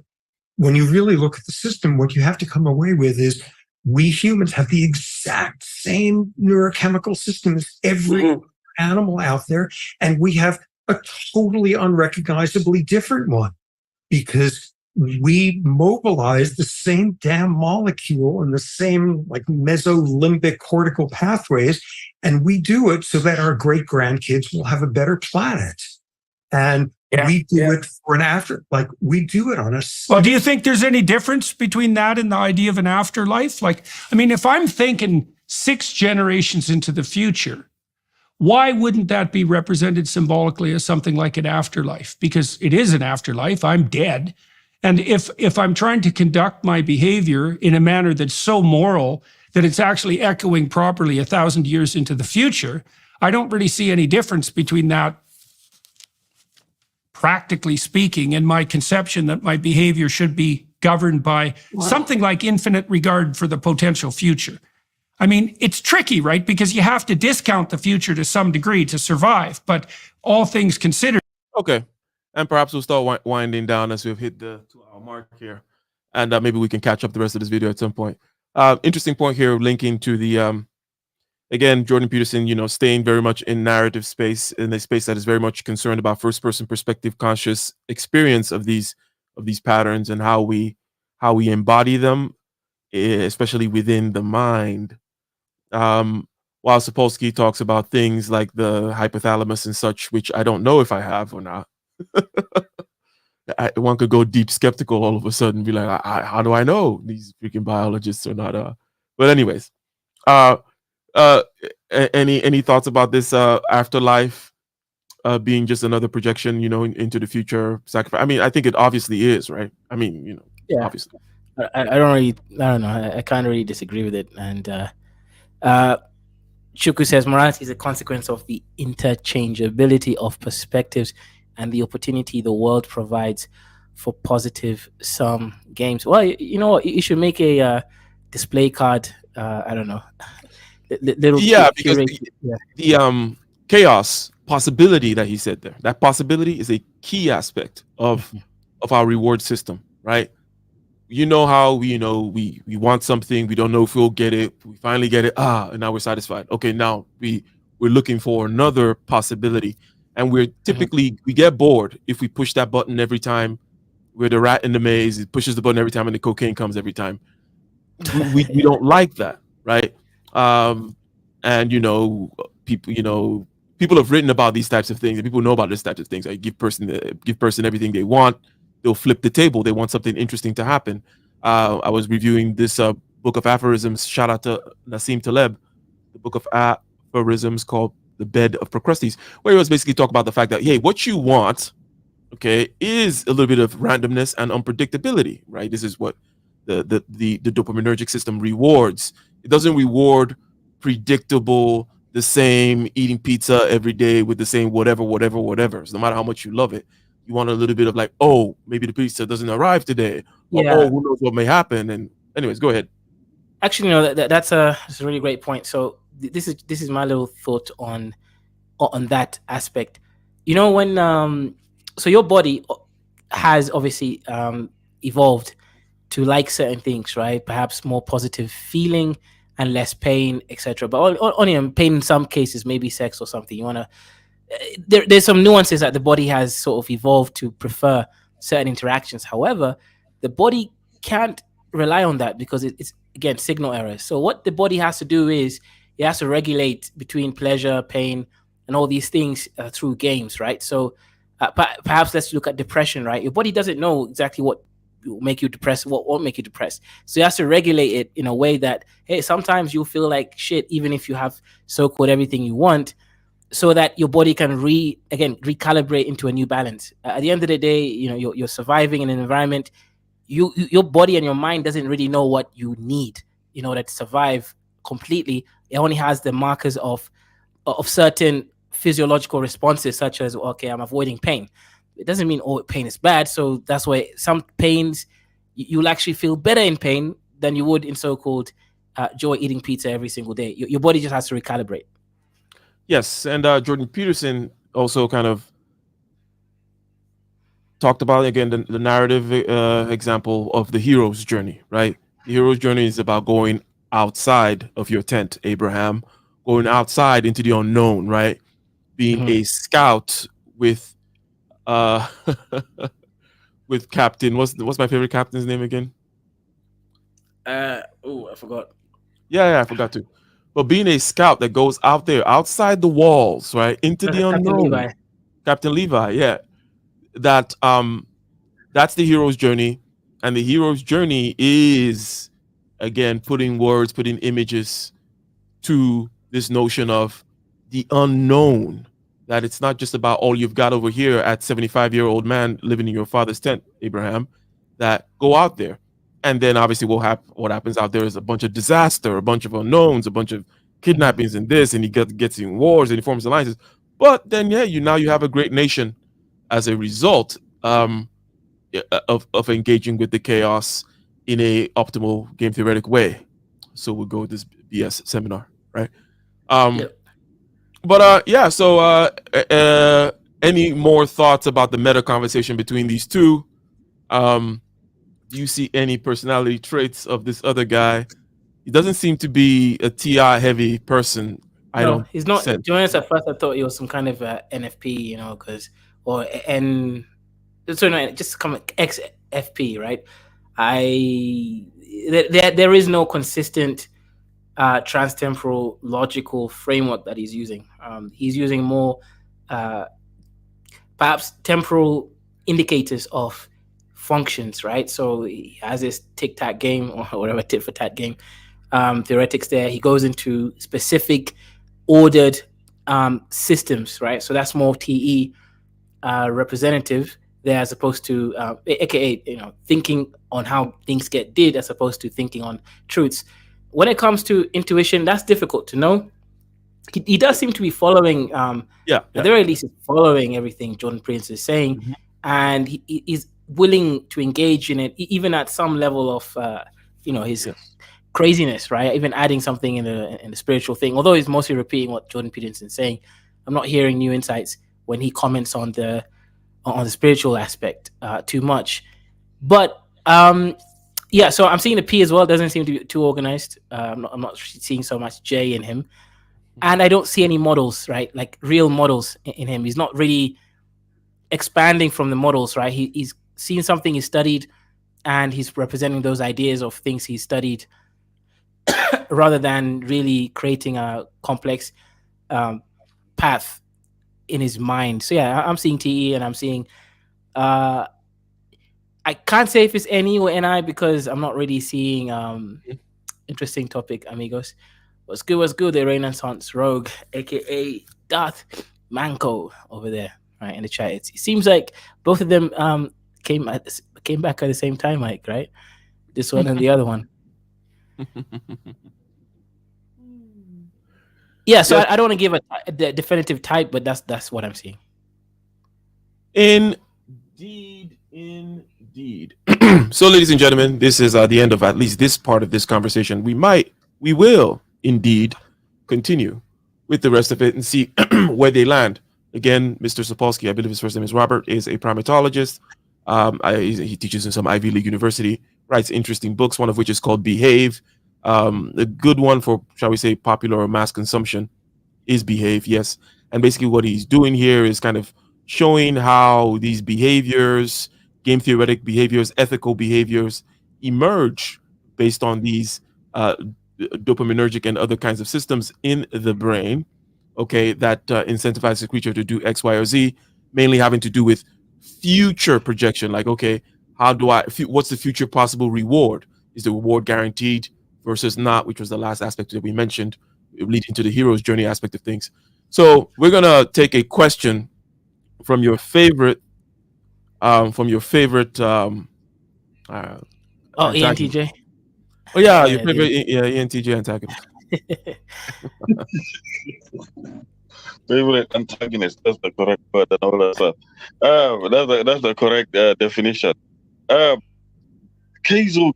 when you really look at the system, what you have to come away with is we humans have the exact same neurochemical system as every animal out there. And we have a totally unrecognizably different one because we mobilize the same damn molecule and the same like mesolimbic cortical pathways. And we do it so that our great grandkids will have a better planet. And we do it for an after, like we do it on a. Well, do you think there's any difference between that and the idea of an afterlife? Like, I mean, if I'm thinking 6 generations into the future, why wouldn't that be represented symbolically as something like an afterlife? Because it is an afterlife. I'm dead. And if I'm trying to conduct my behavior in a manner that's so moral that it's actually echoing properly 1,000 years into the future, I don't really see any difference between that, practically speaking, and my conception that my behavior should be governed by something like infinite regard for the potential future. I mean, it's tricky, right? Because you have to discount the future to some degree to survive, but all things considered. Okay. And perhaps we'll start winding down as we've hit the 2-hour mark here. And maybe we can catch up the rest of this video at some point. Interesting point here, linking to the, again, Jordan Peterson, staying very much in narrative space, in a space that is very much concerned about first-person perspective, conscious experience of these patterns and how we embody them, especially within the mind. While Sapolsky talks about things like the hypothalamus and such, which I don't know if I have or not. One could go deep skeptical all of a sudden and be like, how do I know these freaking biologists are not but anyways, any thoughts about this afterlife being just another projection, into the future sacrifice? I mean, I think it obviously is, right? I mean, obviously. I don't know. I can't really disagree with it. And Chuku says morality is a consequence of the interchangeability of perspectives and the opportunity the world provides for positive sum games. Well, you know what? You should make a display card. I don't know. Little because the chaos possibility that he said there, that possibility is a key aspect of our reward system, right? You know how we want something, we don't know if we'll get it, we finally get it, and now we're satisfied. Okay, now we're looking for another possibility. And we're typically, we get bored if we push that button every time. We're the rat in the maze. It pushes the button every time and the cocaine comes every time. We don't like that, right? And, people have written about these types of things, and people know about these types of things. Like give person everything they want. They'll flip the table. They want something interesting to happen. I was reviewing this book of aphorisms. Shout out to Nassim Taleb, the book of aphorisms called The Bed of Procrustes, where he was basically talking about the fact that, hey, what you want, okay, is a little bit of randomness and unpredictability, right? This is what the dopaminergic system rewards. It doesn't reward predictable, the same eating pizza every day with the same whatever. So no matter how much you love it, you want a little bit of like, oh, maybe the pizza doesn't arrive today. Or, oh, who knows what may happen. And anyways, go ahead. Actually, that's a really great point. So this is my little thought on that aspect. When so your body has obviously evolved to like certain things, right? Perhaps more positive feeling and less pain, etc. But only pain in some cases, maybe sex or something. You want to. There's some nuances that the body has sort of evolved to prefer certain interactions. However, the body can't rely on that because it's again signal errors. So what the body has to do is it has to regulate between pleasure, pain, and all these things through games, right? So Perhaps let's look at depression, right? Your body doesn't know exactly what will make you depressed, what won't make you depressed. So you have to regulate it in a way that, hey, sometimes you'll feel like shit, even if you have so-called everything you want, so that your body can recalibrate into a new balance. At the end of the day, you're surviving in an environment. Your body and your mind doesn't really know what you need in order to survive completely. It only has the markers of certain physiological responses, such as, okay, I'm avoiding pain. It doesn't mean all pain is bad. So that's why some pains, you'll actually feel better in pain than you would in so-called joy eating pizza every single day. Your body just has to recalibrate. Yes, and Jordan Peterson also kind of talked about, again, the narrative example of the hero's journey, right? The hero's journey is about going outside of your tent, Abraham, going outside into the unknown, right? Being a scout with uh with Captain, what's my favorite captain's name again? I forgot. Yeah, I forgot to. But being a scout that goes out there, outside the walls, right, into the Captain unknown. Levi. Captain Levi, yeah. That that's the hero's journey. And the hero's journey is, again, putting images to this notion of the unknown. That it's not just about all you've got over here at 75-year-old man living in your father's tent, Abraham. That go out there. And then obviously what happens out there is a bunch of disaster, a bunch of unknowns, a bunch of kidnappings and this, and he gets in wars and he forms alliances. But then you have a great nation as a result of engaging with the chaos in a optimal game theoretic way. So we'll go with this BS seminar, right? Yep. But yeah, so any more thoughts about the meta conversation between these two? Do you see any personality traits of this other guy? He doesn't seem to be a TI heavy person. I No, don't he's not. To sense. be honest, at first I thought he was some kind of NFP, because or N. So no, just come XFP, right? There is no consistent transtemporal logical framework that he's using. He's using more perhaps temporal indicators of functions, right? So he has this tic-tac game or whatever tit-for-tat game theoretics there. He goes into specific ordered systems, right? So that's more TE representative there, as opposed to aka thinking on how things get did, as opposed to thinking on truths. When it comes to intuition, that's difficult to know. He does seem to be following at the very least, he's following everything Jordan Prince is saying, and he's willing to engage in it, even at some level of his craziness, right? Even adding something in the spiritual thing, although he's mostly repeating what Jordan Peterson is saying. I'm not hearing new insights when he comments on the spiritual aspect too much. But so I'm seeing the P as well. Doesn't seem to be too organized. I'm not seeing so much J in him, and I don't see any models, right? Like real models in him. He's not really expanding from the models, right? He's seen something he studied, and he's representing those ideas of things he studied, rather than really creating a complex path in his mind. So yeah, I'm seeing TE, and I'm seeing I can't say if it's NE or NI because I'm not really seeing interesting topic, amigos. What's good? The Renaissance Rogue, aka Darth Manco, over there, right in the chat. It seems like both of them came back at the same time, Mike, right? This one and the other one. Yeah, so I don't want to give a definitive type, but that's what I'm seeing. Indeed. So, ladies and gentlemen, this is the end of at least this part of this conversation. We will indeed continue with the rest of it and see where they land. Again, Mr. Sapolsky, I believe his first name is Robert, is a primatologist. He teaches in some Ivy League university, writes interesting books, one of which is called Behave. A good one for, shall we say, popular or mass consumption is Behave, yes. And basically what he's doing here is kind of showing how these behaviors, game theoretic behaviors, ethical behaviors, emerge based on these dopaminergic and other kinds of systems in the brain, okay, that incentivize the creature to do X, Y, or Z. mainly having to do with future projection. Like, okay, what's the future possible reward? Is the reward guaranteed versus not, which was the last aspect that we mentioned, leading to the hero's journey aspect of things. So we're gonna take a question from your favorite, uh, Oh, antagonist. ENTJ. Oh yeah, Go your ahead, favorite, Ian. ENTJ antagonist. Favorite antagonist. That's the correct word and all that stuff. That's the correct definition. Uh, Keizo.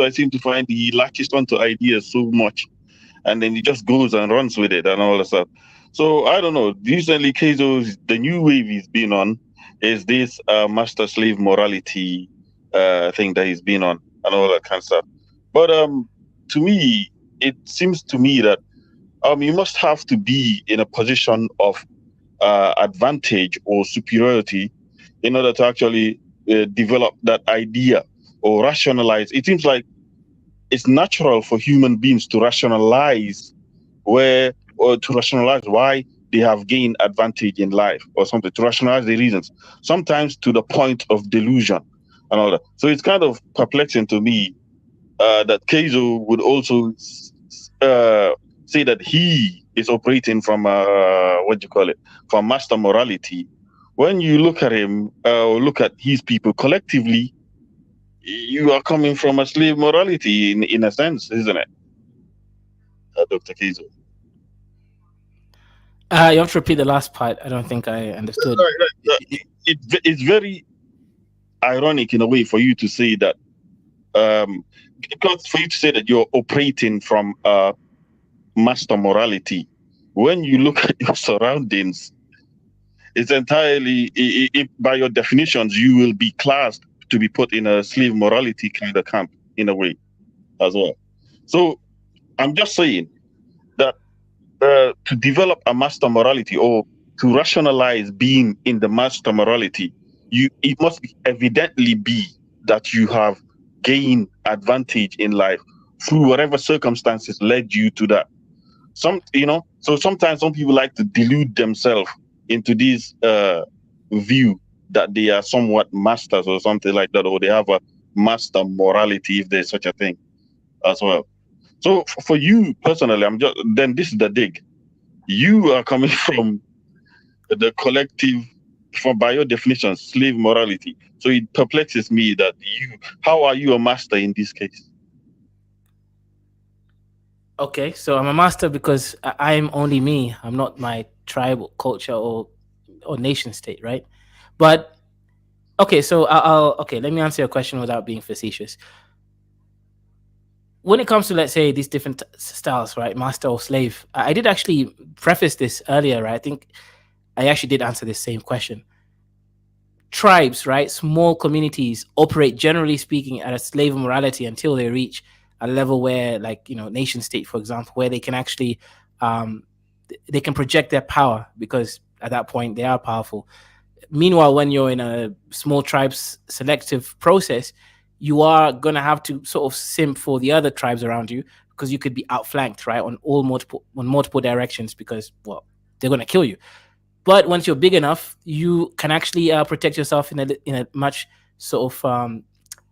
I seem to find he latches onto ideas so much, and then he just goes and runs with it and all that stuff. So I don't know. Recently, Keizo's the new wave he's been on is this master slave morality thing that he's been on and all that kind of stuff. But to me, it seems to me that you must have to be in a position of advantage or superiority in order to actually develop that idea or rationalize. It seems like it's natural for human beings to rationalize to rationalize why they have gained advantage in life or something, to rationalize the reasons, sometimes to the point of delusion and all that. So it's kind of perplexing to me that Keizo would also say that he is operating from from master morality. When you look at him or look at his people collectively, you are coming from a slave morality in a sense, isn't it, Dr. Keizo? You have to repeat the last part. I don't think I understood. It's very ironic in a way for you to say that, because for you to say that you're operating from master morality. When you look at your surroundings, it's entirely, by your definitions, you will be classed to be put in a slave morality kind of camp in a way as well. So I'm just saying that to develop a master morality or to rationalize being in the master morality, it must evidently be that you have gained advantage in life through whatever circumstances led you to that. So sometimes some people like to delude themselves into this view that they are somewhat masters or something like that, or they have a master morality, if there's such a thing as well. So for you personally, then this is the dig. You are coming from the collective, by your definition, slave morality. So it perplexes me that how are you a master in this case? Okay, so I'm a master because I'm only me. I'm not my tribal culture or nation state, right? But okay, so okay. Let me answer your question without being facetious. When it comes to, let's say, these different styles, right, master or slave, I did actually preface this earlier, right? I think I actually did answer this same question. Tribes, right, small communities operate, generally speaking, at a slave morality until they reach a level where, like, nation state, for example, where they can actually they can project their power, because at that point they are powerful. Meanwhile, when you're in a small tribes selective process, you are going to have to sort of simp for the other tribes around you, because you could be outflanked, right, on multiple directions, because, well, they're going to kill you. But once you're big enough, you can actually protect yourself in a much sort of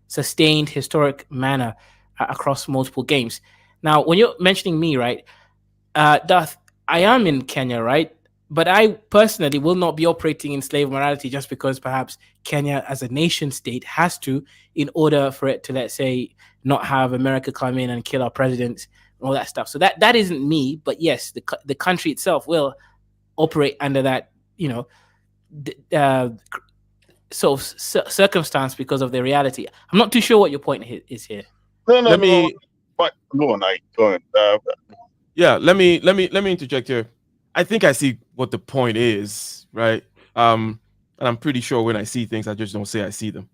sustained historic manner across multiple games. Now, when you're mentioning me, right, Darth, I am in Kenya, right? But I personally will not be operating in slave morality just because perhaps Kenya as a nation state has to, in order for it to, let's say, not have America come in and kill our presidents and all that stuff. So that isn't me. But yes, the country itself will operate under that, sort of circumstance because of the reality. I'm not too sure what your point is here. No. But go on. Yeah, let me interject here. I think I see what the point is, right? And I'm pretty sure when I see things, I just don't say I see them.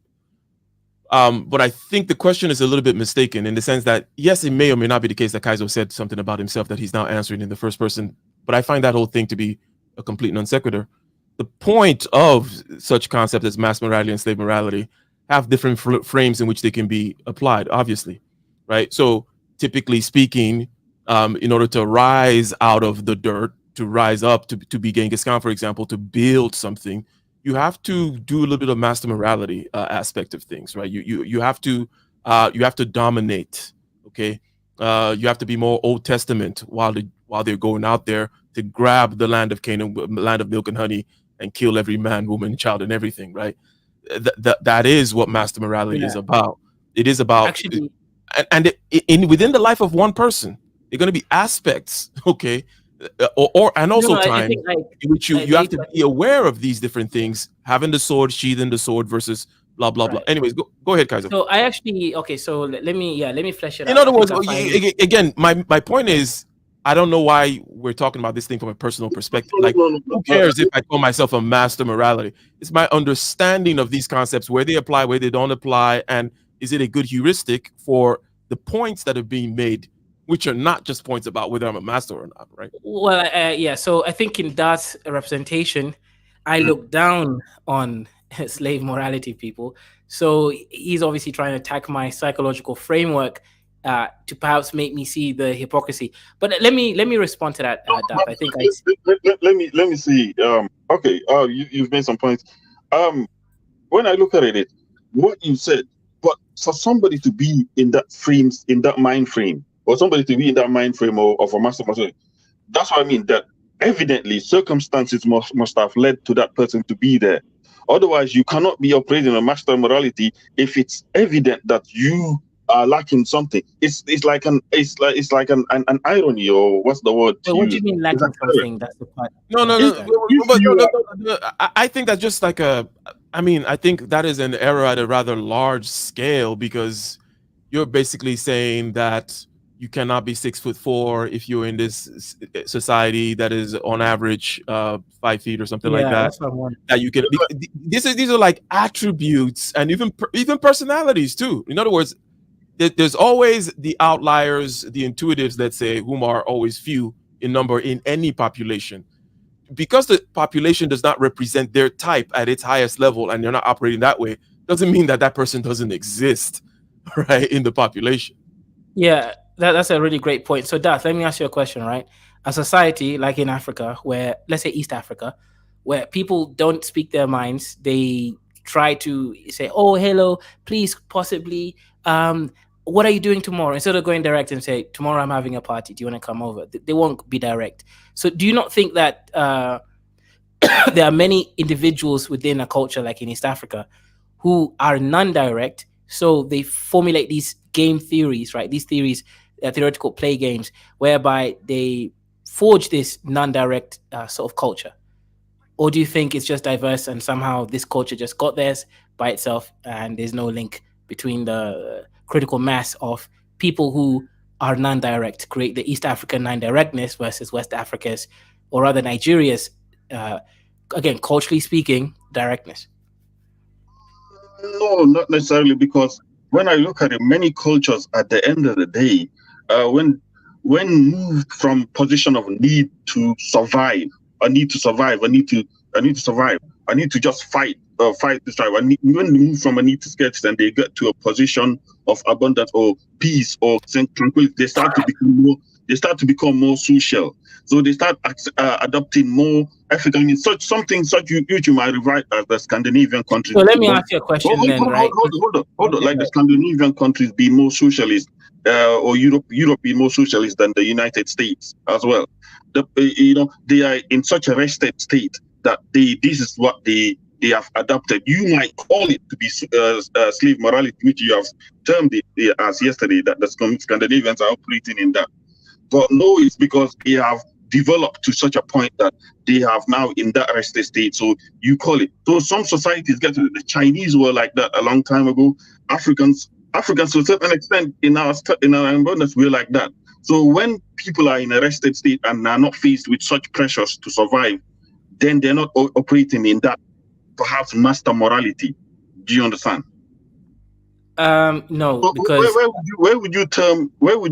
But I think the question is a little bit mistaken, in the sense that, yes, it may or may not be the case that Kaizo said something about himself that he's now answering in the first person. But I find that whole thing to be a complete non sequitur. The point of such concepts as mass morality and slave morality have different frames in which they can be applied, obviously, right? So typically speaking, in order to rise out of the dirt, rise up to be Genghis Khan, for example, to build something, you have to do a little bit of master morality aspect of things, right? You have to dominate. Okay, you have to be more Old Testament while they're going out there to grab the land of Canaan, land of milk and honey, and kill every man, woman, child, and everything. Right? That is what master morality is about. It is about Actually, and within the life of one person, there are going to be aspects, okay, and also I time think like in which you have to be aware of these different things, having the sword, sheathing the sword versus blah blah blah. right. Anyways, go ahead, Kaiser. So I actually okay. So let me flesh it out. In other I think words, I find again, my point is, I don't know why we're talking about this thing from a personal perspective. Like, who cares if I call myself a master morality? It's my understanding of these concepts, where they apply, where they don't apply, and is it a good heuristic for the points that are being made, which are not just points about whether I'm a master or not, right? Well, yeah. So I think in that representation, I look down on slave morality people. So he's obviously trying to attack my psychological framework to perhaps make me see the hypocrisy. But let me respond to that, Daph. I think let me see. Okay. You've made some points. When I look at it, what you said, but for somebody to be in that frame, in that mind frame, or somebody to be in that mind frame of a master, that's what I mean. That evidently circumstances must have led to that person to be there. Otherwise, you cannot be operating a master morality if it's evident that you are lacking something. It's like an irony, or what's the word? what do you mean lacking something? That's the part. No, I think that's just like I think that is an error at a rather large scale, because you're basically saying that you cannot be 6'4" if you're in this society that is on average 5 feet or something like that. That's what I want. That you can. These are like attributes and even personalities too. In other words, there's always the outliers, the intuitives, let's say, whom are always few in number in any population. Because the population does not represent their type at its highest level, and they're not operating that way, doesn't mean that person doesn't exist, right, in the population. Yeah, that's a really great point. So, Darth, let me ask you a question, right? A society like in Africa, where, let's say East Africa, where people don't speak their minds, they try to say, oh, hello, please, possibly, what are you doing tomorrow? Instead of going direct and say, tomorrow I'm having a party, do you want to come over? They won't be direct. So do you not think that there are many individuals within a culture like in East Africa who are non-direct, so they formulate these game theories, right? These theories, theoretical play games, whereby they forge this non-direct sort of culture? Or do you think it's just diverse and somehow this culture just got theirs by itself and there's no link between the critical mass of people who are non-direct, create the East African non-directness versus West Africa's, or rather Nigeria's, again, culturally speaking, directness? No, not necessarily, because when I look at it, many cultures at the end of the day, when moved from position of need to survive, I need to survive, I need to survive, I need to just fight this tribe. When they move from a need to scarcity and they get to a position of abundance or peace or tranquility, they start to become more social. So they start adopting more African, you might write as the Scandinavian countries. So let me ask you a question then, right? Hold on. Like the Scandinavian countries be more socialist, or Europe be more socialist than the United States as well. They are in such a rested state that this is what they have adopted. You might call it to be slave morality, which you have termed it as yesterday, that the Scandinavians are operating in that. But no, it's because they have developed to such a point that they have now in that rested state. So you call it. So some societies get to it. The Chinese were like that a long time ago. Africans to a certain extent in our environment, we're like that. So when people are in a rested state and are not faced with such pressures to survive, then they're not operating in that perhaps master morality. Do you understand? No, so because where would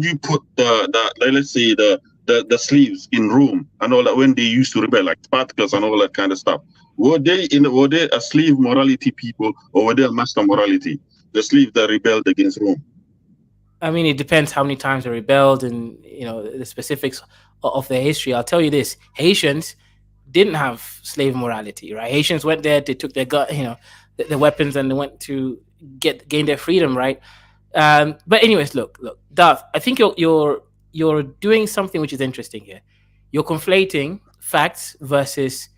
you put the let's say the slaves in Rome and all that when they used to rebel, like Spartacus and all that kind of stuff? Were they a slave morality people, or were they a master morality? The slaves that rebelled against Rome. I mean, it depends how many times they rebelled and the specifics of their history. I'll tell you this: Haitians didn't have slave morality, right? Haitians went there, they took their the weapons, and they went to gain their freedom, right? But anyways, look, Darth, I think you're doing something which is interesting here. You're conflating facts versus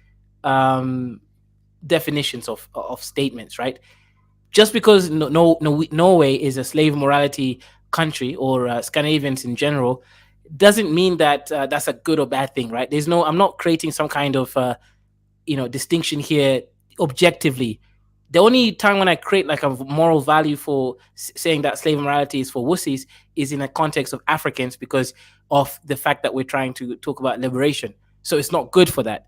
definitions of statements, right? Just because Norway is a slave morality country, or Scandinavians in general, doesn't mean that that's a good or bad thing, right? I'm not creating some kind of distinction here objectively. The only time when I create like a moral value for saying that slave morality is for wussies is in a context of Africans, because of the fact that we're trying to talk about liberation. So it's not good for that.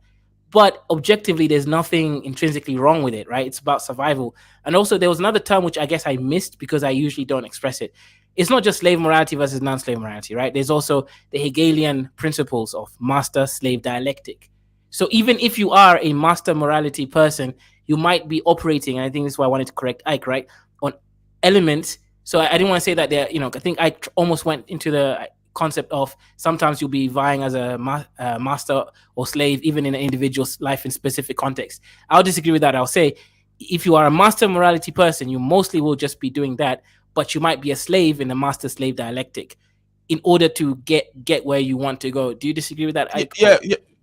But objectively, there's nothing intrinsically wrong with it, right? It's about survival. And also, there was another term which I guess I missed because I usually don't express it. It's not just slave morality versus non-slave morality, right? There's also the Hegelian principles of master-slave dialectic. So even if you are a master morality person, you might be operating, and I think this is why I wanted to correct Ike, right, on elements. So I didn't want to say that they're, I think I almost went into the concept of sometimes you'll be vying as a master or slave, even in an individual's life in specific context. I'll disagree with that. I'll say if you are a master morality person, you mostly will just be doing that, but you might be a slave in a master-slave dialectic in order to get where you want to go. Do you disagree with that, Ike? Yeah.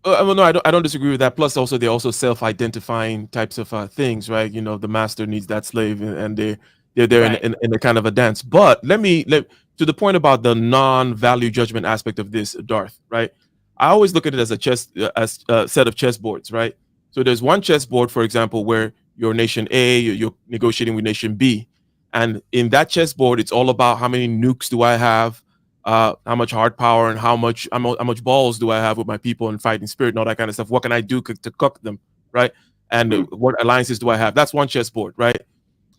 Well, no, I don't disagree with that. Plus, also they're also self-identifying types of things, right? The master needs that slave, and they're there Right. in a kind of a dance. But let to the point about the non-value judgment aspect of this, Darth, right? I always look at it as a set of chessboards, right? So there's one chessboard, for example, where you're nation A, you're negotiating with nation B, and in that chessboard, it's all about how many nukes do I have, how much hard power, and how much balls do I have with my people and fighting spirit and all that kind of stuff. What can I do to cook them, right? And what alliances do I have? That's one chessboard, right?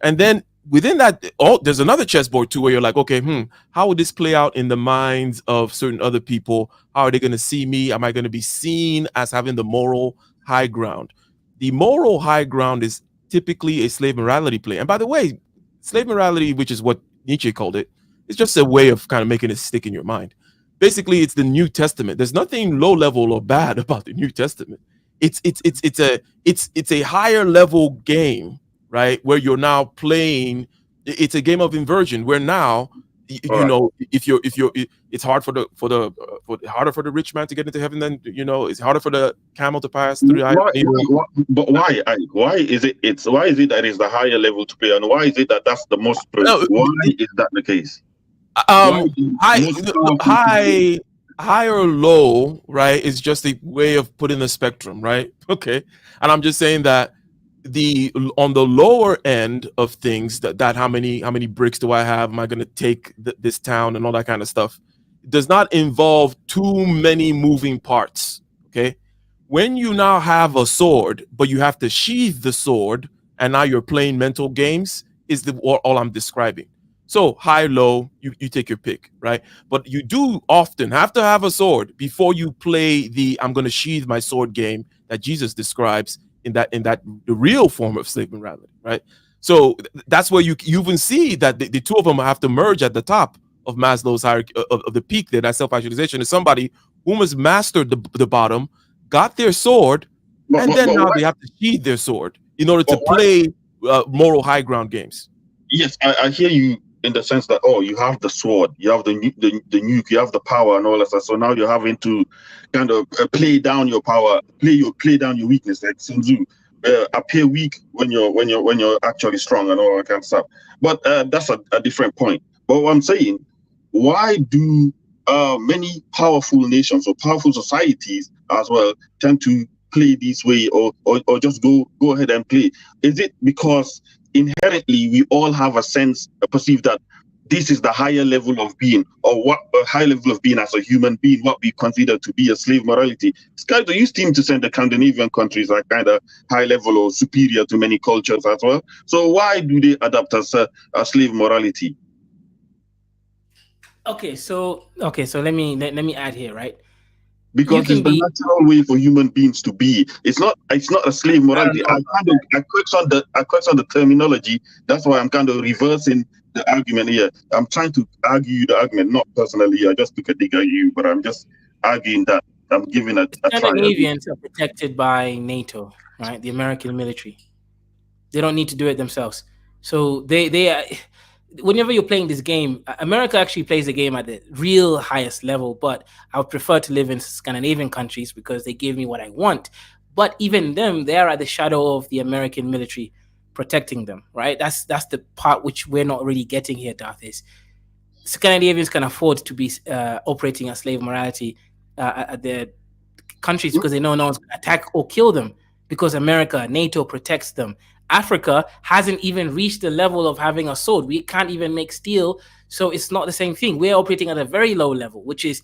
And then within that, there's another chessboard too, where you're like, okay, how would this play out in the minds of certain other people? How are they going to see me? Am I going to be seen as having the moral high ground? The moral high ground is typically a slave morality play. And by the way, slave morality, which is what Nietzsche called it, it's just a way of kind of making it stick in your mind. Basically, it's the New Testament. There's nothing low level or bad about the New Testament. It's a higher level game, right? Where you're now playing. It's a game of inversion where now it's hard harder for the rich man to get into heaven than it's harder for the camel to pass through the eye. But why? Why is it? Why is it that it's the higher level to play, and why is it that that's the most? Why is that the case? High or low, right, is just a way of putting the spectrum, right? Okay, and I'm just saying that on the lower end of things, that how many bricks do I have? Am I going to take this town and all that kind of stuff? It does not involve too many moving parts. Okay, when you now have a sword, but you have to sheath the sword, and now you're playing mental games, is all I'm describing. So high, low, you take your pick, right? But you do often have to have a sword before you play the I'm going to sheath my sword game that Jesus describes in that the real form of slave morality, right? So that's where you even see that the two of them have to merge at the top of Maslow's hierarchy of the peak there. That self-actualization is somebody who has mastered the bottom, got their sword, and then now they have to sheath their sword in order to play moral high ground games. Yes, I hear you in the sense that you have the sword, you have the nuke, you have the power and all that stuff. So now you're having to kind of play down your power, play down your weakness, like Sun Tzu, appear weak when you're actually strong and all that kind of stuff. But that's a different point. But what I'm saying, why do many powerful nations or powerful societies as well tend to play this way or just go ahead and play? Is it because inherently we all have a perceive that this is the higher level of being, or what a high level of being as a human being, what we consider to be a slave morality? It's kind of, you seem to say the Scandinavian countries are kind of high level or superior to many cultures as well. So why do they adopt a slave morality? Okay, so let me add here, right? Because it's the natural way for human beings to be. It's not a slave morality. I question the terminology. That's why I'm kind of reversing the argument here. I'm trying to argue the argument, not personally. I just took a dig at you, but I'm just arguing that. I'm giving a try. Scandinavians are protected by NATO, right? The American military. They don't need to do it themselves. So they are, whenever you're playing this game, America actually plays the game at the real highest level, but I would prefer to live in Scandinavian countries because they give me what I want. But even them, they are at the shadow of the American military protecting them, right? That's the part which we're not really getting here, Darth, is Scandinavians can afford to be operating a slave morality at their countries because they know no one's going to attack or kill them because America, NATO protects them. Africa hasn't even reached the level of having a sword. We can't even make steel. So it's not the same thing. We're operating at a very low level, which is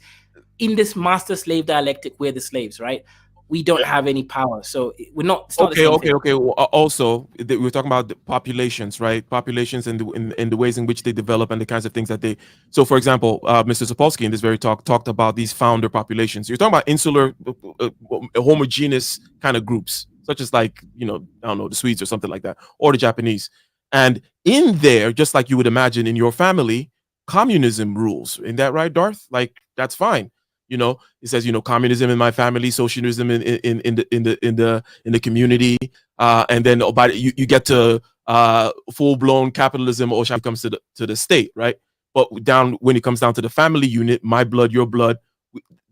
in this master-slave dialectic, we're the slaves, right? We don't have any power. So we're not, it's not the same thing. Okay. Well, also, we're talking about the populations, right? Populations and the ways in which they develop and the kinds of things that they. So, for example, Mr. Sapolsky in this very talk talked about these founder populations. You're talking about insular, homogeneous kind of groups, such as like, I don't know, the Swedes or something like that, or the Japanese. And in there, just like you would imagine in your family, communism rules. Isn't that right, Darth? Like, that's fine. It says, communism in my family, socialism in the community, and then you get to full blown capitalism, or shall comes to the state, right? But when it comes down to the family unit, my blood, your blood,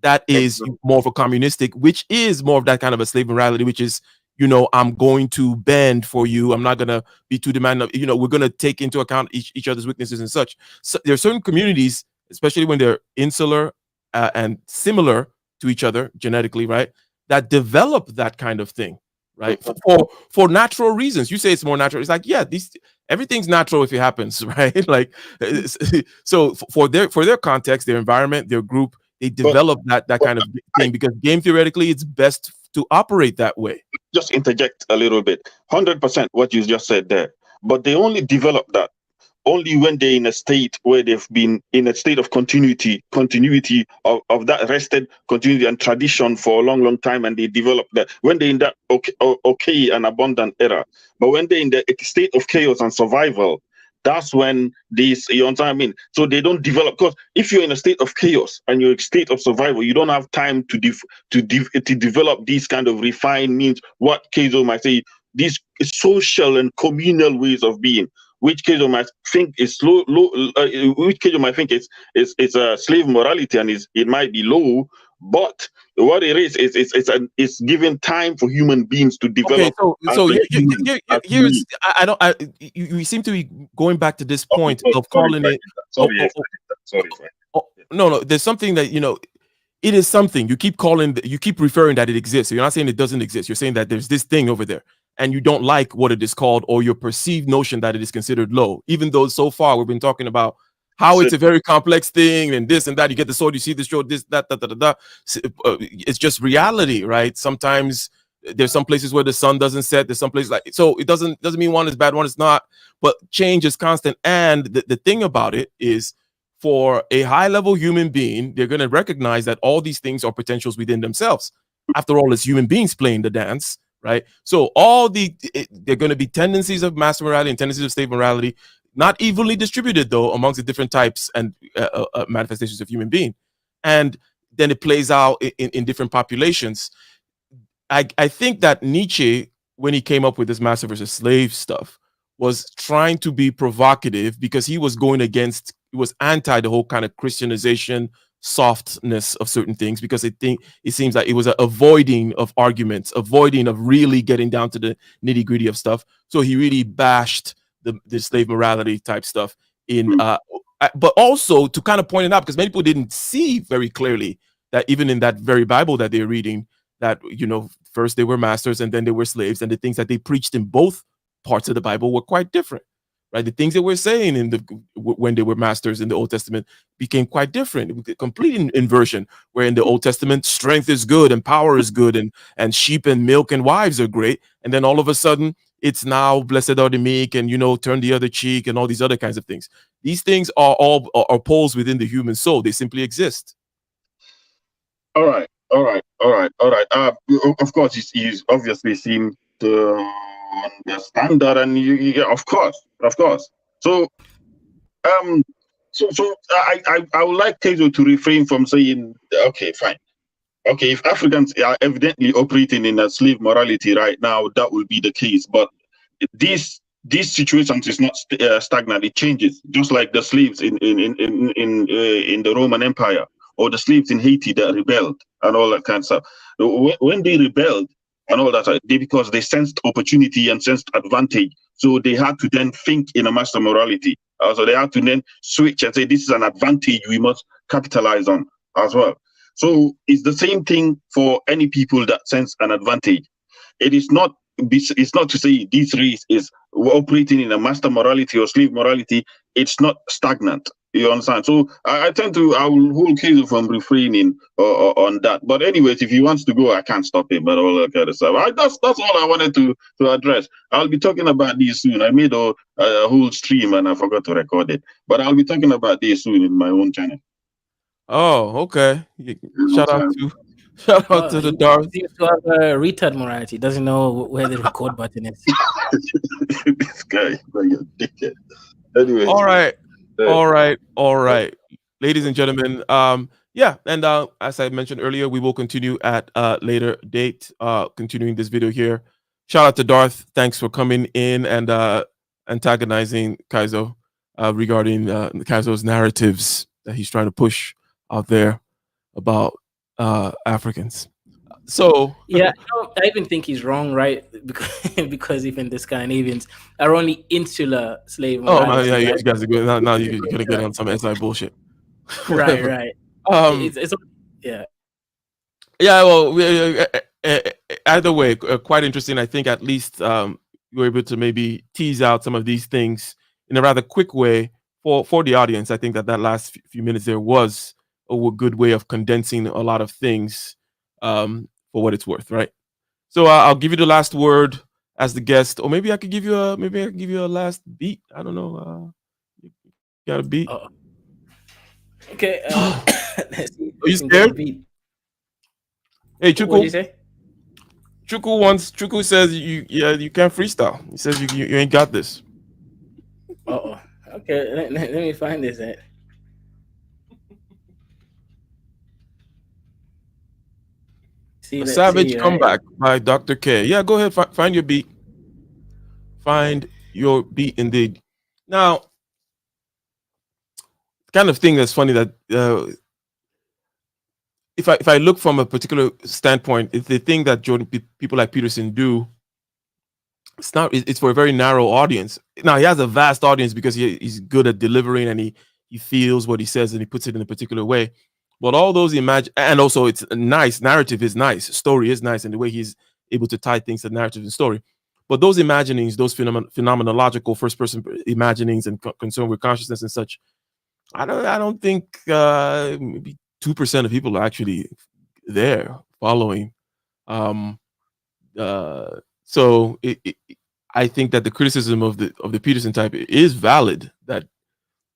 that is more of a communistic, which is more of that kind of a slave morality, which is, I'm going to bend for you. I'm not gonna be too demanding. We're gonna take into account each other's weaknesses and such. So there are certain communities, especially when they're insular and similar to each other genetically, right, that develop that kind of thing, right, for natural reasons. You say it's more natural. It's like, yeah, everything's natural if it happens, right? Like, so for their context, their environment, their group, they develop that kind of thing because game theoretically, it's best to operate that way. Just interject a little bit. 100% what you just said there, but they only develop that only when they're in a state where they've been in a state of continuity of that rested continuity and tradition for a long time, and they develop that when they're in that okay and abundant era. But when they're in the state of chaos and survival, that's when these, you know what I mean? So they don't develop, because if you're in a state of chaos and you're in a state of survival, you don't have time to develop these kind of refined means, what Keizo might say, these social and communal ways of being, which Keizo might think is which Keizo might think is a slave morality, and it might be low, but what it is it's giving time for human beings to develop. Okay, here's you seem to be going back to this point of calling it. Sorry. No, there's something that it is something you keep referring that it exists. So you're not saying it doesn't exist. You're saying that there's this thing over there, and you don't like what it is called, or your perceived notion that it is considered low, even though so far we've been talking about how it's a very complex thing and this and that. You get the sword, you see the sword, this, that. It's just reality, right? Sometimes there's some places where the sun doesn't set. There's some places so it doesn't mean one is bad, one is not. But change is constant. And the thing about it is, for a high level human being, they're going to recognize that all these things are potentials within themselves. After all, it's human beings playing the dance, right? So they're going to be tendencies of master morality and tendencies of slave morality, not evenly distributed though amongst the different types and manifestations of human being. And then it plays out in different populations. I think that Nietzsche, when he came up with this master versus slave stuff, was trying to be provocative because he was anti the whole kind of Christianization, softness of certain things, because it seems like it was an avoiding of arguments, avoiding of really getting down to the nitty gritty of stuff. So he really bashed the slave morality type stuff but also to kind of point it out, because many people didn't see very clearly that even in that very Bible that they're reading, that first they were masters and then they were slaves, and the things that they preached in both parts of the Bible were quite different, right? The things that we're saying when they were masters in the Old Testament became quite different, complete inversion, where in the Old Testament strength is good and power is good and sheep and milk and wives are great, and then all of a sudden it's now blessed are the meek and turn the other cheek and all these other kinds of things. These things are all poles within the human soul. They simply exist. All right. Of course, you obviously seem to understand that, and of course. So, I would like Keizo to refrain from saying, okay, fine, okay, if Africans are evidently operating in a slave morality right now, that will be the case. But this situation is not stagnant; it changes, just like the slaves in the Roman Empire, or the slaves in Haiti that rebelled and all that kind of stuff. When they rebelled and all that, because they sensed opportunity and sensed advantage, so they had to then think in a master morality. So they had to then switch and say, this is an advantage we must capitalize on as well. So it's the same thing for any people that sense an advantage. It is not. It's not to say this race is operating in a master morality or slave morality. It's not stagnant. You understand? So I will hold Kaiser from refraining on that. But anyways, if he wants to go, I can't stop him. But all that kind of stuff. That's all I wanted to address. I'll be talking about these soon. I made a whole stream and I forgot to record it. But I'll be talking about these soon in my own channel. Oh, okay. Shout out to the He Darth. seems to have a retard morality. Doesn't know where the record button is. This guy, like a dickhead. Anyways, All right. Ladies and gentlemen, yeah, and as I mentioned earlier, we will continue at a later date, continuing this video here. Shout out to Darth. Thanks for coming in and antagonizing Kaizo regarding Kaizo's narratives that he's trying to push out there about Africans. So Yeah, I even think he's wrong, right? Because even the Scandinavians are only insular slave oh man, morality. yeah, Right? you guys are good. Now you're gonna get on some SI bullshit. Whatever. Right. Um, It's yeah. yeah, well, either way, quite interesting. I think at least you were able to maybe tease out some of these things in a rather quick way for the audience. I think that last few minutes there was a good way of condensing a lot of things for what it's worth, right? So I'll give you the last word as the guest, or maybe I could give you a last beat. I don't know. You got a beat? Uh-oh. Okay. Let's see. Are you Can get a scared? beat. Hey, What did you Chuku. say? Chuku says you can't freestyle. He says you ain't got this. Oh. Okay. Let me find this. A Let's see. Savage Right? Comeback by Dr. K. Yeah, go ahead, find your beat. Find your beat indeed. Now, kind of thing that's funny that if I look from a particular standpoint, it's the thing that people like Peterson do. It's for a very narrow audience. Now he has a vast audience because he's good at delivering and he feels what he says and he puts it in a particular way. But all those and also it's nice. Narrative is nice. Story is nice, and the way he's able to tie things to narrative and story. But those imaginings, those phenomenological first person imaginings and concern with consciousness and such, I don't think maybe 2% of people are actually there following. So I think that the criticism of the Peterson type is valid. That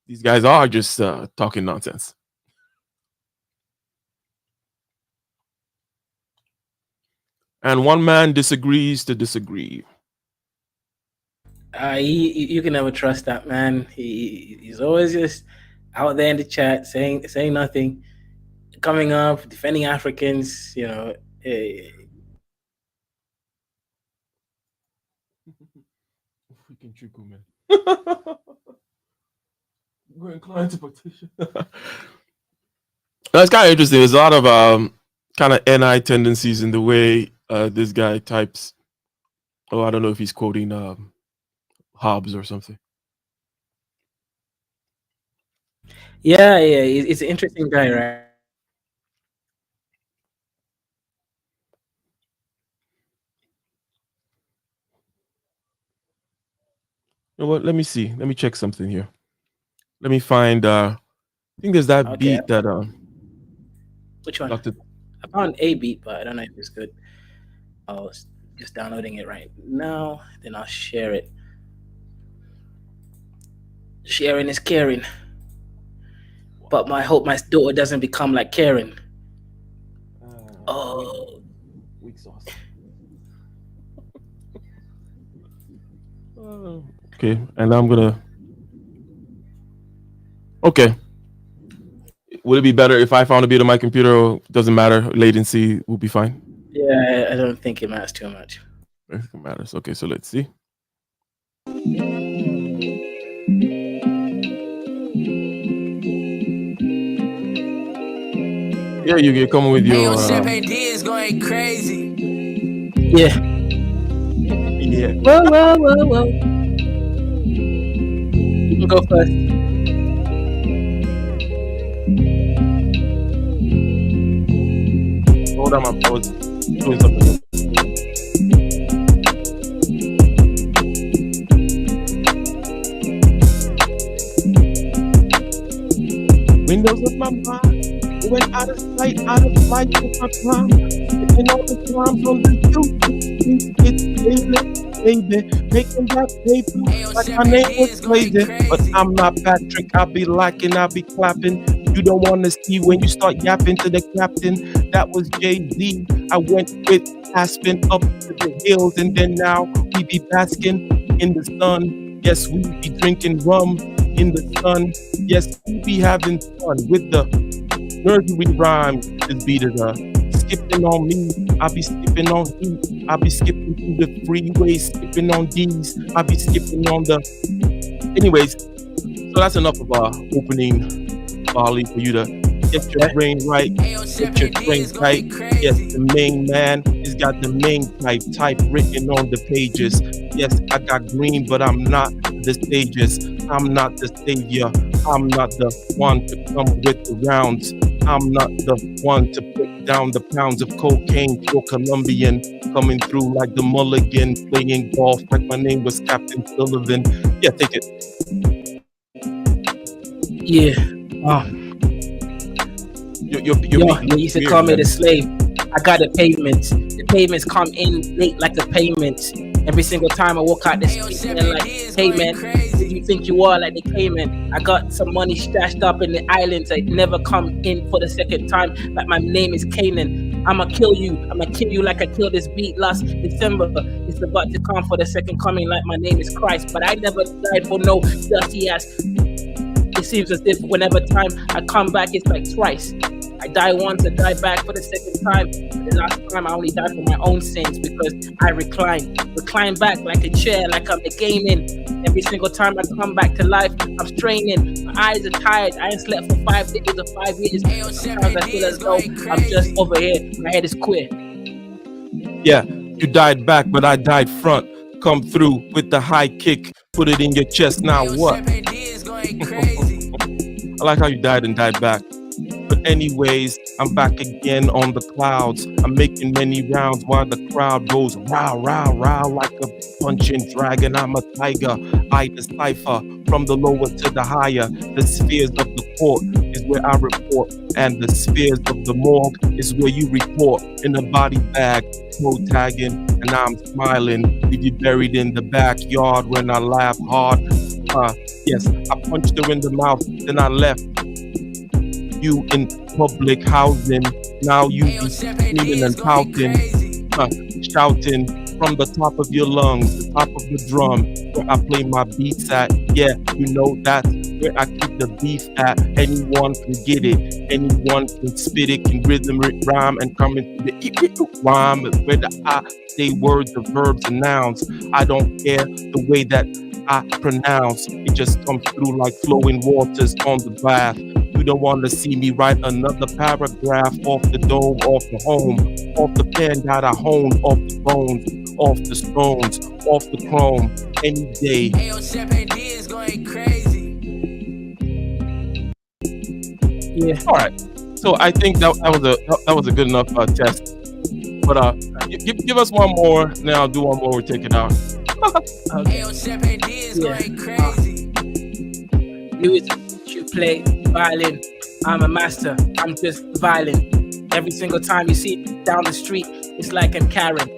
these guys are just talking nonsense. And one man disagrees to disagree. You can never trust that man. He's always just out there in the chat saying nothing, coming up defending Africans. Freaking Chuku, man. We're inclined to petition. That's kind of interesting. There's a lot of kind of NI tendencies in the way this guy types. Oh, I don't know if he's quoting Hobbes or something. Yeah. It's an interesting guy, right? You know what? Let me see. Let me check something here. Let me find. I think there's that beat that Which one? Dr. I found a beat, but I don't know if it's good. I was just downloading it right now. Then I'll share it. Sharing is caring. But I hope my daughter doesn't become like Karen. Oh. Weak sauce. Okay, and I'm gonna. Okay. Would it be better if I found a beat on my computer? Or doesn't matter. Latency will be fine. Yeah, I don't think it matters too much. It matters. Okay, so let's see. Yeah, you get coming with your. is going crazy. Yeah. Yeah. Whoa. You can go first. Hold on, I was doing something. Windows of my mind went out of sight, out of sight with my prime. Sitting all the times on the YouTube. It's daily, baby, making that paper like my name was crazy. But I'm not Patrick. I'll be liking, I'll be clapping. You don't want to see when you start yapping to the captain. That was Jay-Z. I went with Aspen up to the hills, and then now we be basking in the sun. Yes, we be drinking rum in the sun. Yes, we be having fun with the nursery rhyme. This beat is skipping on me. I'll be skipping on E. I'll be skipping through the freeway, skipping on D's. I'll be skipping on the. Anyways, so that's enough of our opening volley for you to get your brain right, get your brain tight. Yes, the main man has got the main type written on the pages. Yes, I got green, but I'm not the stages. I'm not the savior. I'm not the one to come with the rounds. I'm not the one to put down the pounds of cocaine for Colombian, coming through like the mulligan, playing golf like my name was Captain Sullivan. Yeah, take it. Yeah. They used to call me the slave. I got the pavements. The pavements come in late like the payments. Every single time I walk out the street and they're like, hey man, who do you think you are? Like they came in. I got some money stashed up in the islands. I never come in for the second time. Like my name is Canaan. I'ma kill you. I'ma kill you like I killed this beat last December. It's about to come for the second coming like my name is Christ. But I never died for no dusty ass. It seems as if whenever time I come back, it's like twice. I die once, I die back for the second time. The last time I only died for my own sins because I recline back like a chair, like I'm the gaming. Every single time I come back to life, I'm straining. My eyes are tired. I ain't slept for 5 days or 5 years. Sometimes I feel as though I'm just over here. My head is queer. Yeah, you died back, but I died front. Come through with the high kick, put it in your chest. Now what? I like how you died and died back. But anyways, I'm back again on the clouds. I'm making many rounds while the crowd goes row, row, row like a punching dragon. I'm a tiger. I decipher from the lower to the higher. The spheres of the court is where I report, and the spheres of the morgue is where you report. In a body bag, toe tagging, and I'm smiling. Leave you buried in the backyard when I laugh hard. Yes, I punched her in the mouth, then I left you in public housing. Now you be screaming and pouting, shouting from the top of your lungs, the top of the drum, where I play my beats at. Yeah, you know that's where I keep the beef at. Anyone can get it, anyone can spit it, can rhythm it, rhyme, and come into the rhyme. Whether I say words or verbs and nouns, I don't care the way that I pronounce. It just comes through like flowing waters on the bath. You don't want to see me write another paragraph off the dome, off the home, off the pen that I honed, off the bones, off the stones, off the chrome, any day. is going crazy. Yeah. All right. So I think that was a good enough test. But give us one more. Now I'll do one more. We'll take it out. Okay. You play violin. I'm a master. I'm just violin. Every single time you see it down the street, it's like I'm Karen.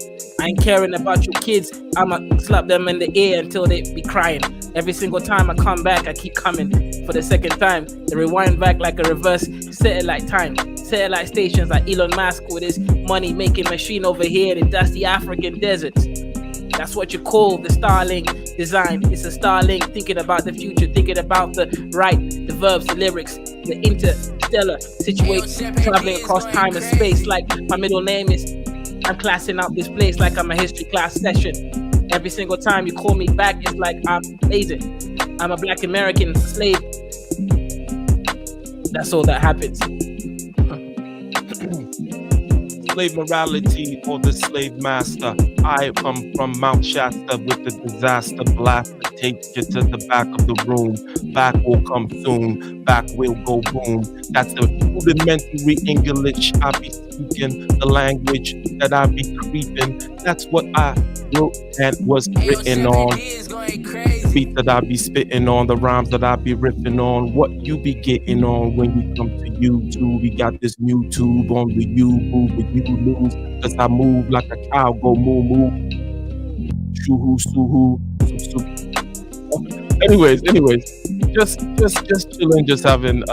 I ain't caring about your kids. I'ma slap them in the ear until they be crying. Every single time I come back, I keep coming for the second time. They rewind back like a reverse satellite time. Satellite stations like Elon Musk with his money-making machine over here in the dusty African deserts. That's what you call the Starlink design. It's a Starlink thinking about the future, thinking about the right, the verbs, the lyrics. the interstellar situation, traveling across time and space. Like my middle name is, I'm classing out this place like I'm a history class session. Every single time you call me back, it's like I'm amazing. I'm a Black American slave. That's all that happens. Slave morality or the slave master. I come from Mount Shasta with the disaster blast to take you to the back of the room. Back will come soon, back will go boom. That's the rudimentary English I be speaking, the language that I be creeping. That's what I wrote and was written on. Beat that I be spitting on, the rhymes that I be riffing on, what you be getting on when you come to YouTube. We got this new tube on the YouTube, but you lose, cause I move like a cow, go moo moo. Shoo-hoo, soo-hoo, soo-soo. Anyways, just chilling, just having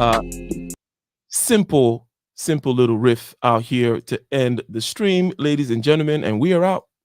simple little riff out here to end the stream, ladies and gentlemen, and we are out.